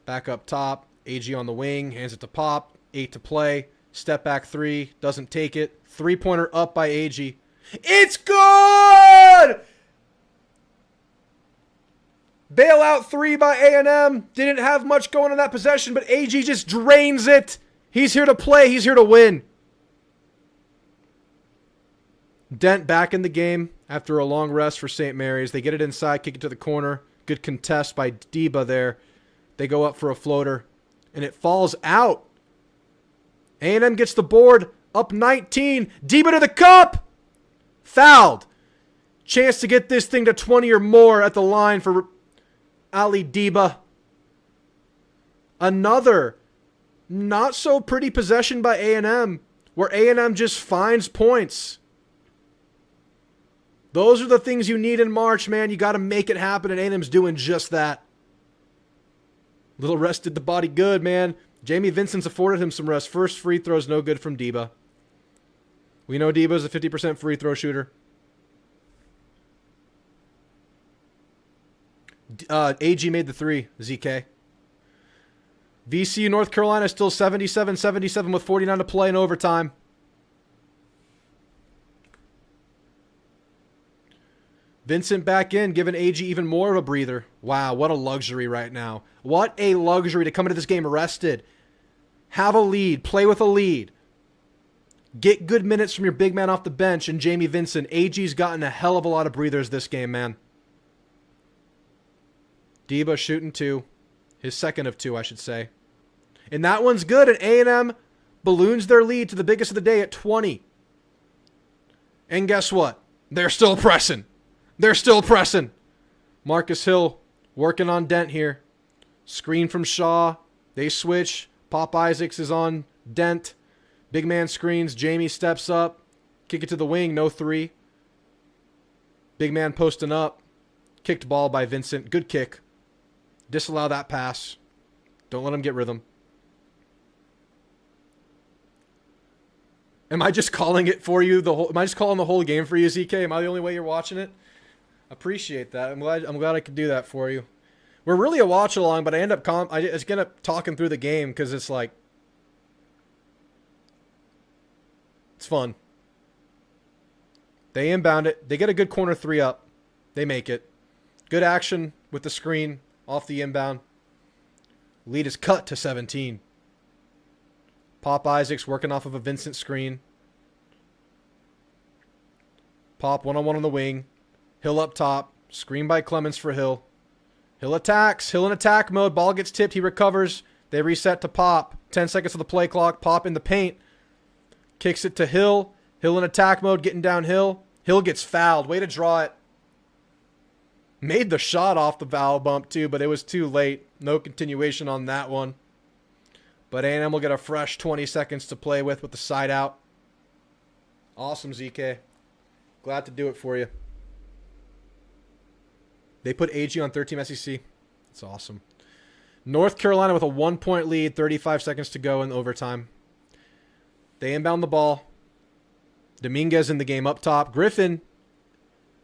Back up top. Aggie on the wing. Hands it to Pop. 8 to play. Step back 3. Doesn't take it. 3-pointer up by Aggie. It's good! Bailout 3 by A&M. Didn't have much going in that possession, but Aggie just drains it. He's here to play. He's here to win. Dent back in the game after a long rest for St. Mary's. They get it inside, kick it to the corner. Good contest by Deba there. They go up for a floater, and it falls out. A&M gets the board, up 19. Deba to the cup. Fouled. Chance to get this thing to 20 or more at the line for Ali Deba. Another not so pretty possession by A&M, where A&M just finds points. Those are the things you need in March, man. You got to make it happen, and A&M's doing just that. Little rest did the body good, man. Jamie Vincent's afforded him some rest. First free throw's no good from Deba. We know Deba's a 50% free throw shooter. AG made the 3, ZK. VCU North Carolina still 77-77 with 49 to play in overtime. Vincent back in, giving Aggie even more of a breather. Wow, what a luxury right now. What a luxury to come into this game rested. Have a lead, play with a lead. Get good minutes from your big man off the bench and Jamie Vincent. Aggie's gotten a hell of a lot of breathers this game, man. Deba shooting 2. His second of 2, I should say. And that one's good, and A&M balloons their lead to the biggest of the day at 20. And guess what? They're still pressing. They're still pressing. Marcus Hill working on Dent here. Screen from Shaw. They switch. Pop Isaacs is on Dent. Big man screens. Jamie steps up. Kick it to the wing. No 3. Big man posting up. Kicked ball by Vincent. Good kick. Disallow that pass. Don't let him get rhythm. Am I just calling it for you? Am I just calling the whole game for you, ZK? Am I the only way you're watching it? Appreciate that. I'm glad I could do that for you. We're really a watch along, but I end up talking through the game because it's like it's fun. They inbound it. They get a good corner 3 up. They make it. Good action with the screen off the inbound. Lead is cut to 17. Pop Isaacs working off of a Vincent screen. Pop one-on-one on the wing. Hill up top. Screen by Clemens for Hill. Hill attacks. Hill in attack mode. Ball gets tipped. He recovers. They reset to Pop. 10 seconds of the play clock. Pop in the paint. Kicks it to Hill. Hill in attack mode getting downhill. Hill gets fouled. Way to draw it. Made the shot off the foul bump too, but it was too late. No continuation on that one. But A&M will get a fresh 20 seconds to play with the side out. Awesome, ZK. Glad to do it for you. They put Aggie on 13 SEC. That's awesome. North Carolina with a 1-point lead, 35 seconds to go in overtime. They inbound the ball. Dominguez in the game up top. Griffin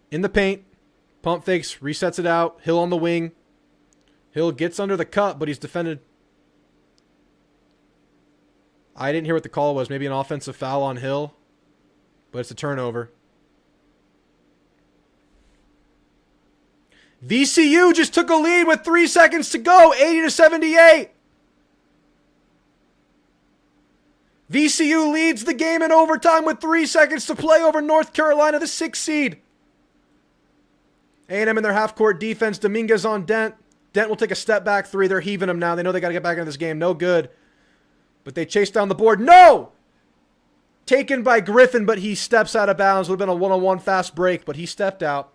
in the paint. Pump fakes, resets it out. Hill on the wing. Hill gets under the cut, but he's defended. I didn't hear what the call was. Maybe an offensive foul on Hill, but it's a turnover. VCU just took a lead with 3 seconds to go, 80-78. VCU leads the game in overtime with 3 seconds to play over North Carolina, the 6th seed. A&M in their half-court defense. Dominguez on Dent. Dent will take a step back 3. They're heaving him now. They know they got to get back into this game. No good. But they chase down the board. No! Taken by Griffin, but he steps out of bounds. Would have been a one-on-one fast break, but he stepped out.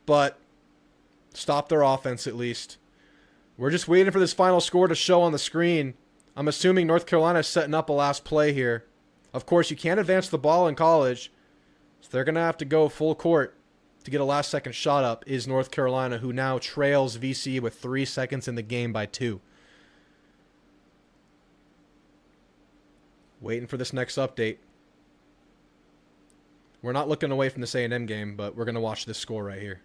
But stop their offense at least. We're just waiting for this final score to show on the screen. I'm assuming North Carolina is setting up a last play here. Of course, you can't advance the ball in college, so they're going to have to go full court to get a last-second shot up, is North Carolina, who now trails VCU with 3 seconds in the game by 2. Waiting for this next update. We're not looking away from this A&M game, but we're going to watch this score right here.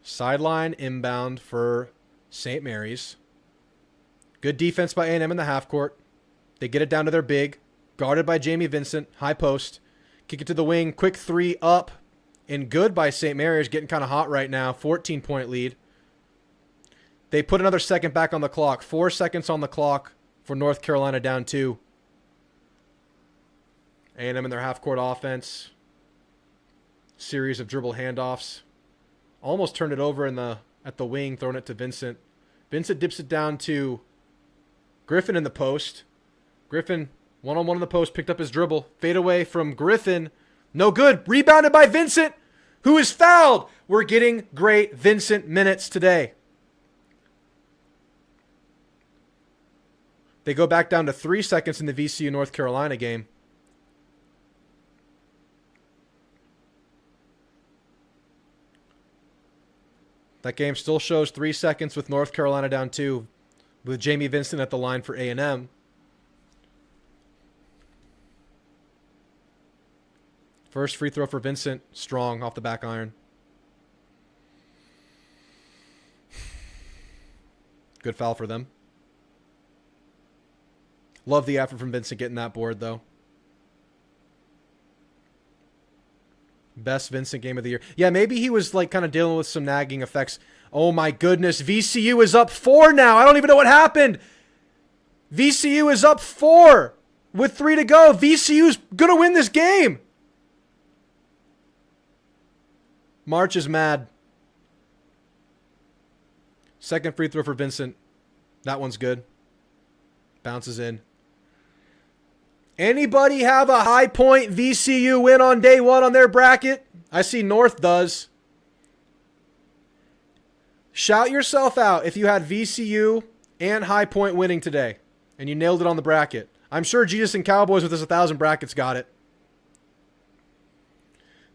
Sideline inbound for St. Mary's. Good defense by A&M in the half court. They get it down to their big. Guarded by Jamie Vincent. High post. Kick it to the wing. Quick 3 up. And good by St. Mary's. Getting kind of hot right now. 14-point lead. They put another second back on the clock. 4 seconds on the clock for North Carolina down 2. A&M in their half-court offense. Series of dribble handoffs. Almost turned it over at the wing, throwing it to Vincent. Vincent dips it down to Griffin in the post. Griffin, one-on-one in the post, picked up his dribble. Fade away from Griffin. No good. Rebounded by Vincent, who is fouled. We're getting great Vincent minutes today. They go back down to 3 seconds in the VCU North Carolina game. That game still shows 3 seconds with North Carolina down 2, with Jamie Vincent at the line for A&M. First free throw for Vincent. Strong off the back iron. Good foul for them. Love the effort from Vincent getting that board, though. Best Vincent game of the year. Yeah, maybe he was like kind of dealing with some nagging effects. Oh my goodness. VCU is up 4 now. I don't even know what happened. VCU is up 4 with 3 to go. VCU's going to win this game. March is mad. Second free throw for Vincent. That one's good. Bounces in. Anybody have a high point VCU win on day 1 on their bracket? I see North does. Shout yourself out if you had VCU and High Point winning today and you nailed it on the bracket. I'm sure Jesus and Cowboys with his 1,000 brackets got it.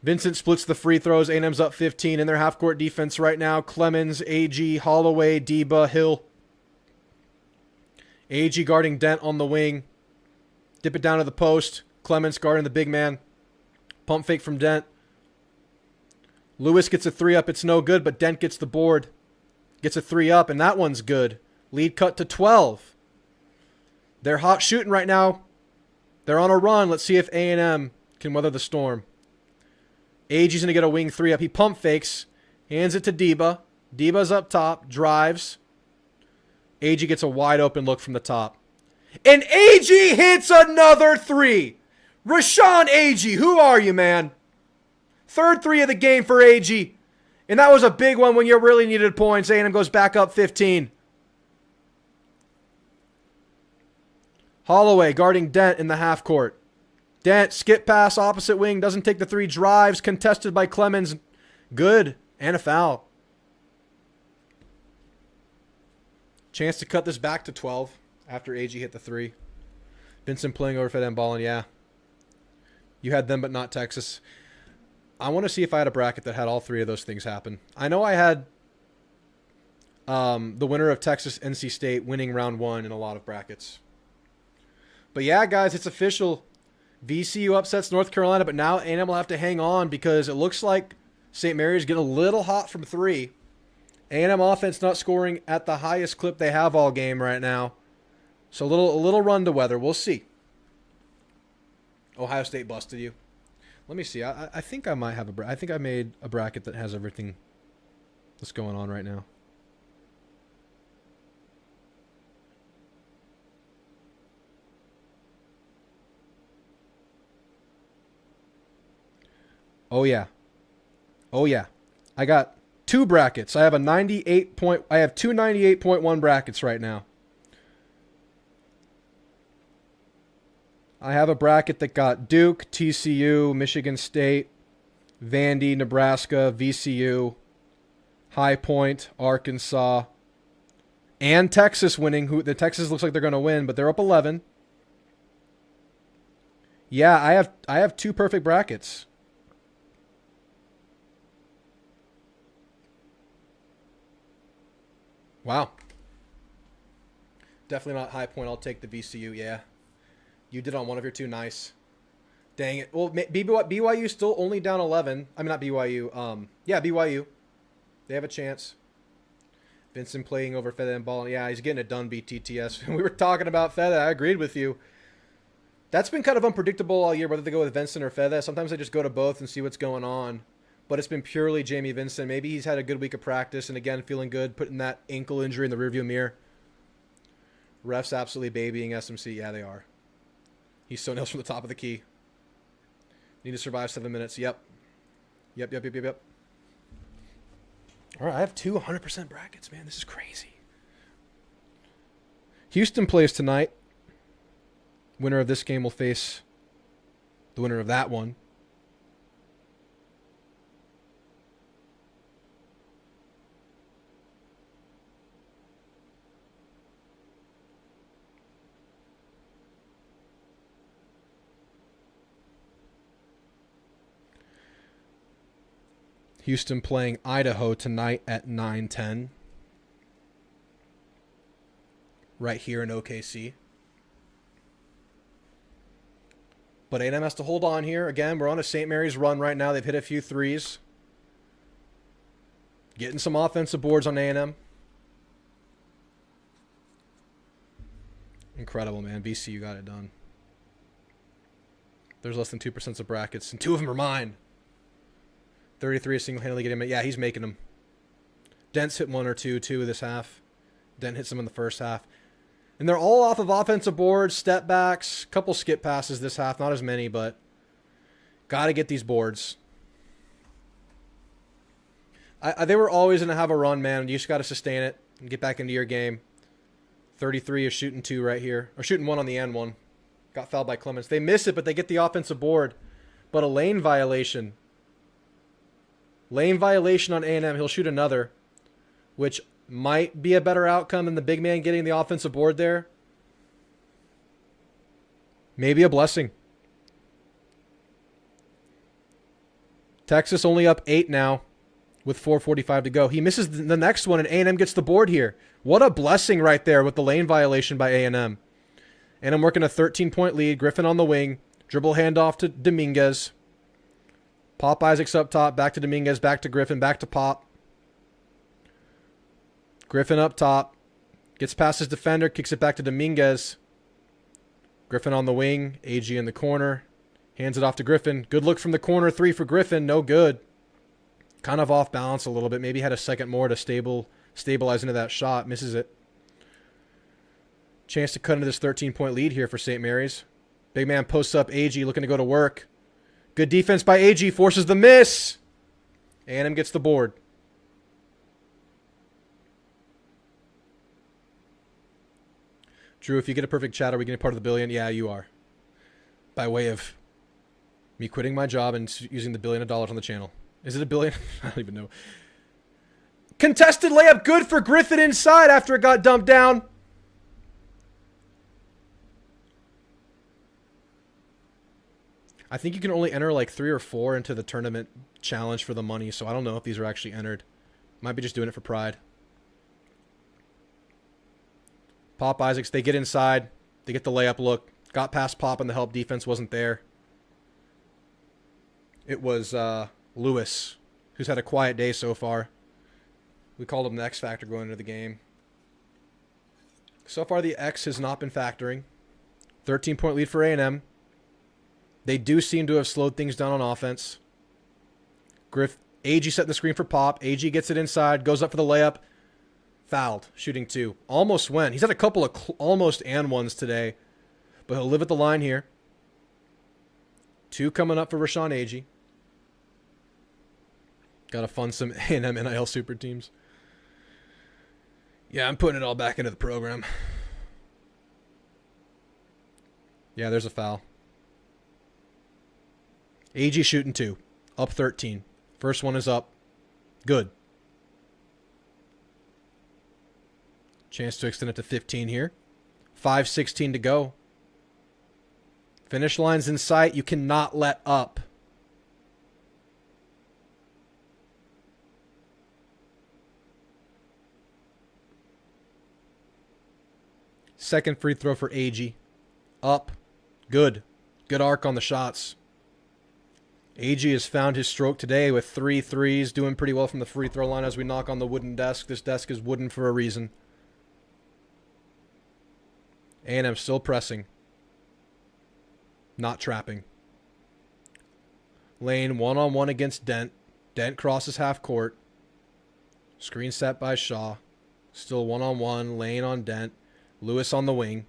Vincent splits the free throws. A&M's up 15 in their half-court defense right now. Clemens, Aggie, Holloway, Deba, Hill. Aggie guarding Dent on the wing. Dip it down to the post. Clemens guarding the big man. Pump fake from Dent. Lewis gets a 3 up. It's no good, but Dent gets the board. Gets a 3 up, and that one's good. Lead cut to 12. They're hot shooting right now. They're on a run. Let's see if A&M can weather the storm. Aggie's going to get a wing 3 up. He pump fakes. Hands it to Deba. Deba's up top. Drives. Aggie gets a wide open look from the top. And Aggie hits another 3. Rashawn Aggie, who are you, man? Third 3 of the game for Aggie. And that was a big one when you really needed points. A&M goes back up 15. Holloway guarding Dent in the half court. Dent, skip pass, opposite wing, doesn't take the 3, drives, contested by Clemens. Good, and a foul. Chance to cut this back to 12 after Aggie hit the 3. Vincent playing over Fed and balling, yeah. You had them, but not Texas. I want to see if I had a bracket that had all 3 of those things happen. I know I had the winner of Texas NC State winning round 1 in a lot of brackets. But yeah, guys, it's official. VCU upsets North Carolina, but now A&M will have to hang on because it looks like St. Mary's getting a little hot from 3. A&M offense not scoring at the highest clip they have all game right now. So a little run to weather. We'll see. Ohio State busted you. Let me see. I think I might have I think I made a bracket that has everything that's going on right now. Oh yeah. Oh yeah. I got 2 brackets. I have two 98.1 brackets right now. I have a bracket that got Duke, TCU, Michigan State, Vandy, Nebraska, VCU, High Point, Arkansas, and Texas winning. The Texas looks like they're going to win, but they're up 11. Yeah, I have 2 perfect brackets. Wow. Definitely not High Point. I'll take the VCU, yeah. You did on one of your 2. Nice. Dang it. Well, BYU still only down 11. I mean, not BYU. Yeah, BYU. They have a chance. Vincent playing over Fed and ball. Yeah, he's getting it done, BTTS. We were talking about Fed. I agreed with you. That's been kind of unpredictable all year, whether they go with Vincent or Fed. Sometimes they just go to both and see what's going on. But it's been purely Jamie Vincent. Maybe he's had a good week of practice and, again, feeling good, putting that ankle injury in the rearview mirror. Refs absolutely babying SMC. Yeah, they are. He's so nails from the top of the key. Need to survive 7 minutes. Yep. Yep. All right, I have 2 100% brackets, man. This is crazy. Houston plays tonight. Winner of this game will face the winner of that one. Houston playing Idaho tonight at 9:10. Right here in OKC. But A&M has to hold on here. Again, we're on a St. Mary's run right now. They've hit a few threes. Getting some offensive boards on A&M. Incredible, man. VCU got it done. There's less than 2% of brackets, and 2 of them are mine. 33 is single-handedly getting him. Yeah, he's making them. Dent's hit 1 or 2 this half. Dent hits them in the first half. And they're all off of offensive boards, step backs, couple skip passes this half. Not as many, but got to get these boards. They were always going to have a run, man. You just got to sustain it and get back into your game. 33 is shooting 2 right here. Or shooting 1 on the end one. Got fouled by Clemens. They miss it, but they get the offensive board. But a lane violation. Lane violation on A&M. He'll shoot another, which might be a better outcome than the big man getting the offensive board there. Maybe a blessing. Texas only up 8 now with 4:45 to go. He misses the next one, and A&M gets the board here. What a blessing right there with the lane violation by A&M. And I'm working a 13-point lead. Griffin on the wing. Dribble handoff to Dominguez. Pop Isaacs up top. Back to Dominguez. Back to Griffin. Back to Pop. Griffin up top. Gets past his defender. Kicks it back to Dominguez. Griffin on the wing. Aggie in the corner. Hands it off to Griffin. Good look from the corner. 3 for Griffin. No good. Kind of off balance a little bit. Maybe had a second more to stabilize into that shot. Misses it. Chance to cut into this 13-point lead here for St. Mary's. Big man posts up Aggie, looking to go to work. Good defense by Aggie. Forces the miss. A&M gets the board. Drew, if you get a perfect chat, are we getting part of the billion? Yeah, you are. By way of me quitting my job and using the $1 billion on the channel. Is it $1 billion? I don't even know. Contested layup, good for Griffin inside after it got dumped down. I think you can only enter like 3 or 4 into the tournament challenge for the money, so I don't know if these are actually entered. Might be just doing it for pride. Pop Isaacs, they get inside. They get the layup look. Got past Pop and the help defense wasn't there. It was Lewis, who's had a quiet day so far. We called him the X factor going into the game. So far, the X has not been factoring. 13-point lead for A&M. They do seem to have slowed things down on offense. Aggie set the screen for Pop. Aggie gets it inside, goes up for the layup. Fouled, shooting 2. Almost went. He's had a couple of almost and ones today, but he'll live at the line here. 2 coming up for Rashawn Aggie. Got to fund some A&M NIL super teams. Yeah, I'm putting it all back into the program. Yeah, there's a foul. Aggie shooting 2. Up 13. First one is up. Good. Chance to extend it to 15 here. 5:16 to go. Finish line's in sight. You cannot let up. Second free throw for Aggie. Up. Good. Good arc on the shots. Aggie has found his stroke today with 3 threes. Doing pretty well from the free throw line as we knock on the wooden desk. This desk is wooden for a reason. A&M still pressing. Not trapping. Lane one-on-one against Dent. Dent crosses half court. Screen set by Shaw. Still one-on-one. Lane on Dent. Lewis on the wing.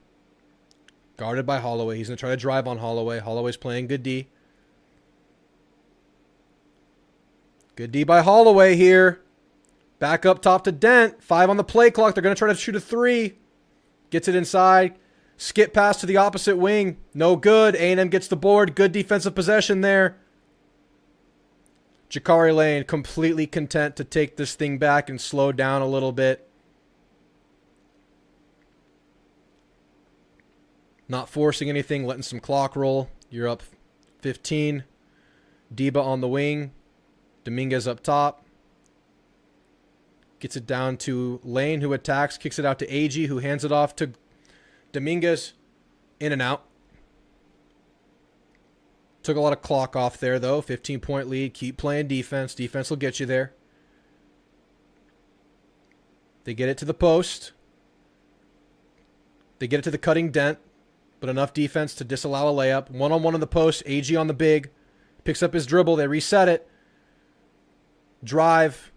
Guarded by Holloway. He's going to try to drive on Holloway. Holloway's playing good D. Good D by Holloway here. Back up top to Dent. 5 on the play clock. They're going to try to shoot a 3. Gets it inside. Skip pass to the opposite wing. No good. A&M gets the board. Good defensive possession there. Jakari Lane completely content to take this thing back and slow down a little bit. Not forcing anything, letting some clock roll. You're up 15. Deba on the wing. Dominguez up top. Gets it down to Lane, who attacks. Kicks it out to Aggie, who hands it off to Dominguez. In and out. Took a lot of clock off there, though. 15-point lead. Keep playing defense. Defense will get you there. They get it to the post. They get it to the cutting dent, but enough defense to disallow a layup. One-on-one on the post. Aggie on the big. Picks up his dribble. They reset it. Drive.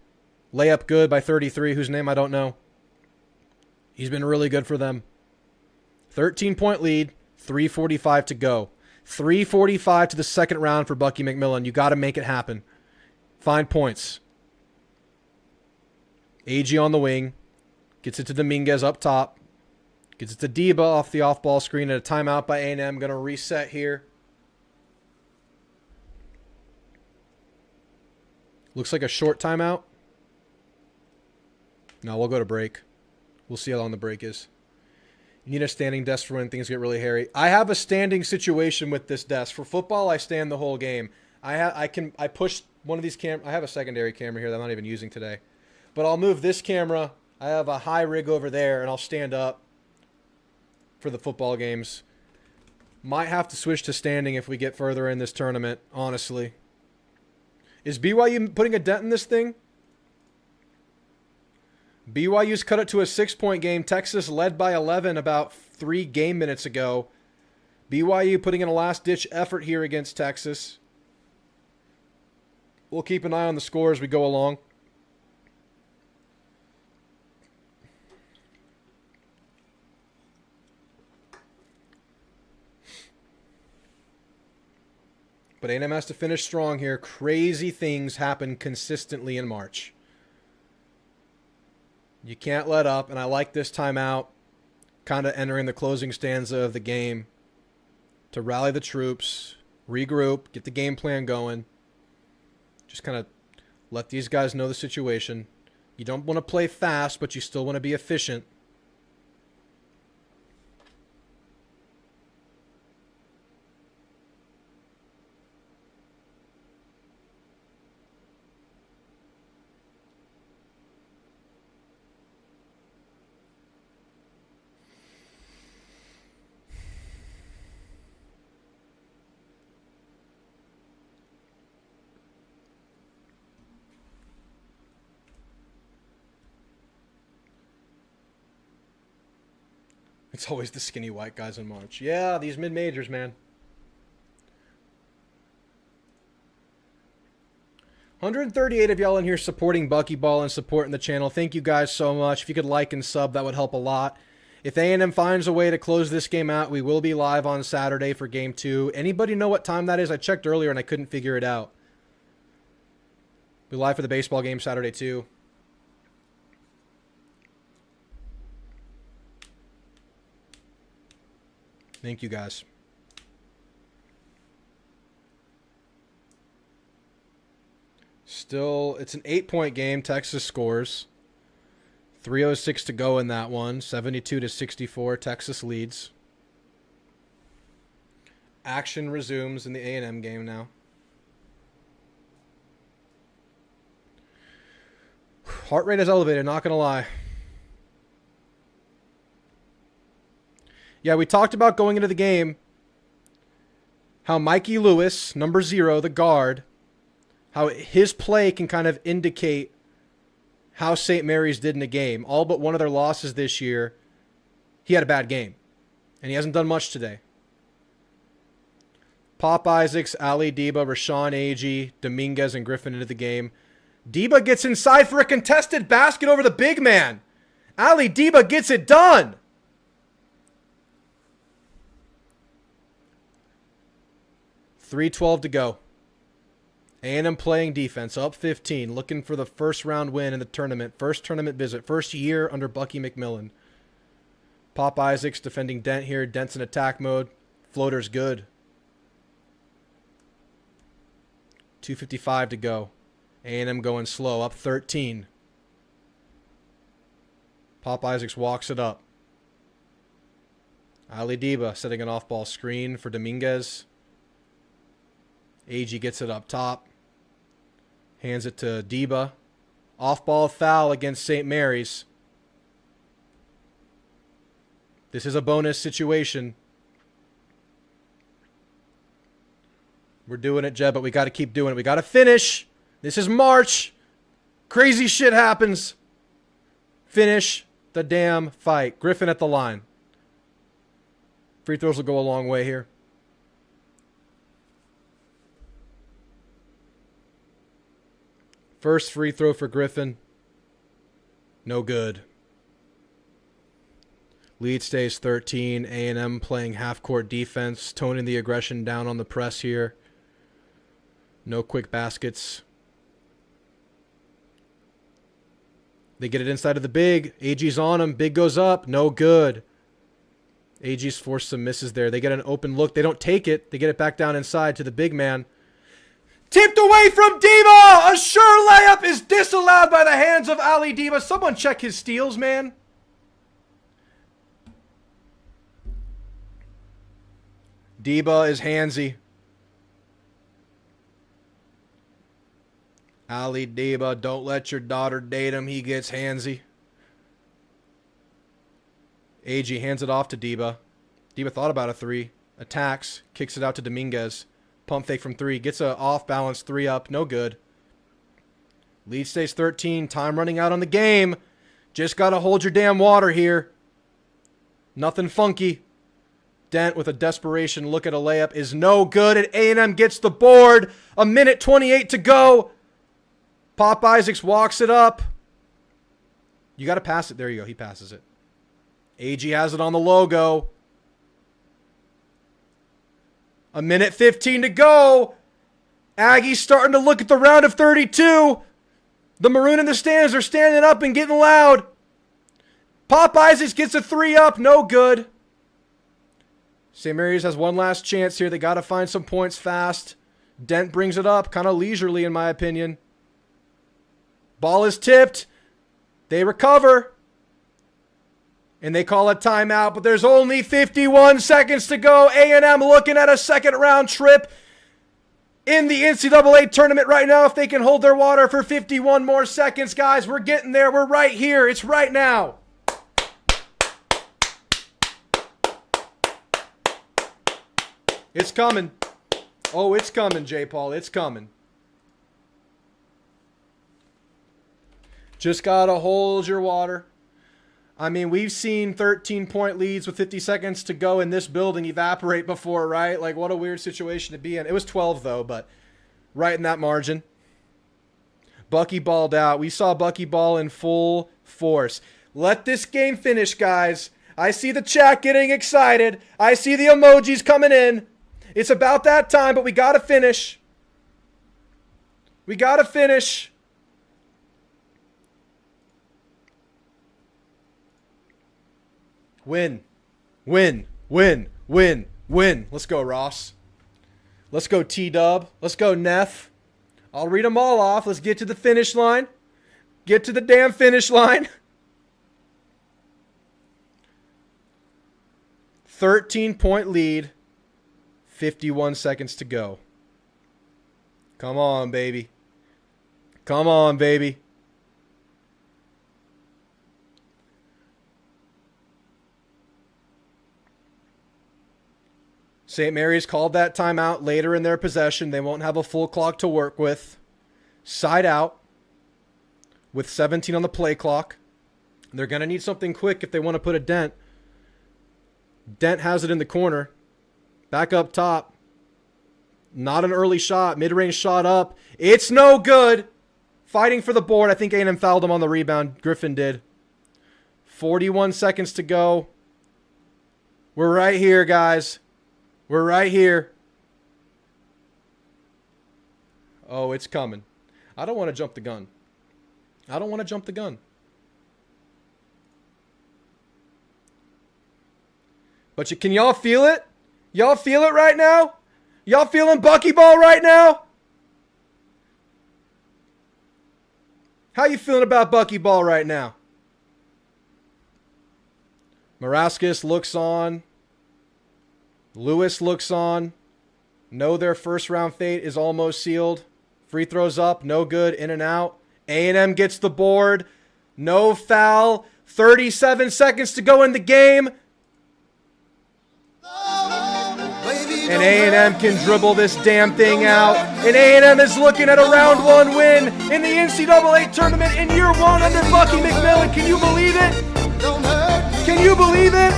Layup good by 33, whose name I don't know. He's been really good for them. 13-point lead. 3:45 to go. 3:45 to the second round for Bucky McMillan. You got to make it happen. Find points. Aggie on the wing. Gets it to Dominguez up top. Gets it to Deba off the off-ball screen at a timeout by A&M. Going to reset here. Looks like a short timeout. No, we'll go to break. We'll see how long the break is. You need a standing desk for when things get really hairy. I have a standing situation with this desk. For football, I stand the whole game. I push one of these I have a secondary camera here that I'm not even using today. But I'll move this camera. I have a high rig over there, and I'll stand up for the football games. Might have to switch to standing if we get further in this tournament, honestly. Is BYU putting a dent in this thing? BYU's cut it to a 6-point game. Texas led by 11 about 3 game minutes ago. BYU putting in a last-ditch effort here against Texas. We'll keep an eye on the score as we go along. But A&M has to finish strong here. Crazy things happen consistently in March. You can't let up, and I like this timeout, kind of entering the closing stanza of the game, to rally the troops, regroup, get the game plan going. Just kind of let these guys know the situation. You don't want to play fast, but you still want to be efficient. It's always the skinny white guys in March. Yeah, these mid-majors, man. 138 of y'all in here supporting Buckyball and supporting the channel. Thank you guys so much. If you could like and sub, that would help a lot. If A&M finds a way to close this game out, we will be live on Saturday for Game 2. Anybody know what time that is? I checked earlier and I couldn't figure it out. We're live for the baseball game Saturday, too. Thank you, guys. Still, it's an 8-point game. Texas scores. 3:06 to go in that one. 72-64. Texas leads. Action resumes in the A&M game now. Heart rate is elevated, not going to lie. Yeah, we talked about going into the game how Mikey Lewis, number 0, the guard, how his play can kind of indicate how St. Mary's did in a game. All but one of their losses this year, he had a bad game. And he hasn't done much today. Pop Isaacs, Ali Deba, Rashawn Agee, Dominguez, and Griffin into the game. Deba gets inside for a contested basket over the big man. Ali Deba gets it done. .312 to go. A&M playing defense, up 15, looking for the first round win in the tournament. First tournament visit, first year under Bucky McMillan. Pop Isaacs defending Dent here. Dent's in attack mode. Floater's good. 2:55 to go. A&M going slow, up 13. Pop Isaacs walks it up. Ali Deba setting an off-ball screen for Dominguez. Agee gets it up top. Hands it to Deba. Off-ball foul against St. Mary's. This is a bonus situation. We're doing it, Jeb, but we got to keep doing it. We got to finish. This is March. Crazy shit happens. Finish the damn fight. Griffin at the line. Free throws will go a long way here. First free throw for Griffin. No good. Lead stays 13. A&M playing half-court defense, toning the aggression down on the press here. No quick baskets. They get it inside of the big. Aggie's on him. Big goes up. No good. Aggie's forced some misses there. They get an open look. They don't take it. They get it back down inside to the big man. Tipped away from Diba! A sure layup is disallowed by the hands of Ali Diba. Someone check his steals, man. Diba is handsy. Ali Diba, don't let your daughter date him. He gets handsy. Aggie hands it off to Diba. Diba thought about a three. Attacks. Kicks it out to Dominguez. Pump fake from three. Gets a off-balance three up. No good. Lead stays 13. Time running out on the game. Just got to hold your damn water here. Nothing funky. Dent with a desperation look at a layup is no good. And A&M gets the board. 1:28 to go. Pop Isaacs walks it up. You got to pass it. There you go. He passes it. Aggie has it on the logo. 1:15 to go. Aggie's starting to look at the round of 32. The maroon in the stands are standing up and getting loud. Pop Isaacs gets a three up. No good. St. Mary's has one last chance here. They got to find some points fast. Dent brings it up, kind of leisurely in my opinion. Ball is tipped. They recover. And they call a timeout, but there's only 51 seconds to go. A&M looking at a second round trip in the NCAA tournament right now. If they can hold their water for 51 more seconds, guys, we're getting there. We're right here. It's right now. It's coming. Oh, it's coming, J. Paul. It's coming. Just got to hold your water. I mean, we've seen 13-point leads with 50 seconds to go in this building evaporate before, right? Like, what a weird situation to be in. It was 12, though, but right in that margin. Bucky balled out. We saw Bucky ball in full force. Let this game finish, guys. I see the chat getting excited. I see the emojis coming in. It's about that time, but we got to finish. We got to finish. Win. Win. Win. Win. Win. Let's go, Ross. Let's go, T-Dub. Let's go, Neff. I'll read them all off. Let's get to the finish line. Get to the damn finish line. 13-point lead. 51 seconds to go. Come on, baby. Come on, baby. St. Mary's called that timeout later in their possession. They won't have a full clock to work with. Side out with 17 on the play clock. They're going to need something quick if they want to put a dent. Dent has it in the corner. Back up top. Not an early shot. Mid-range shot up. It's no good. Fighting for the board. I think A&M fouled him on the rebound. Griffin did. 41 seconds to go. We're right here, guys. We're right here. Oh, it's coming. I don't want to jump the gun. I don't want to jump the gun. But can y'all feel it? Y'all feel it right now? Y'all feeling Bucky Ball right now? How you feeling about Bucky Ball right now? Maraskis looks on. Lewis looks on. Know their first round fate is almost sealed. Free throws up, no good, in and out. A&M gets the board. No foul. 37 seconds to go in the game. Baby, And A&M can dribble this damn thing out. And A&M is looking at a round 1 win in the NCAA tournament in year 1 under Bucky McMillan. Can you believe it? Can you believe it?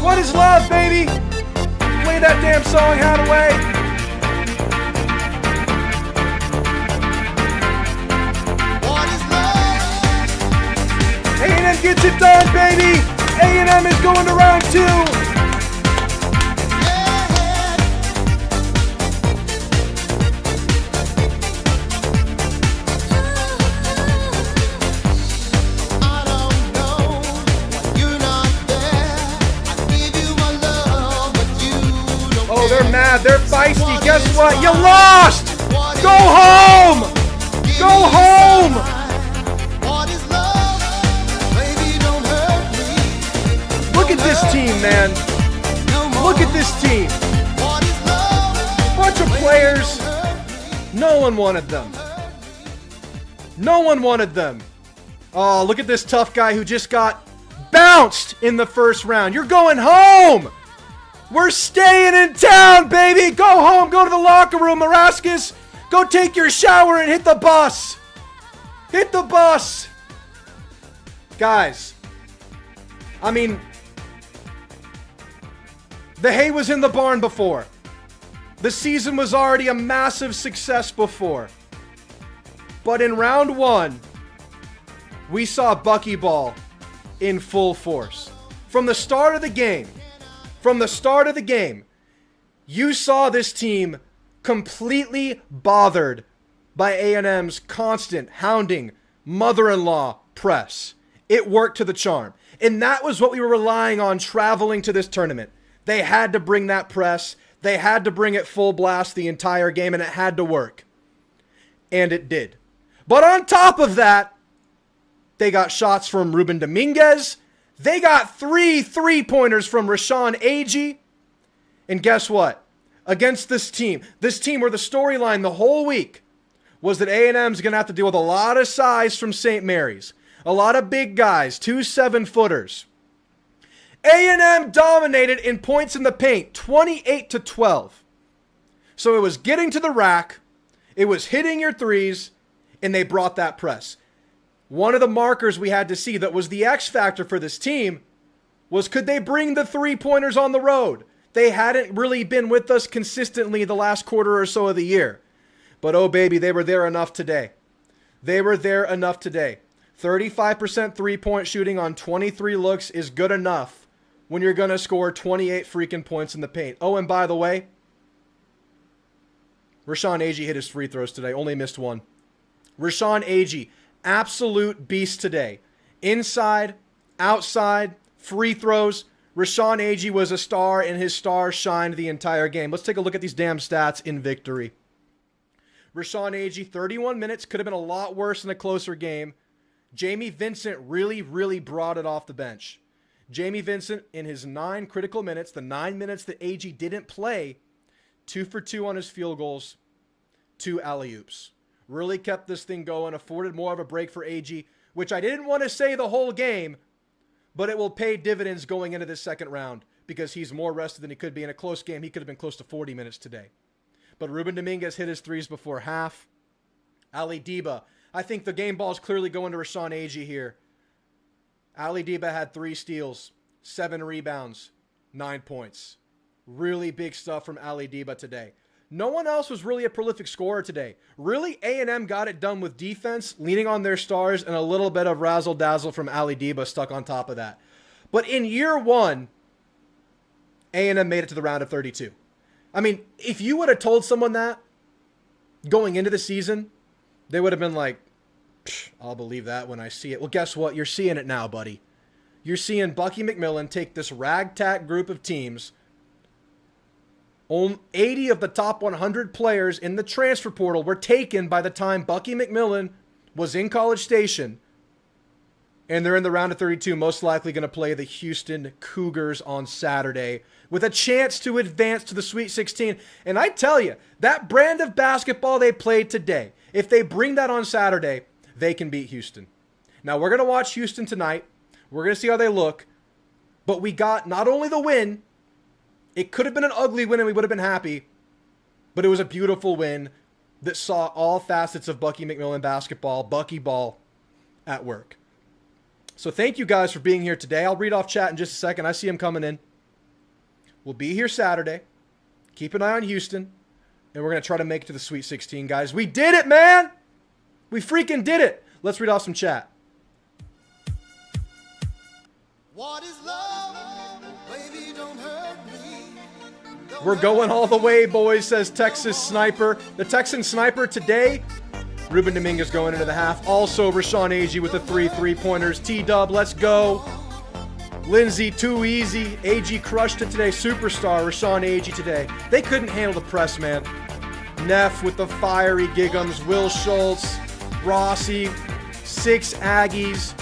What is love, baby? Play that damn song, Hadaway. A&M gets it done, baby. A&M is going to round 2. Oh, they're mad. They're feisty. Guess what? You lost. Go home. Go home. Look at this team, man. Look at this team. Bunch of players. No one wanted them. No one wanted them. Oh, look at this tough guy who just got bounced in the first round. You're going home. We're staying in town, baby. Go home. Go to the locker room, Marascus. Go take your shower and hit the bus. Hit the bus. Guys, I mean, the hay was in the barn before. The season was already a massive success before. But in round 1, we saw Buckyball in full force. From the start of the game, you saw this team completely bothered by A&M's constant hounding mother-in-law press. It worked to the charm. And that was what we were relying on traveling to this tournament. They had to bring that press. They had to bring it full blast the entire game, and it had to work. And it did. But on top of that, they got shots from Ruben Dominguez. They got 3 3-pointers from Rashawn Agee. And guess what? Against this team where the storyline the whole week was that A&M's going to have to deal with a lot of size from St. Mary's. A lot of big guys, 2 7-footers. A&M dominated in points in the paint, 28-12. So it was getting to the rack, it was hitting your threes, and they brought that press. One of the markers we had to see that was the X factor for this team was, could they bring the 3-pointers on the road? They hadn't really been with us consistently the last quarter or so of the year. But oh baby, they were there enough today. 35% 3-point shooting on 23 looks is good enough when you're going to score 28 freaking points in the paint. Oh, and by the way, Rashawn Agee hit his free throws today. Only missed one. Rashawn Agee, absolute beast today. Inside, outside, free throws. Rashawn Agee was a star, and his star shined the entire game. Let's take a look at these damn stats in victory. Rashawn Agee, 31 minutes. Could have been a lot worse in a closer game. Jamie Vincent really brought it off the bench. Jamie Vincent, in his 9 critical minutes, the 9 minutes that Agee didn't play, 2 for 2 on his field goals, 2 alley-oops. Really kept this thing going, afforded more of a break for Agee, which I didn't want to say the whole game, but it will pay dividends going into this second round because he's more rested than he could be. In a close game, he could have been close to 40 minutes today. But Ruben Dominguez hit his threes before half. Ali Deba, I think the game ball is clearly going to Rashawn Agee here. Ali Deba had 3 steals, 7 rebounds, 9 points. Really big stuff from Ali Deba today. No one else was really a prolific scorer today. Really, A&M got it done with defense, leaning on their stars, and a little bit of razzle-dazzle from Ali Deba stuck on top of that. But in year 1, A&M made it to the round of 32. I mean, if you would have told someone that going into the season, they would have been like, I'll believe that when I see it. Well, guess what? You're seeing it now, buddy. You're seeing Bucky McMillan take this ragtag group of teams. 80 of the top 100 players in the transfer portal were taken by the time Bucky McMillan was in College Station. And they're in the round of 32, most likely going to play the Houston Cougars on Saturday with a chance to advance to the Sweet 16. And I tell you, that brand of basketball they played today, if they bring that on Saturday, they can beat Houston. Now, we're going to watch Houston tonight. We're going to see how they look. But we got not only the win, It could have been an ugly win and we would have been happy, but it was a beautiful win that saw all facets of Bucky McMillan basketball, Bucky ball, at work. So thank you guys for being here today. I'll read off chat in just a second. I see him coming in. We'll be here Saturday. Keep an eye on Houston. And we're going to try to make it to the Sweet 16, guys. We did it, man! We freaking did it! Let's read off some chat. What is love? Baby, don't hurt me. We're going all the way, boys, says Texas Sniper. The Texan Sniper today, Ruben Dominguez going into the half. Also, Rashawn Agee with the 3 3-pointers. T-Dub, let's go. Lindsay, too easy. Agee crushed it today. Superstar, Rashawn Agee today. They couldn't handle the press, man. Neff with the fiery Gigums. Will Schultz, Rossi, 6 Aggies.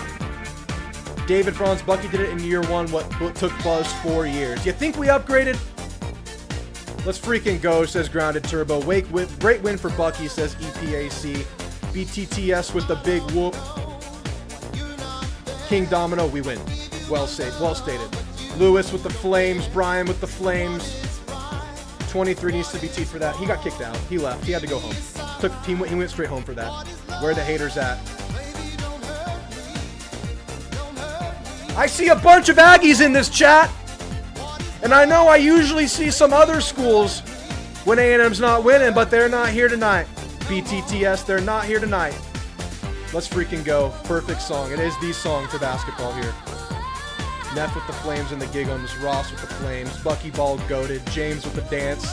David Franz, Bucky did it in year 1, what took Buzz 4 years. You think we upgraded? Let's freaking go, says Grounded Turbo. Great win for Bucky, says EPAC. BTTS with the big whoop. King Domino, we win. Well stated. Lewis with the flames. Brian with the flames. 23 needs to be teed for that. He got kicked out. He left. He had to go home. He went straight home for that. Where are the haters at? I see a bunch of Aggies in this chat. And I know I usually see some other schools when A&M's not winning, but they're not here tonight. BTTS, they're not here tonight. Let's freaking go. Perfect song. It is the song for basketball here. Neff with the flames and the Gigums. Ross with the flames. Bucky Ball goated. James with the dance.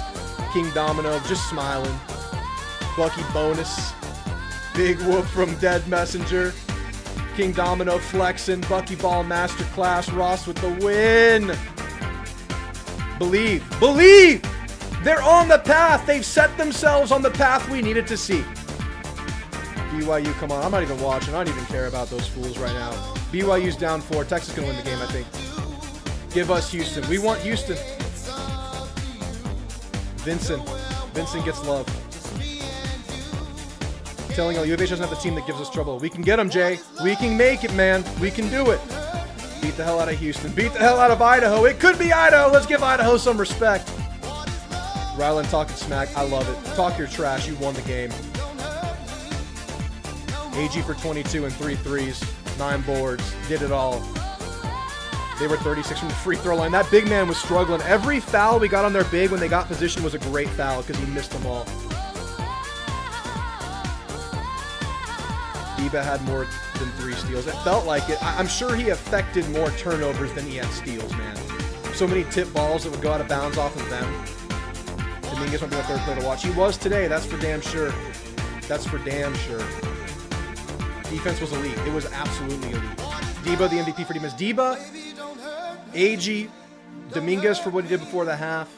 King Domino just smiling. Bucky bonus. Big whoop from Dead Messenger. King Domino flexing. Bucky Ball masterclass. Ross with the win. Believe. Believe! They're on the path. They've set themselves on the path we needed to see. BYU, come on. I'm not even watching. I don't even care about those fools right now. BYU's down 4. Texas going to win the game, I think. Give us Houston. We want Houston. Vincent gets love. Telling you, UVH doesn't have the team that gives us trouble. We can get them, Jay. We can make it, man. We can do it. Beat the hell out of Houston. Beat the hell out of Idaho. It could be Idaho. Let's give Idaho some respect. Ryland talking smack. I love it. Talk your trash. You won the game. AG for 22 and 3 threes. 9 boards. Did it all. They were 36 from the free throw line. That big man was struggling. Every foul we got on their big when they got position was a great foul because he missed them all. Diba had more than 3 steals. It felt like it. I'm sure he affected more turnovers than he had steals, man. So many tip balls that would go out of bounds off of them. Dominguez might be my third player to watch. He was today. That's for damn sure. That's for damn sure. Defense was elite. It was absolutely elite. Diba, the MVP for defense. Diba, Agee, Dominguez for what he did before the half.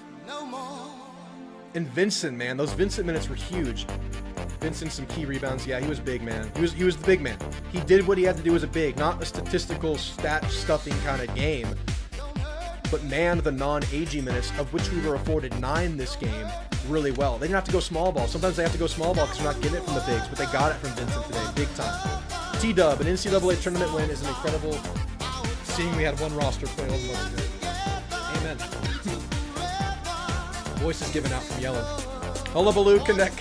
And Vincent, man. Those Vincent minutes were huge. Vincent, some key rebounds. Yeah, he was big, man. He was the big man. He did what he had to do as a big. Not a statistical stat stuffing kind of game. But manned the non-Agee minutes, of which we were afforded 9 this game, really well. They didn't have to go small ball. Sometimes they have to go small ball because they're not getting it from the bigs, but they got it from Vincent today, big time. T-Dub, an NCAA tournament win is an incredible, seeing we had one roster play all the way. Amen. Voice is given out from yelling. Hullabaloo, connect.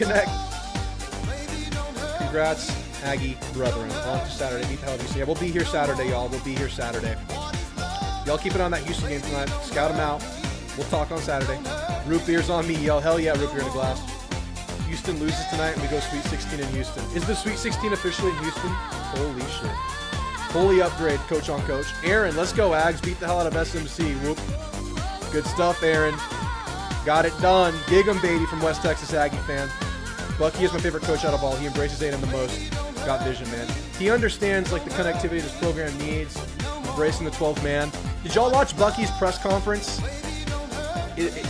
Congrats, Aggie brethren. On to Saturday. Beat the hell out of Houston. Yeah, we'll be here Saturday, y'all. We'll be here Saturday. Y'all keep it on that Houston game tonight. Scout them out. We'll talk on Saturday. Root beer's on me, y'all. Hell yeah, root beer in a glass. Houston loses tonight and we go Sweet 16 in Houston. Is the Sweet 16 officially in Houston? Holy shit. Holy upgrade, coach on coach. Aaron, let's go, Ags. Beat the hell out of SMC. Whoop. Good stuff, Aaron. Got it done. Gig 'em, baby, from West Texas Aggie fan. Bucky is my favorite coach out of all. He embraces A&M the most. Got vision, man. He understands like the connectivity this program needs. Embracing the 12th man. Did y'all watch Bucky's press conference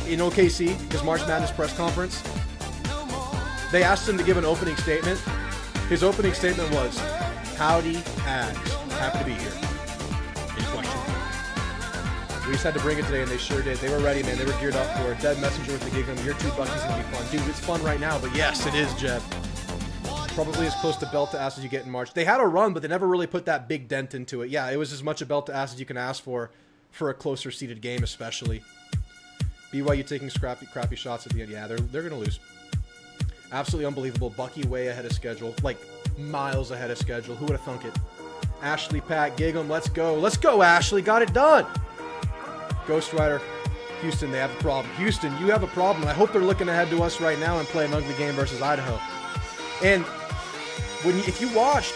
in OKC? His March Madness press conference? They asked him to give an opening statement. His opening statement was, "Howdy, Ags. Happy to be here." Any question? We just had to bring it today, and they sure did. They were ready, man. They were geared up for it. Dead Messenger with the gig. Year 2 Bucky's going to be fun. Dude, it's fun right now, but yes, it is, Jeb. Probably as close to belt to ass as you get in March. They had a run, but they never really put that big dent into it. Yeah, it was as much a belt to ass as you can ask for a closer seeded game, especially. BYU taking crappy shots at the end. Yeah, they're going to lose. Absolutely unbelievable. Bucky way ahead of schedule. Like, miles ahead of schedule. Who would have thunk it? Ashley, Pat, Gig'em, let's go. Let's go, Ashley. Got it done. Ghost Rider. Houston, they have a problem. Houston, you have a problem. I hope they're looking ahead to us right now and play an ugly game versus Idaho. And if you watched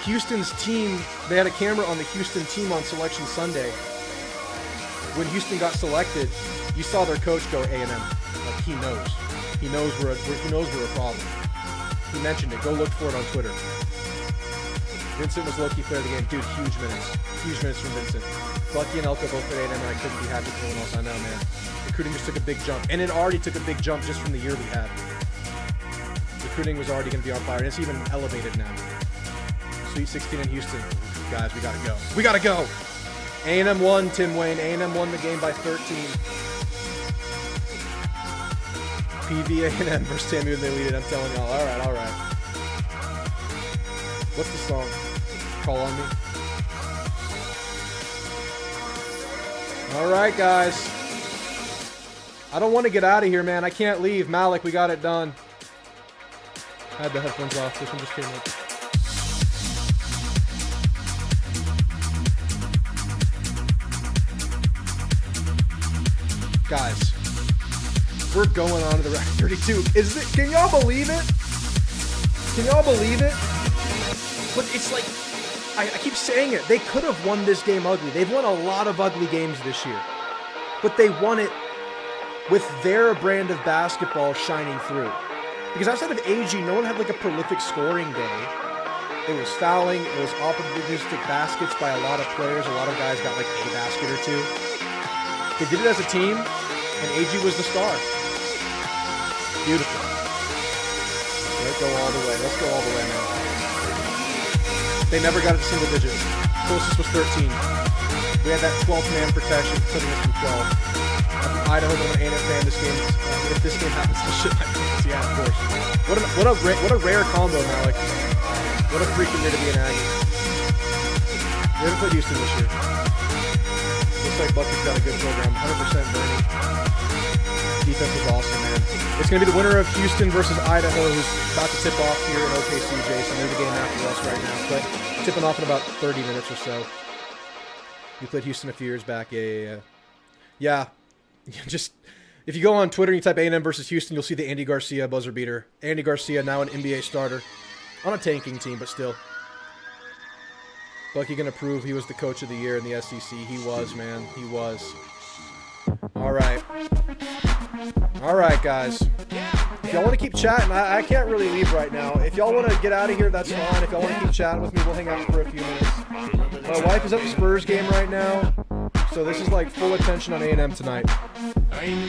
Houston's team, they had a camera on the Houston team on Selection Sunday. When Houston got selected, you saw their coach go A&M. Like, he knows. He knows we're a problem. He mentioned it. Go look for it on Twitter. Vincent was low-key player of the game. Dude, huge minutes. Huge minutes from Vincent. Bucky and Elko both at A&M, and I couldn't be happy with anyone else. I know, man. Recruiting just took a big jump. And it already took a big jump just from the year we had. Recruiting was already going to be on fire, and it's even elevated now. Sweet 16 in Houston. Guys, we got to go. We got to go! A&M won, Tim Wayne. A&M won the game by 13. PV A&M versus TAMU, and they lead it. I'm telling y'all. All right. What's the song? Call on Me. All right, guys. I don't want to get out of here, man. I can't leave. Malik, we got it done. I had the headphones off. This one just came up. Guys, we're going on to the rack 32. Can y'all believe it? Can y'all believe it? But it's like, I keep saying it. They could have won this game ugly. They've won a lot of ugly games this year. But they won it with their brand of basketball shining through. Because outside of Aggie, no one had like a prolific scoring day. It was fouling. It was opportunistic baskets by a lot of players. A lot of guys got like a basket or two. They did it as a team, and Aggie was the star. Beautiful. Let's go all the way. Let's go all the way, man. They never got it to single digits. Closest was 13. We had that 12th man protection, putting us from 12. Idaho, I'm an A&M fan. This game, if this game happens, I'll shit my pants. Yeah, of course. What a rare combo, Malik. What a freaking year to be an Aggie. We haven't played Houston this year. Looks like Bucky's got a good program. 100% Bernie. Defense was awesome, man. It's going to be the winner of Houston versus Idaho, who's about to tip off here at OKC, Jason. They're the game after us right now, but tipping off in about 30 minutes or so. We played Houston a few years back. Yeah. Just, if you go on Twitter and you type A&M versus Houston, you'll see the Andy Garcia buzzer beater. Andy Garcia, now an NBA starter. On a tanking team, but still. Bucky gonna prove he was the coach of the year in the SEC. He was, man. He was. All right. All right, guys. If y'all want to keep chatting, I can't really leave right now. If y'all want to get out of here, that's fine. If y'all want to keep chatting with me, we'll hang out for a few minutes. My wife is at the Spurs game right now, so this is like full attention on A&M tonight. We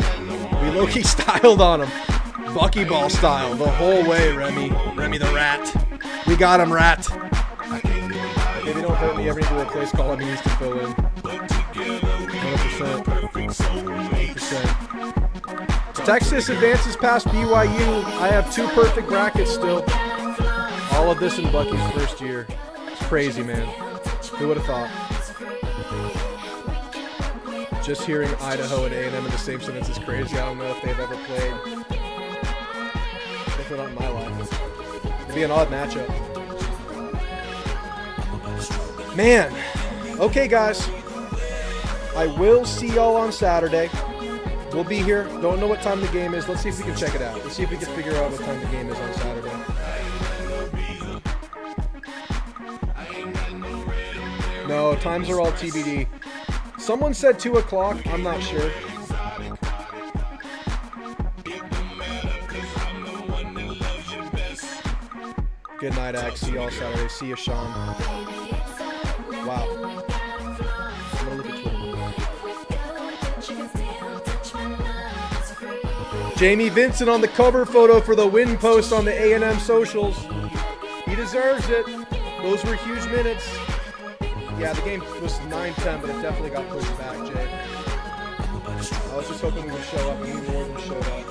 low-key styled on him. Bucky ball style the whole way, Remy. Remy the rat. We got him, rat. Maybe don't hurt me. Every new place call I needs to fill in. 100%. 100%. Texas advances past BYU. I have 2 perfect brackets still. All of this in Bucky's first year. It's crazy, man. Who would have thought? Just hearing Idaho and A&M in the same sentence is crazy. I don't know if they've ever played. Definitely not in my life. It'd be an odd matchup. Man. Okay, guys. I will see y'all on Saturday. We'll be here. Don't know what time the game is. Let's see if we can check it out. Let's see if we can figure out what time the game is on Saturday. No, times are all TBD. Someone said 2 o'clock. I'm not sure. Good night, Ag. See y'all Saturday. See you, Sean. Wow. I'm gonna look at Twitter. Jamie Vincent on the cover photo for the win post on the A&M socials. He deserves it. Those were huge minutes. Yeah, the game was 9-10, but it definitely got pushed back, Jay. I was just hoping we would show up, and even more than showed up.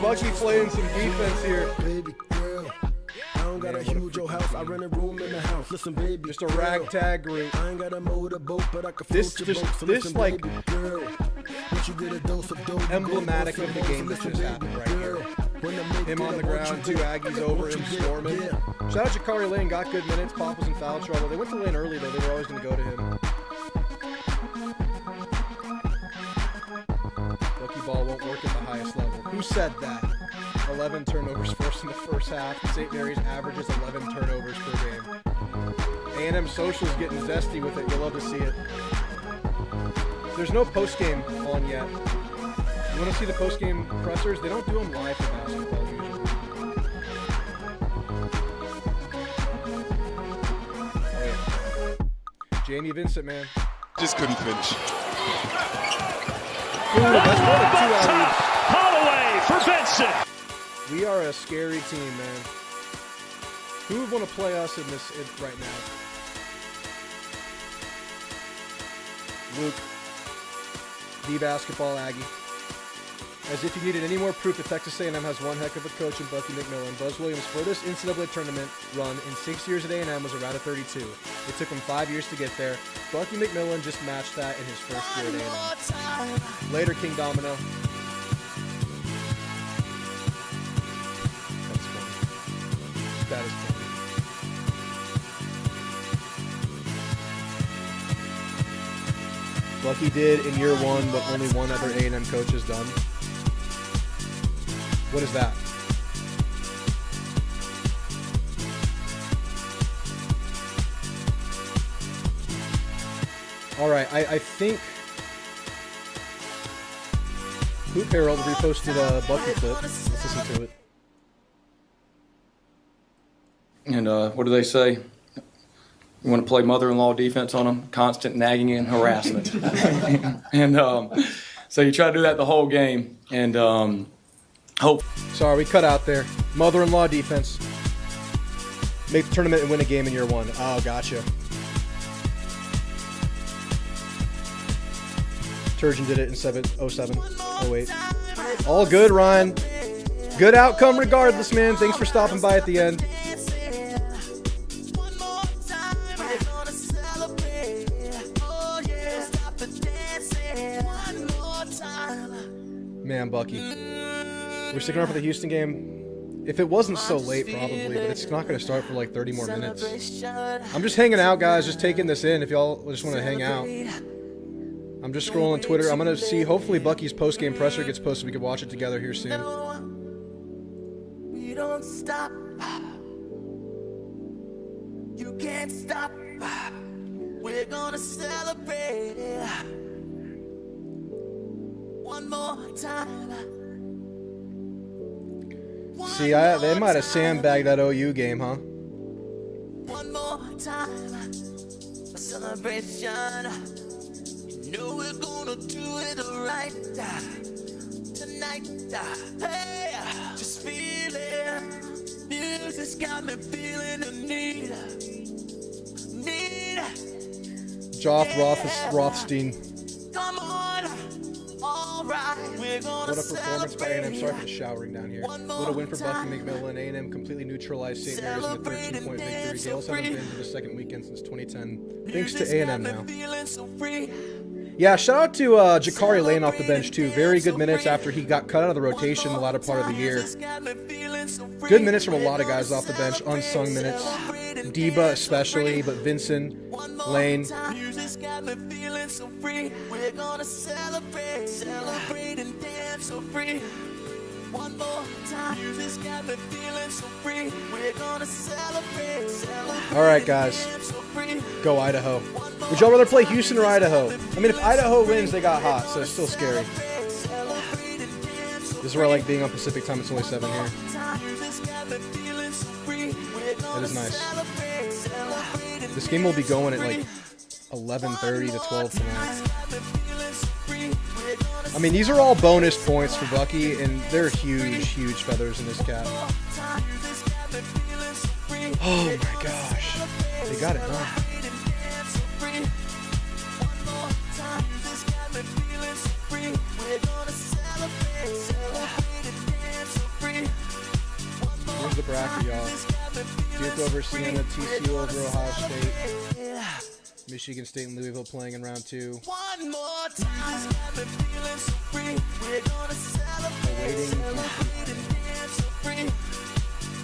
Bucky playing some defense here. Baby girl, I don't got a huge old house. I I rent a room in the house. Listen, baby. Just a ragtag group. I ain't got a motorboat, but I can This float your just boat. So this listen, like baby girl. Once you get a dose of dope, emblematic of the game that just happened right here. Him on the ground, 2 Aggies over him storming. Shout out Jakari Lane, got good minutes. Pop was in foul trouble. They went to Lane early though. They were always going to go to him. Lucky ball won't work at the highest level. Who said that? 11 turnovers forced in the first half. St. Mary's averages 11 turnovers per game. A&M Social's getting zesty with it. You'll love to see it. There's no postgame on yet. You want to see the postgame pressers? They don't do them live for basketball usually. Oh yeah. Jamie Vincent, man. Just couldn't finish. Ooh, that's more than 2 alleys. Holloway for Vincent. We are a scary team, man. Who would want to play us in this right now? Luke, the basketball Aggie. As if you needed any more proof that Texas A&M has one heck of a coach in Bucky McMillan, Buzz Williams' furthest NCAA tournament run in 6 years at A&M was a route of 32. It took him 5 years to get there. Bucky McMillan just matched that in his first year at A&M. Later, King Domino. That's funny. That is funny. Bucky did in year one what only one other A&M coach has done. What is that? All right, I think Hoop Herald reposted a Bucky clip. Let's listen to it. And what do they say? You want to play mother-in-law defense on them? Constant nagging and harassment. And so you try to do that the whole game. And hope. Sorry, we cut out there. Mother-in-law defense. Make the tournament and win a game in year one. Oh, gotcha. Turgeon did it in 07, 08. All good, Ryan. Good outcome regardless, man. Thanks for stopping by at the end. Man, Bucky. We're sticking around for the Houston game. If it wasn't so late, probably, but it's not going to start for like 30 more minutes. I'm just hanging out, guys, just taking this in if y'all just want to hang out. I'm just scrolling Twitter. I'm going to see, hopefully Bucky's post-game presser gets posted. We can watch it together here soon. We don't stop. You can't stop. We're gonna celebrate one more time. See, they might have sandbagged that OU game, huh? One more time. A celebration. You know we're gonna do it right tonight. Hey, just feel it. Music's got me feeling the need. Joff Rothstein. Come on. All right. We're gonna What a performance by A&M. Sorry for the showering down here. What a win for Bucky McMillan. A&M completely neutralized St. Mary's in a 13-point victory. Gales haven't been to the second weekend since 2010. Thanks to A&M now. Yeah, shout out to Jakari Lane off the bench, too. Very good minutes after he got cut out of the rotation the latter part of the year. Good minutes from a lot of guys off the bench. Unsung minutes. Deba especially, but Vincent, Lane. We're gonna celebrate and dance so free. One more time. Music's got me feeling so free. We're gonna celebrate. All right, guys. Go Idaho. Would y'all rather play Houston or Idaho? I mean, if Idaho wins, they got hot, so it's still scary. This is where I like being on Pacific time. It's only 7 here. That is nice. This game will be going at like 11:30 to 12 tonight. I mean, these are all bonus points for Bucky, and they're huge, huge feathers in this cap. Oh my gosh. They got it done. Here's the bracket, y'all. Duke over Siena, TCU over Ohio State, Michigan State and Louisville playing in round 2. One more time, got me feeling so free. We're gonna celebrate, celebrate and dance so free.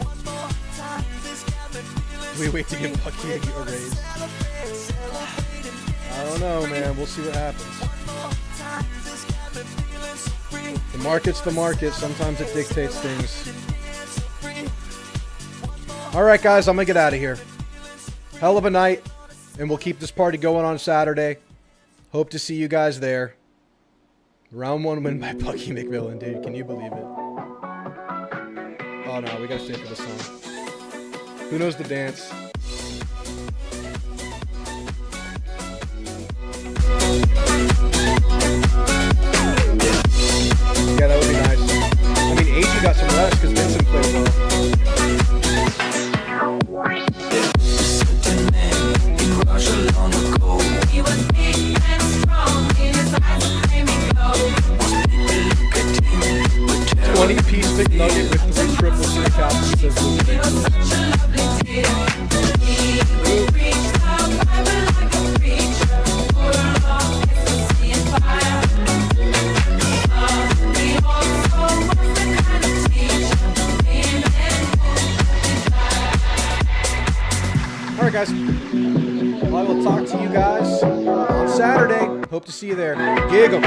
One more time, this got me feeling We wait to give Bucky a raise. I don't know, man. We'll see what happens. The market's the market. Sometimes it dictates things. All right, guys, I'm going to get out of here. Hell of a night, and we'll keep this party going on Saturday. Hope to see you guys there. Round 1 win by Bucky McMillan, dude. Can you believe it? Oh, no, we got to stay for the song. Who knows the dance? Yeah, that would be nice. I mean, Aggie got some rest because Vincent played well. He was big and strong in his eyes, flaming glow. 20-piece McNugget with 3 triples and a captain, says Luke. It was such a lovely deal. He preached the Bible like a preacher, full of ecstasy and fire. He also was the kind of teacher him and All right, guys. Well, I will talk to you guys on Saturday. Hope to see you there. Gig 'em.